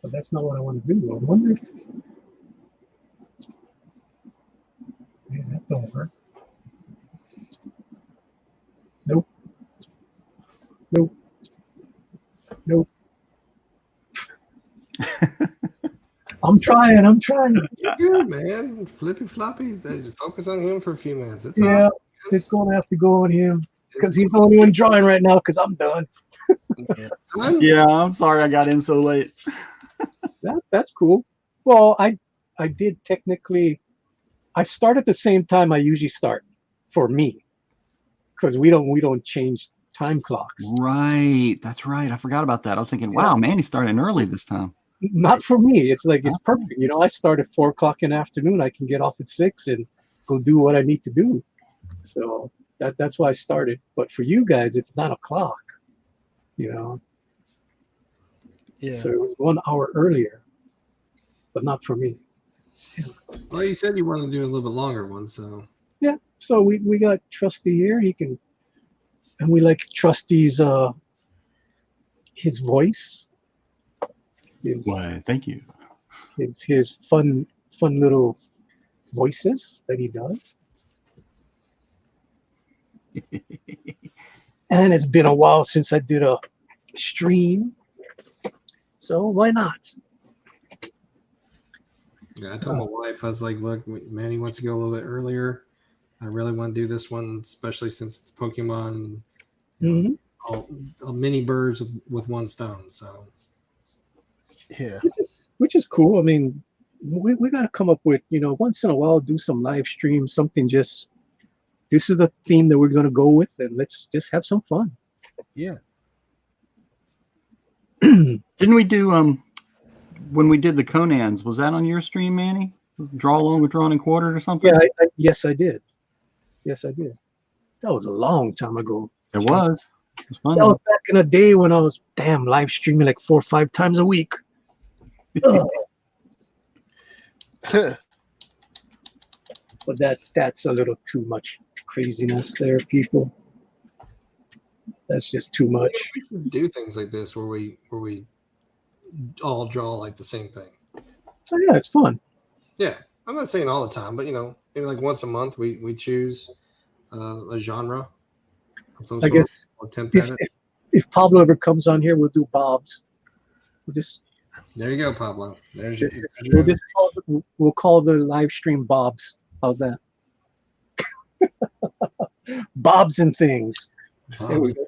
But that's not what I want to do. I wonder if... Yeah, that don't work. Nope. Nope. Nope. I'm trying. You're good, man. Flippy floppies. Just focus on him for a few minutes. It's Yeah, all. it's going to have to go on him because he's the only one drawing right now because I'm done. Yeah. Yeah, I'm sorry I got in so late. That's cool. Well, I did technically. I start at the same time I usually start for me because we don't change time clocks. Right. That's right. I forgot about that. I was thinking, wow, man, he's starting early this time. Not for me. It's like it's perfect. You know, I start at 4 o'clock in the afternoon. I can get off at 6 and go do what I need to do. So that's why I started. But for you guys, it's 9 o'clock. You know. Yeah. So it was 1 hour earlier, but not for me. Well, you said you wanted to do a little bit longer one, so. Yeah. So we got Trusty here. He can, and we like Trusty's his voice. Why, thank you. His fun little voices that he does. And it's been a while since I did a stream, so why not? Yeah, I told my wife, I was like, look, Manny wants to go a little bit earlier. I really want to do this one, especially since it's Pokemon, Mhm. all many birds with one stone. So Yeah. Which is cool. I mean, we got to come up with, once in a while, do some live stream, something just, this is the theme that we're going to go with, and let's just have some fun. Yeah. Didn't we do when we did the Conans? Was that on your stream, Manny? Draw along with Drawn and Quartered or something? Yeah, yes, I did. Yes, I did. That was a long time ago. It was. It was fun. That was back in the day when I was live streaming like 4 or 5 times a week. Ugh. But that's a little too much craziness there, people. That's just too much. We should do things like this where we all draw like the same thing. So yeah, it's fun. Yeah, I'm not saying all the time, but maybe like once a month we choose a genre. Of some I sort. guess We'll attempt at it. if Pablo ever comes on here, we'll do Bob's. We'll just There you go, Pablo. There's your. we'll call the live stream Bob's. How's that? Bob's and things. There we go.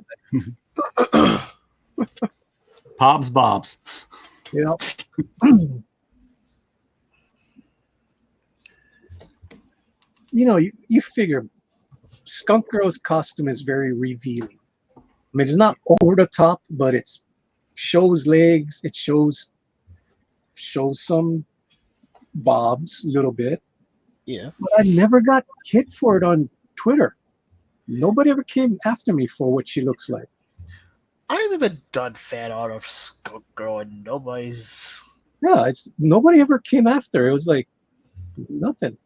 Bob's. Yeah. You figure Skunk Girl's costume is very revealing. I mean, it's not over the top, but it shows legs. It shows some bobs a little bit. Yeah. But I never got hit for it on Twitter. Nobody ever came after me for what she looks like. I've even done fan art of Skunk Girl and nobody's. Yeah, nobody ever came after. It was like nothing.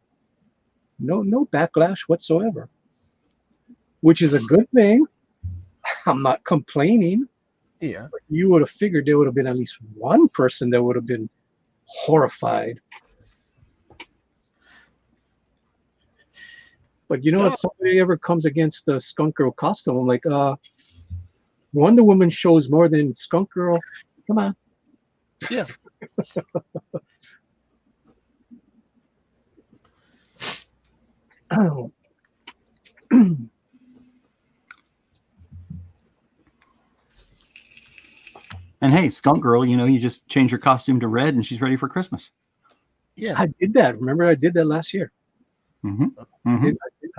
No backlash whatsoever. Which is a good thing. I'm not complaining. Yeah. But you would have figured there would have been at least one person that would have been horrified. But if somebody ever comes against the Skunk Girl costume, I'm like, Wonder Woman shows more than Skunk Girl. Come on. Yeah. Oh. And hey, Skunk Girl, you just change your costume to red and she's ready for Christmas. Yeah. I did that. Remember, I did that last year. Mm-hmm.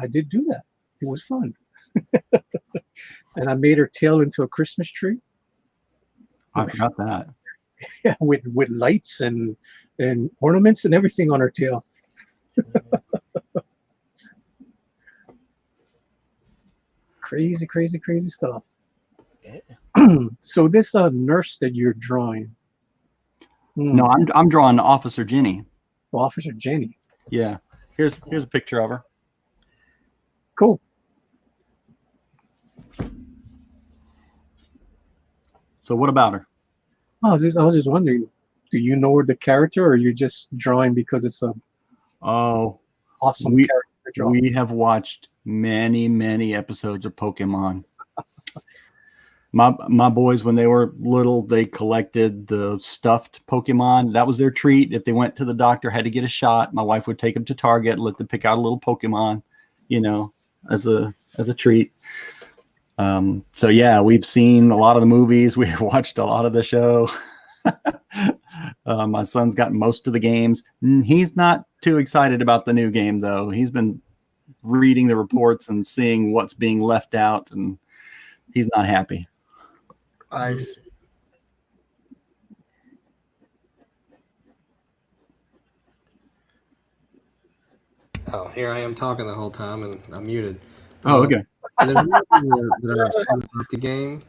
I did do that. It was fun. And I made her tail into a Christmas tree. I forgot that. Yeah, with lights and ornaments and everything on her tail. Crazy stuff. Yeah. So this nurse that you're drawing. No, I'm drawing Officer Jenny. Officer Jenny. Yeah. Here's a picture of her. Cool. So what about her? I was just wondering, do you know the character, or are you just drawing because it's a awesome character to draw? We have watched many episodes of Pokemon. My boys, when they were little, they collected the stuffed Pokemon. That was their treat. If they went to the doctor, had to get a shot, my wife would take them to Target, let them pick out a little Pokemon, as a treat. So yeah, we've seen a lot of the movies. We've watched a lot of the show. My son's got most of the games. He's not too excited about the new game, though. He's been reading the reports and seeing what's being left out, and he's not happy. I see. Oh, here I am talking the whole time, and I'm muted. Oh, okay. There's another thing that I'm upset about the game.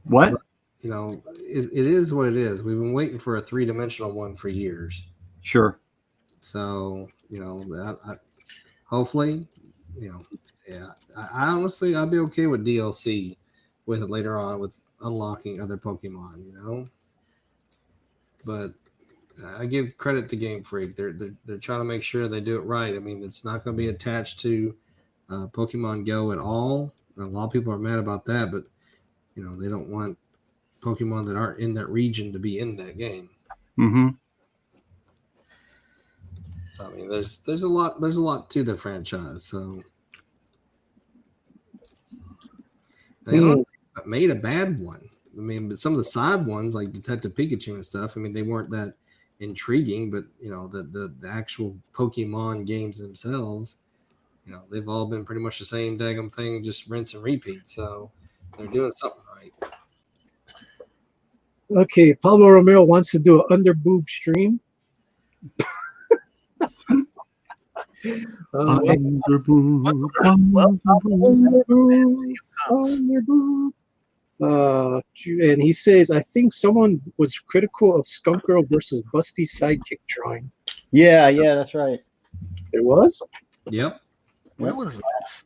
What? It is what it is. We've been waiting for a 3-dimensional one for years. Sure. So, hopefully, I honestly, I'd be okay with DLC with it later on with unlocking other Pokemon, But I give credit to Game Freak. They're trying to make sure they do it right. I mean, it's not going to be attached to Pokemon Go at all. A lot of people are mad about that, but they don't want Pokemon that aren't in that region to be in that game. Mm-hmm. So I mean, there's a lot to the franchise. So they made a bad one. I mean, but some of the side ones like Detective Pikachu and stuff, I mean, they weren't that intriguing, but the actual Pokemon games themselves, they've all been pretty much the same daggum thing, just rinse and repeat. So they're doing something right. Okay, Pablo Romero wants to do an under boob stream. Under boob. And he says, I think someone was critical of Skunk Girl versus Busty's sidekick drawing. Yeah, that's right. It was? Yep. When was that?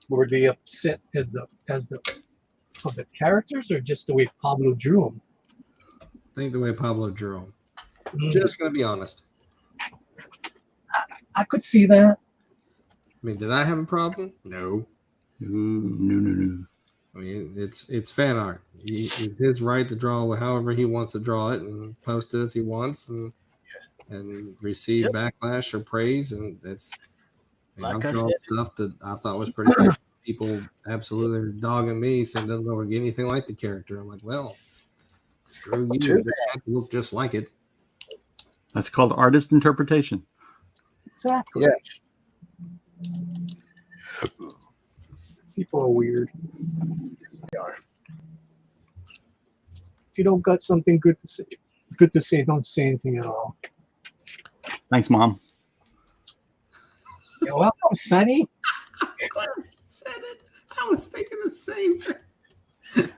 Were they upset as the of the characters, or just the way Pablo drew them? I think the way Pablo drew him. Mm, Just gonna be honest. I could see that. I mean, did I have a problem? No. No. I mean, it's fan art. It's his right to draw however he wants to draw it and post it if he wants, and receive backlash or praise. And it's Like I've I drawn said. stuff that I thought was pretty good. People absolutely are dogging me, saying doesn't look anything like the character. I'm like, well, screw you. Too It doesn't have to look just like it. That's called artist interpretation. Exactly. Yeah. People are weird. They are. If you don't got something good to say, don't say anything at all. Thanks, Mom. You're welcome, Sonny. Said it. I was thinking the same thing.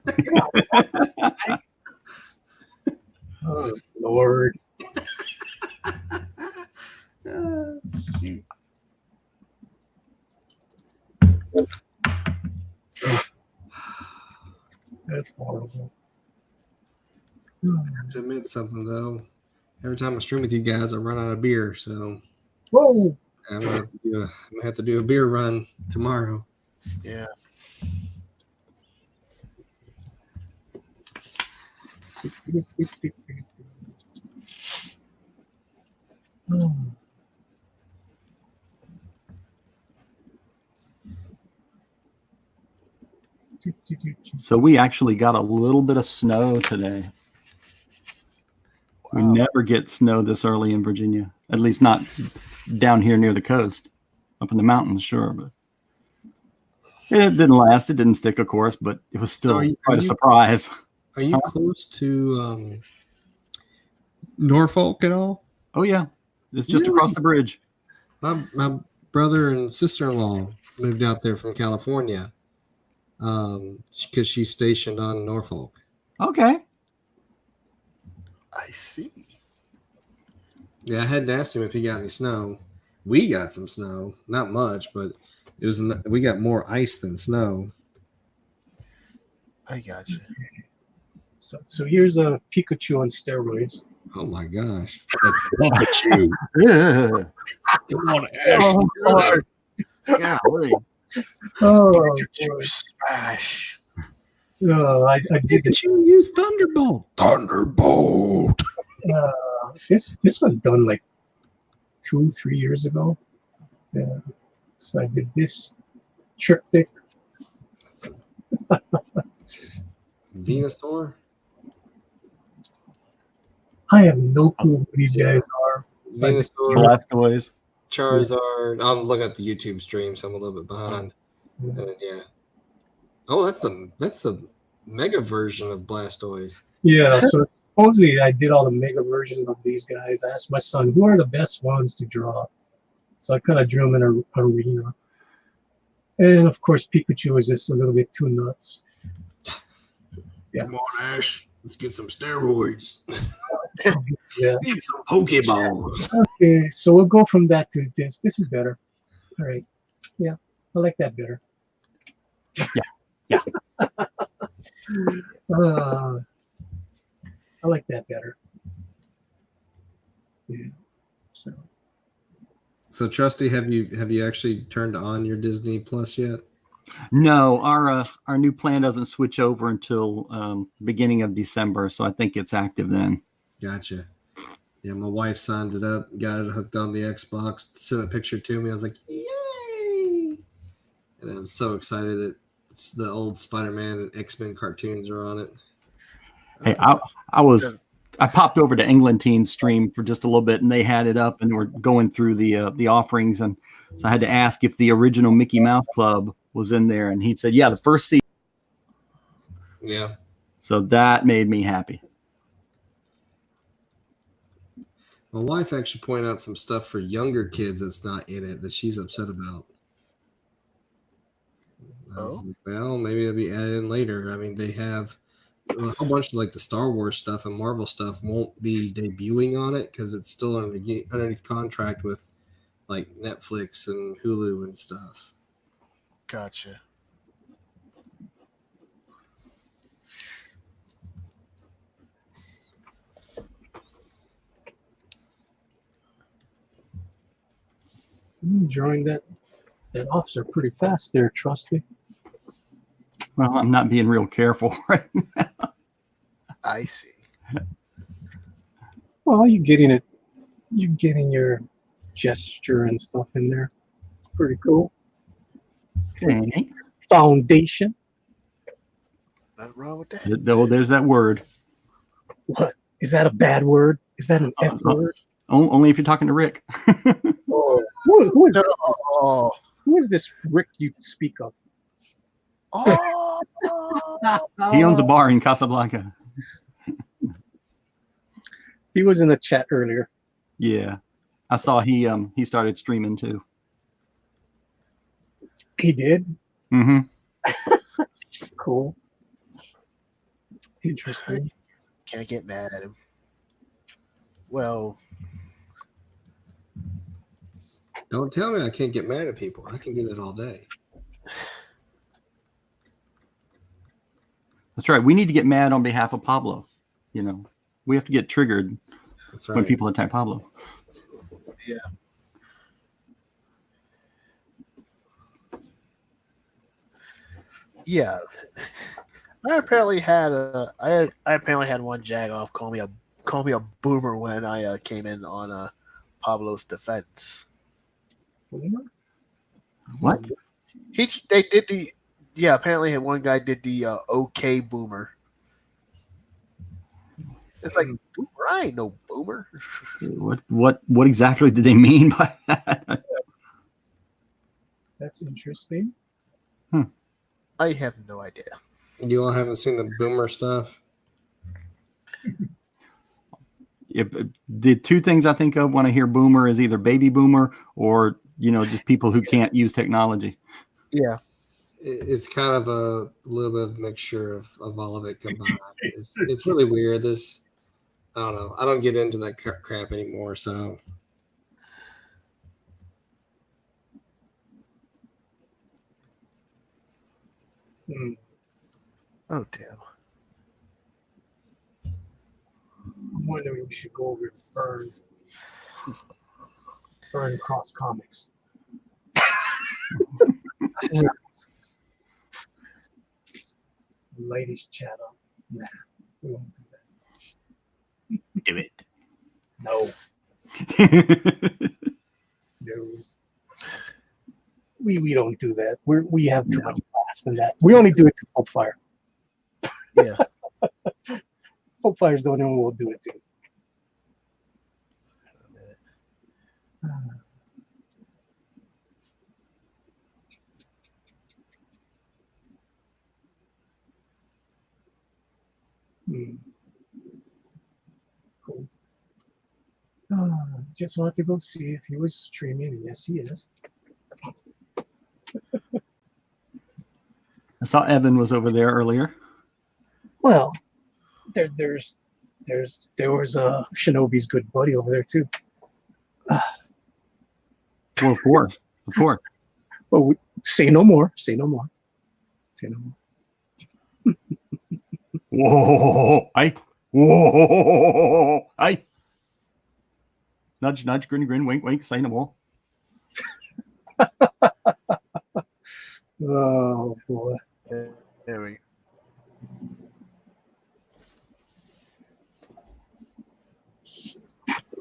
Oh, Lord. That's horrible. To admit something though, every time I stream with you guys, I run out of beer. So Whoa. I'm gonna have to do a beer run tomorrow. Yeah. So we actually got a little bit of snow today. We Wow. never get snow this early in Virginia, at least not down here near the coast. Up in the mountains, sure, but it didn't last. It didn't stick, of course, but it was still are quite a you- surprise. Are you close to Norfolk at all? Oh yeah, it's just Really? across the bridge. My brother and sister-in-law moved out there from California because she's stationed on Norfolk. Okay. I see. Yeah, I hadn't asked him if he got any snow. We got some snow, not much, but we got more ice than snow. I got you. So here's a Pikachu on steroids. Oh my gosh! Look at you! Ugh. Come on, Oh, Lord. Golly. Oh, Pikachu boy. smash. I did this. Pikachu use Thunderbolt. Thunderbolt. This was done like 2-3 years ago. Yeah. So I did this triptych. Venusaur. I have no clue who these guys are. Venusaur. Blastoise. Charizard. I'm looking at the YouTube stream, so I'm a little bit behind. Yeah. Oh, that's the mega version of Blastoise. Yeah, so supposedly I did all the mega versions of these guys. I asked my son, who are the best ones to draw? So I kind of drew them in an arena. And of course, Pikachu was just a little bit too nuts. Yeah. Come on, Ash. Let's get some steroids. Yeah. Get some Pokeballs. Okay, so we'll go from that to this. This is better. All right. Yeah, I like that better. Yeah. I like that better. Yeah. So, Trusty, have you actually turned on your Disney Plus yet? No, our new plan doesn't switch over until beginning of December, so I think it's active then. Gotcha. Yeah, my wife signed it up, got it hooked on the Xbox, sent a picture to me. I was like, yay! And I was so excited that it's the old Spider-Man and X-Men cartoons are on it. Hey, I popped over to England Teens stream for just a little bit, and they had it up, and we're going through the offerings, and so I had to ask if the original Mickey Mouse Club was in there, and he said, "Yeah, the first season." Yeah. So that made me happy. My wife actually pointed out some stuff for younger kids that's not in it that she's upset about. I was like, well, maybe it'll be added in later. I mean, they have a whole bunch of like the Star Wars stuff and Marvel stuff won't be debuting on it because it's still underneath contract with like Netflix and Hulu and stuff. Gotcha. Drawing that officer pretty fast there, Trusty. Well, I'm not being real careful right now. I see. Well, you're getting your gesture and stuff in there. Pretty cool. Okay. Foundation. Nothing wrong with that. There's that word. What? Is that a bad word? Is that an F word? Only if you're talking to Rick. Oh, Oh. who is this Rick you speak of? Oh. He owns a bar in Casablanca. He was in the chat earlier. Yeah, I saw he started streaming too. He did? Mm-hmm. Cool. Interesting. Can't get mad at him. Well, Don't tell me I can't get mad at people. I can do that all day. That's right. We need to get mad on behalf of Pablo. You know, we have to get triggered That's when right. people attack Pablo. yeah. Yeah. I apparently had one jagoff call me a boomer when I came in on Pablo's defense. What? They did the apparently one guy did the okay boomer. It's like boomer, I ain't no boomer. What exactly did they mean by that? That's interesting. I have no idea. You all haven't seen the boomer stuff? If the two things I think of when I hear boomer is either baby boomer or just people who can't use technology. Yeah. It's kind of a little bit of a mixture of all of it combined. It's really weird. I don't know. I don't get into that crap anymore. So Oh damn. I'm wondering if we should go over to Burn Cross Comics. Ladies chat up. Nah, we won't do that. Do it. No, no. We don't do that. We have too much class than that. We only do it to Hope Fire. Yeah. Hope Fire's the only one we'll do it to. Cool. Just wanted to go see if he was streaming, and yes, he is. I saw Evan was over there earlier. Well, there was Shinobi's good buddy over there too. Well, of course. Well, say no more. Say no more. Say no more. Whoa! Whoa! Nudge, nudge, grin, grin, wink, wink, say no more. Oh boy. There we go.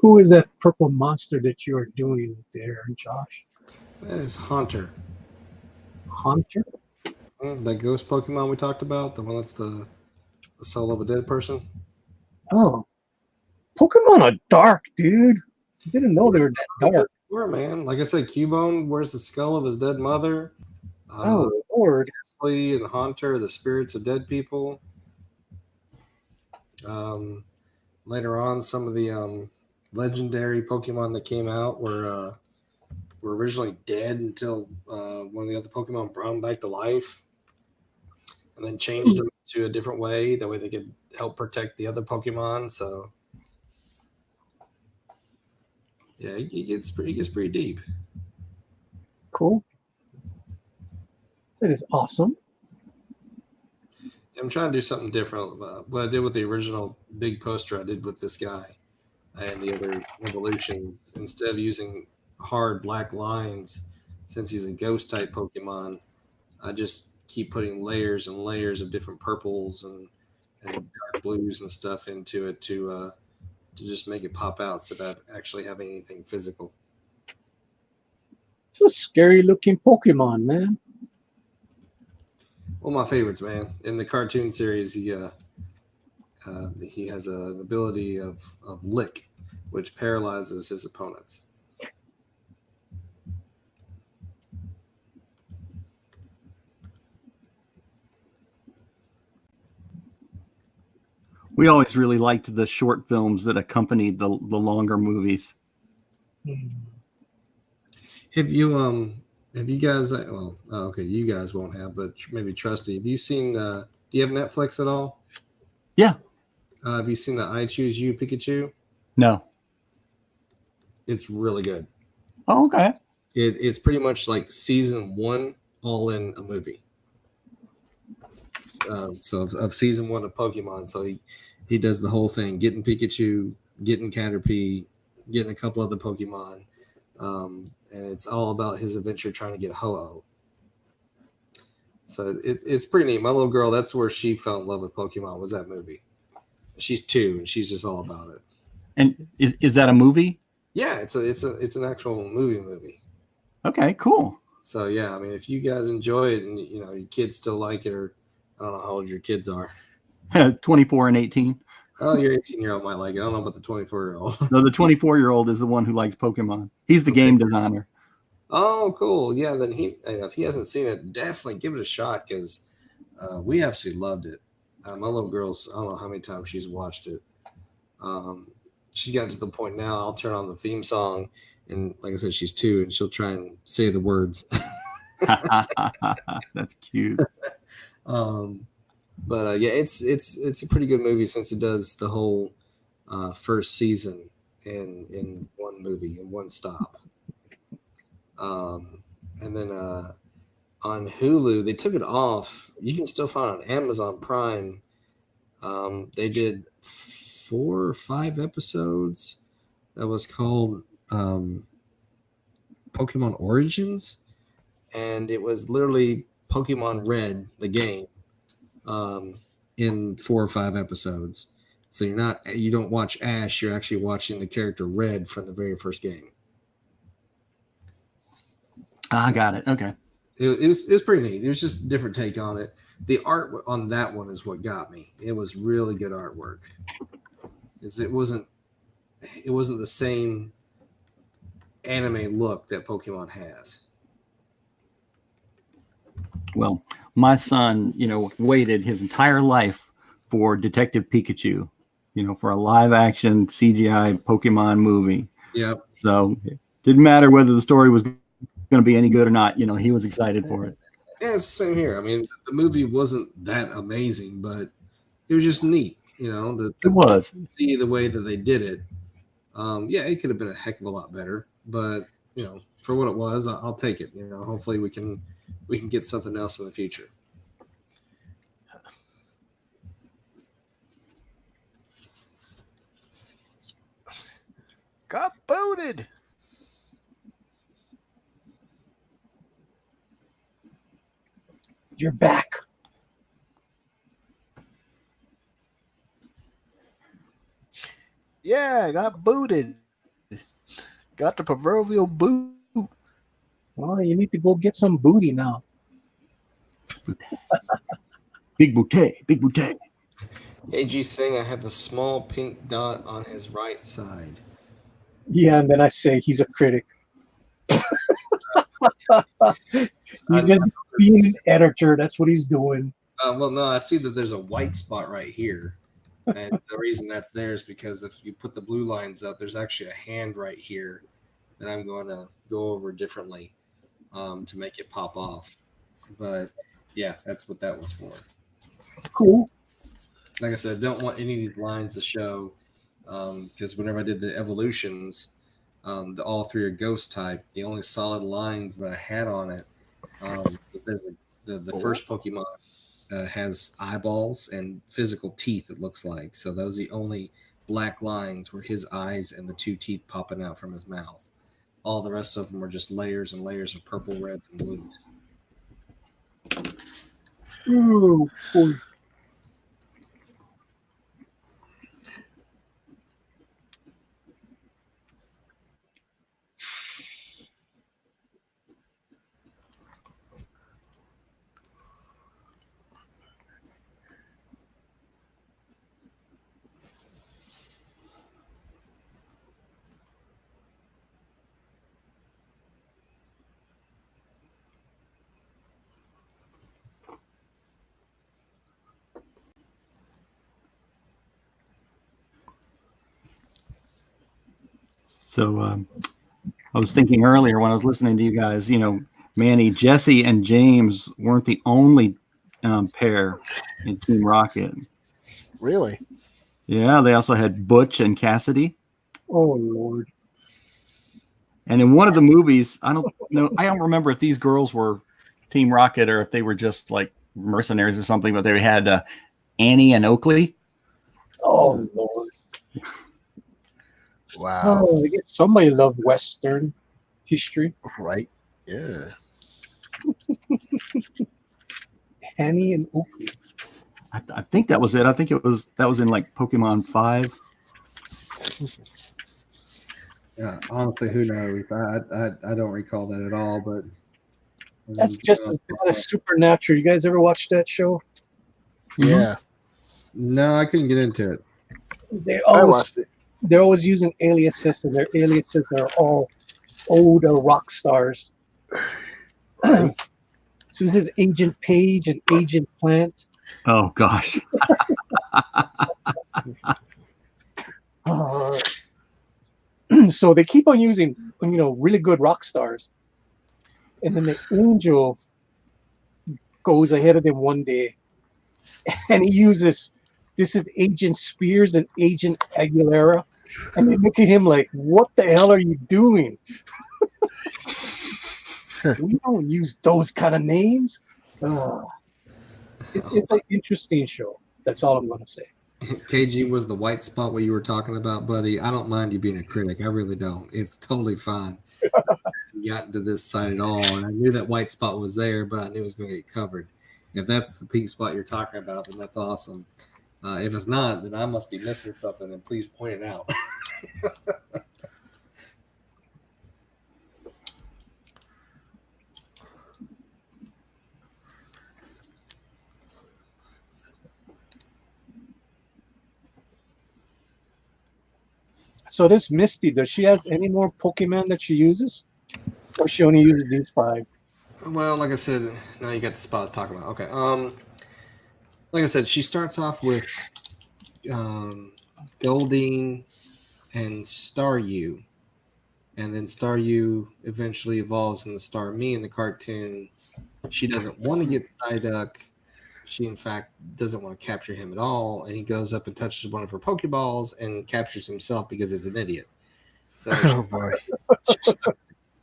Who is that purple monster that you're doing there, Josh? that is Haunter. Hunter? That ghost Pokemon we talked about, the one that's the soul of a dead person. Oh. Pokemon are dark, dude. I didn't know they were that dark. Sure, man. Like I said, Cubone wears the skull of his dead mother. Oh, Lord. Ghastly and Haunter, the spirits of dead people. Later on, some of the legendary Pokemon that came out were originally dead until one of the other Pokemon brought them back to life, and then changed them to a different way. That way, they could help protect the other Pokemon. So, Yeah, it gets pretty deep. Cool. That is awesome. I'm trying to do something different. What I did with the original big poster I did with this guy and the other evolutions, instead of using hard black lines, since he's a ghost type Pokemon, I just keep putting layers and layers of different purples and dark blues and stuff into it to just make it pop out instead of actually having anything physical. It's a scary looking Pokemon, man. Well, my favorites, man. In the cartoon series, he has an ability of lick, which paralyzes his opponents. We always really liked the short films that accompanied the longer movies. Hmm. Have you guys? Well, okay, you guys won't have, but maybe Trusty. Have you seen? Do you have Netflix at all? Yeah. Have you seen the I Choose You Pikachu? No. It's really good. Oh, okay. It's pretty much like season 1 all in a movie. So of season 1 of Pokemon. So he does the whole thing, getting Pikachu, getting Caterpie, getting a couple other Pokemon. And it's all about his adventure trying to get Ho-Oh. So it's pretty neat. My little girl, that's where she fell in love with Pokemon, was that movie. She's 2 and she's just all about it. And is that a movie? Yeah, it's an actual movie. Okay, cool. So yeah, I mean, if you guys enjoy it and you know your kids still like it, or I don't know how old your kids are. 24 and 18. Oh, your 18-year-old might like it. I don't know about the 24-year-old. No, the 24-year-old is the one who likes Pokemon. He's the game designer. Oh, cool. Yeah, then if he hasn't seen it, definitely give it a shot because we absolutely loved it. My little girl's, I don't know how many times she's watched it. She's gotten to the point now, I'll turn on the theme song, and like I said, she's 2, and she'll try and say the words. That's cute. But yeah, it's a pretty good movie since it does the whole first season in one movie in one stop. And then on Hulu, they took it off. You can still find it on Amazon Prime. They did 4 or 5 episodes that was called Pokemon Origins, and it was literally Pokemon Red, the game, in 4 or 5 episodes. So you don't watch Ash, you're actually watching the character Red from the very first game. I got it. Okay. It was pretty neat. It was just a different take on it. The art on that one is what got me. It was really good artwork. It wasn't the same anime look that Pokemon has. Well, my son, waited his entire life for Detective Pikachu, for a live action CGI Pokemon movie. Yep. So it didn't matter whether the story was going to be any good or not. He was excited for it. Yeah, it's the same here. I mean, the movie wasn't that amazing, but it was just neat. It was. See the way that they did it. Yeah, it could have been a heck of a lot better, but for what it was, I'll take it. Hopefully we can get something else in the future. Got booted. You're back. Yeah, I got booted. Got the proverbial boot. Well, you need to go get some booty now. Big bouquet, big bouquet. AG saying I have a small pink dot on his right side. Yeah, and then I say he's a critic. He's just being an editor. That's what he's doing. Well, no, I see that there's a white spot right here. And the reason that's there is because if you put the blue lines up, there's actually a hand right here that I'm going to go over differently to make it pop off. But yeah, that's what that was for. Cool. Like I said, I don't want any of these lines to show because whenever I did the evolutions, all three are ghost type. The only solid lines that I had on it, the first Pokemon has eyeballs and physical teeth, it looks like. So that was the only black lines were his eyes and the two teeth popping out from his mouth. All the rest of them were just layers and layers of purple, reds, and blues. Ooh, boy. So I was thinking earlier when I was listening to you guys, Manny, Jesse, and James weren't the only pair in Team Rocket. Really? Yeah, they also had Butch and Cassidy. Oh Lord. And in one of the movies, I don't remember if these girls were Team Rocket or if they were just like mercenaries or something, but they had Annie and Oakley. Oh Lord. Wow. Oh, I guess somebody loved Western history. Right? Yeah. Annie and Oakley. I think that was it. I think that was in like Pokemon 5. Yeah, honestly, who knows? I don't recall that at all. But That's just as bad as Supernatural. You guys ever watch that show? Yeah. No, I couldn't get into it. I watched it. They're always using aliases, and their aliases are all older rock stars. So this is Agent Page and Agent Plant. Oh gosh. So they keep on using, really good rock stars, and then the Angel goes ahead of them one day, and he uses. This is Agent Spears and Agent Aguilera. And they look at him like, what the hell are you doing? We don't use those kind of names. It's an interesting show. That's all I'm going to say. KG was the white spot what you were talking about, buddy. I don't mind you being a critic. I really don't. It's totally fine. You got into this side at all, and I knew that white spot was there, but I knew it was going to get covered. If that's the pink spot you're talking about, then that's awesome. If it's not, then I must be missing something, and please point it out. So this Misty, does she have any more Pokemon that she uses? Or she only uses these 5? Well, like I said, now you got the spot I was talking about. Okay. Like I said, she starts off with Goldeen and Staryu. And then Staryu eventually evolves into Starmie in the cartoon. She doesn't want to get Psyduck. She, in fact, doesn't want to capture him at all. And he goes up and touches one of her Pokeballs and captures himself because he's an idiot. So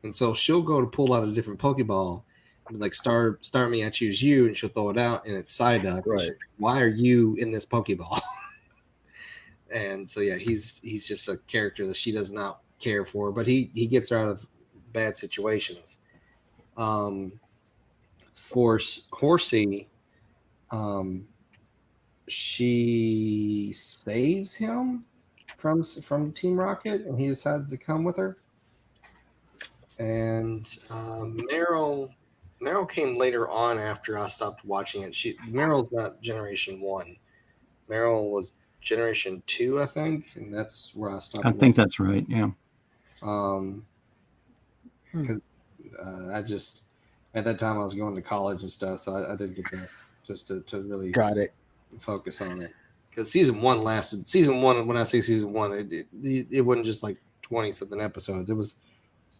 and so she'll go to pull out a different Pokeball. Like, Starmie, I choose you. And she'll throw it out, and it's Psyduck. Right. Why are you in this Pokeball? And so, yeah, he's just a character that she does not care for, but he gets her out of bad situations. For Horsey, she saves him from Team Rocket, and he decides to come with her. And Meryl came later on after I stopped watching it. Meryl's not Generation 1. Meryl was Generation 2, I think, and that's where I stopped. I think that's right. Yeah. Because I just at that time I was going to college and stuff, so I didn't get to really Got it. focus on it. Because season one, when I say season one, it wasn't just like 20 something episodes. It was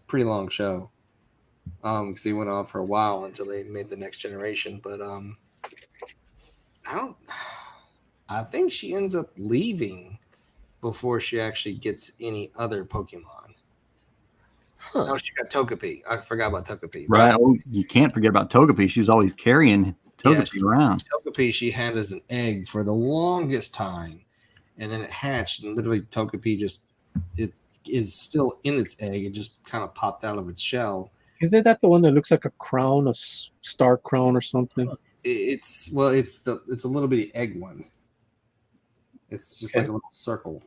a pretty long show. Because they went on for a while until they made the next generation. But I think she ends up leaving before she actually gets any other Pokemon. No, she got Togepi. I forgot about Togepi. Right. Oh, you can't forget about Togepi. She was always carrying Togepi Yeah, around. Togepi she had as an egg for the longest time, and then it hatched, and literally Togepi just it is still in its egg. It just kind of popped out of its shell. Is it that the one that looks like a crown, a star crown or something? It's a little bitty egg one. It's just like a little circle.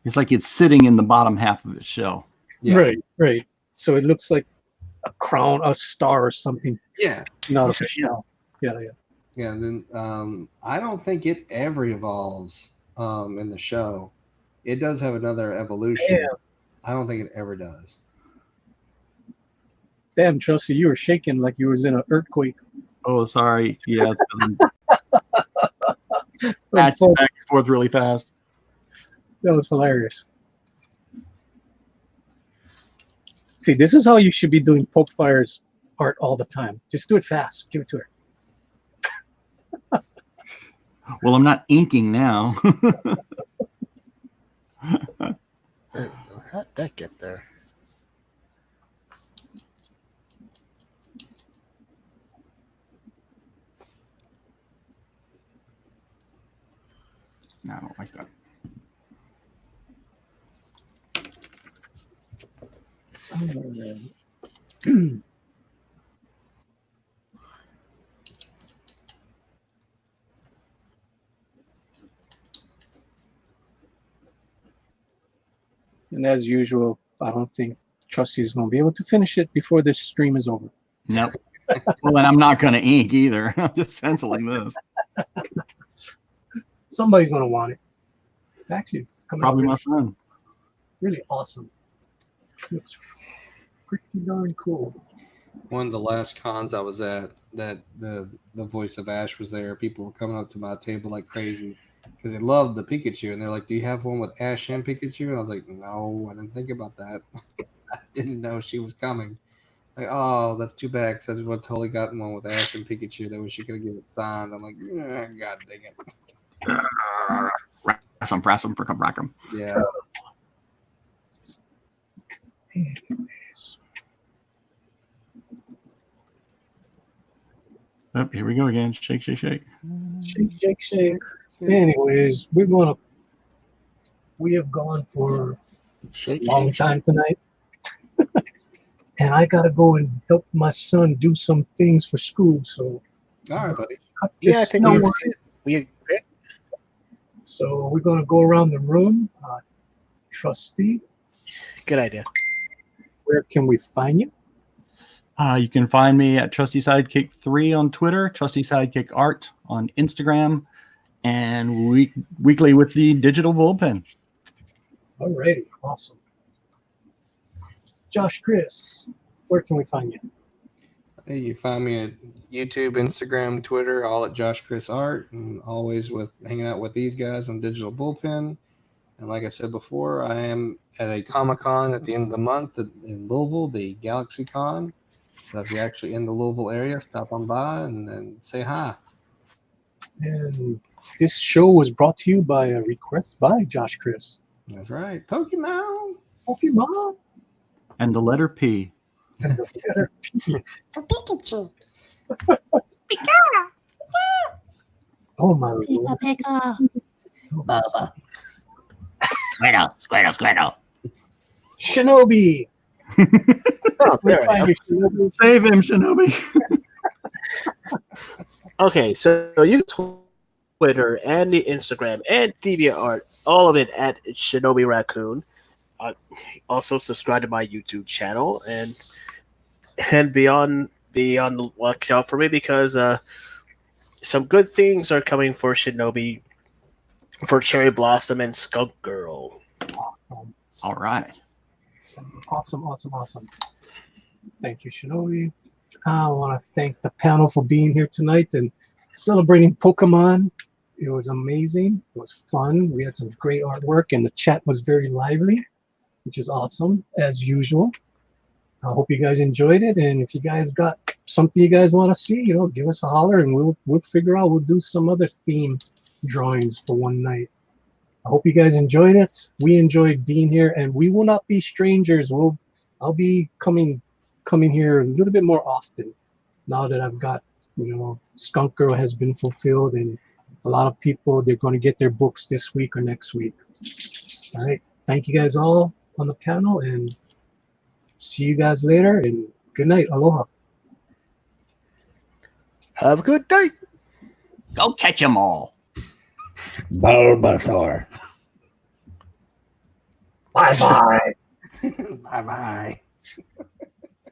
It's like it's sitting in the bottom half of its shell. Yeah. Right. So it looks like a crown, a star or something. Yeah. Not a shell. Yeah. Yeah. And then I don't think it ever evolves in the show. It does have another evolution. Yeah. I don't think it ever does. Damn, Chelsea, you were shaking like you was in an earthquake. Oh, sorry. Yeah. That Back was, and forth really fast. that was hilarious. See, this is how you should be doing Pokefire's art all the time. Just do it fast. Give it to her. Well, I'm not inking now. How'd that get there? No, I don't like that. And as usual, I don't think Trusty's going to be able to finish it before this stream is over. Nope. Well, and I'm not going to ink either. I'm just penciling this. Somebody's going to want it. Actually, it's coming Probably out my son. really awesome. It looks pretty darn cool. One of the last cons I was at, that the voice of Ash was there. People were coming up to my table like crazy because they loved the Pikachu, and they're like, "Do you have one with Ash and Pikachu?" And I was like, "No, I didn't think about that. I didn't know she was coming." Like, oh, that's too bad because I just would have totally gotten one with Ash and Pikachu. That was she could have given it signed. I'm like, God dang it. Frassum, frickum, rackum. Yeah. Oh, here we go again. Shake, shake, shake. Shake. Anyways, we have gone for a long time tonight. And I got to go and help my son do some things for school. So, All right, buddy. cut this Yeah, I think short. we So we're going to go around the room. Trusty, good idea. where can we find you? You can find me at Trusty Sidekick 3 on Twitter, Trusty Sidekick Art on Instagram, and weekly with the Digital Bullpen. Alrighty, awesome. Josh Chris, where can we find you? Hey, you find me at YouTube, Instagram, Twitter, all at Josh Chris Art, and always with hanging out with these guys on Digital Bullpen. And like I said before, I am at a Comic-Con at the end of the month in Louisville, the Galaxy Con. So if you're actually in the Louisville area, stop on by and say hi. And this show was brought to you by a request by Josh Chris. That's right. Pokemon. Pokemon. And the letter P. For Pikachu. Oh my lord. Pika. Bubba. Squirtle. Shinobi. Oh, there I am. Find you, Shinobi. Save him, Shinobi. Okay, so you can Twitter and the Instagram and DeviantArt, all of it at Shinobi Raccoon. Also subscribe to my YouTube channel and be on the lookout for me because some good things are coming for Shinobi, for Cherry Blossom and Skunk Girl. Awesome. All right. Awesome. Thank you, Shinobi. I want to thank the panel for being here tonight and celebrating Pokemon. It was amazing. It was fun. We had some great artwork, and the chat was very lively, which is awesome, as usual. I hope you guys enjoyed it, and if you guys got something you guys want to see, give us a holler, and we'll figure out. We'll do some other theme drawings for one night. I hope you guys enjoyed it. We enjoyed being here, and we will not be strangers. I'll be coming here a little bit more often now that I've got, Skunk Girl has been fulfilled, and a lot of people, they're going to get their books this week or next week. All right. Thank you guys all on the panel, and see you guys later, and good night. Aloha. Have a good day. Go catch 'em all. Bulbasaur. Bye-bye. Bye bye.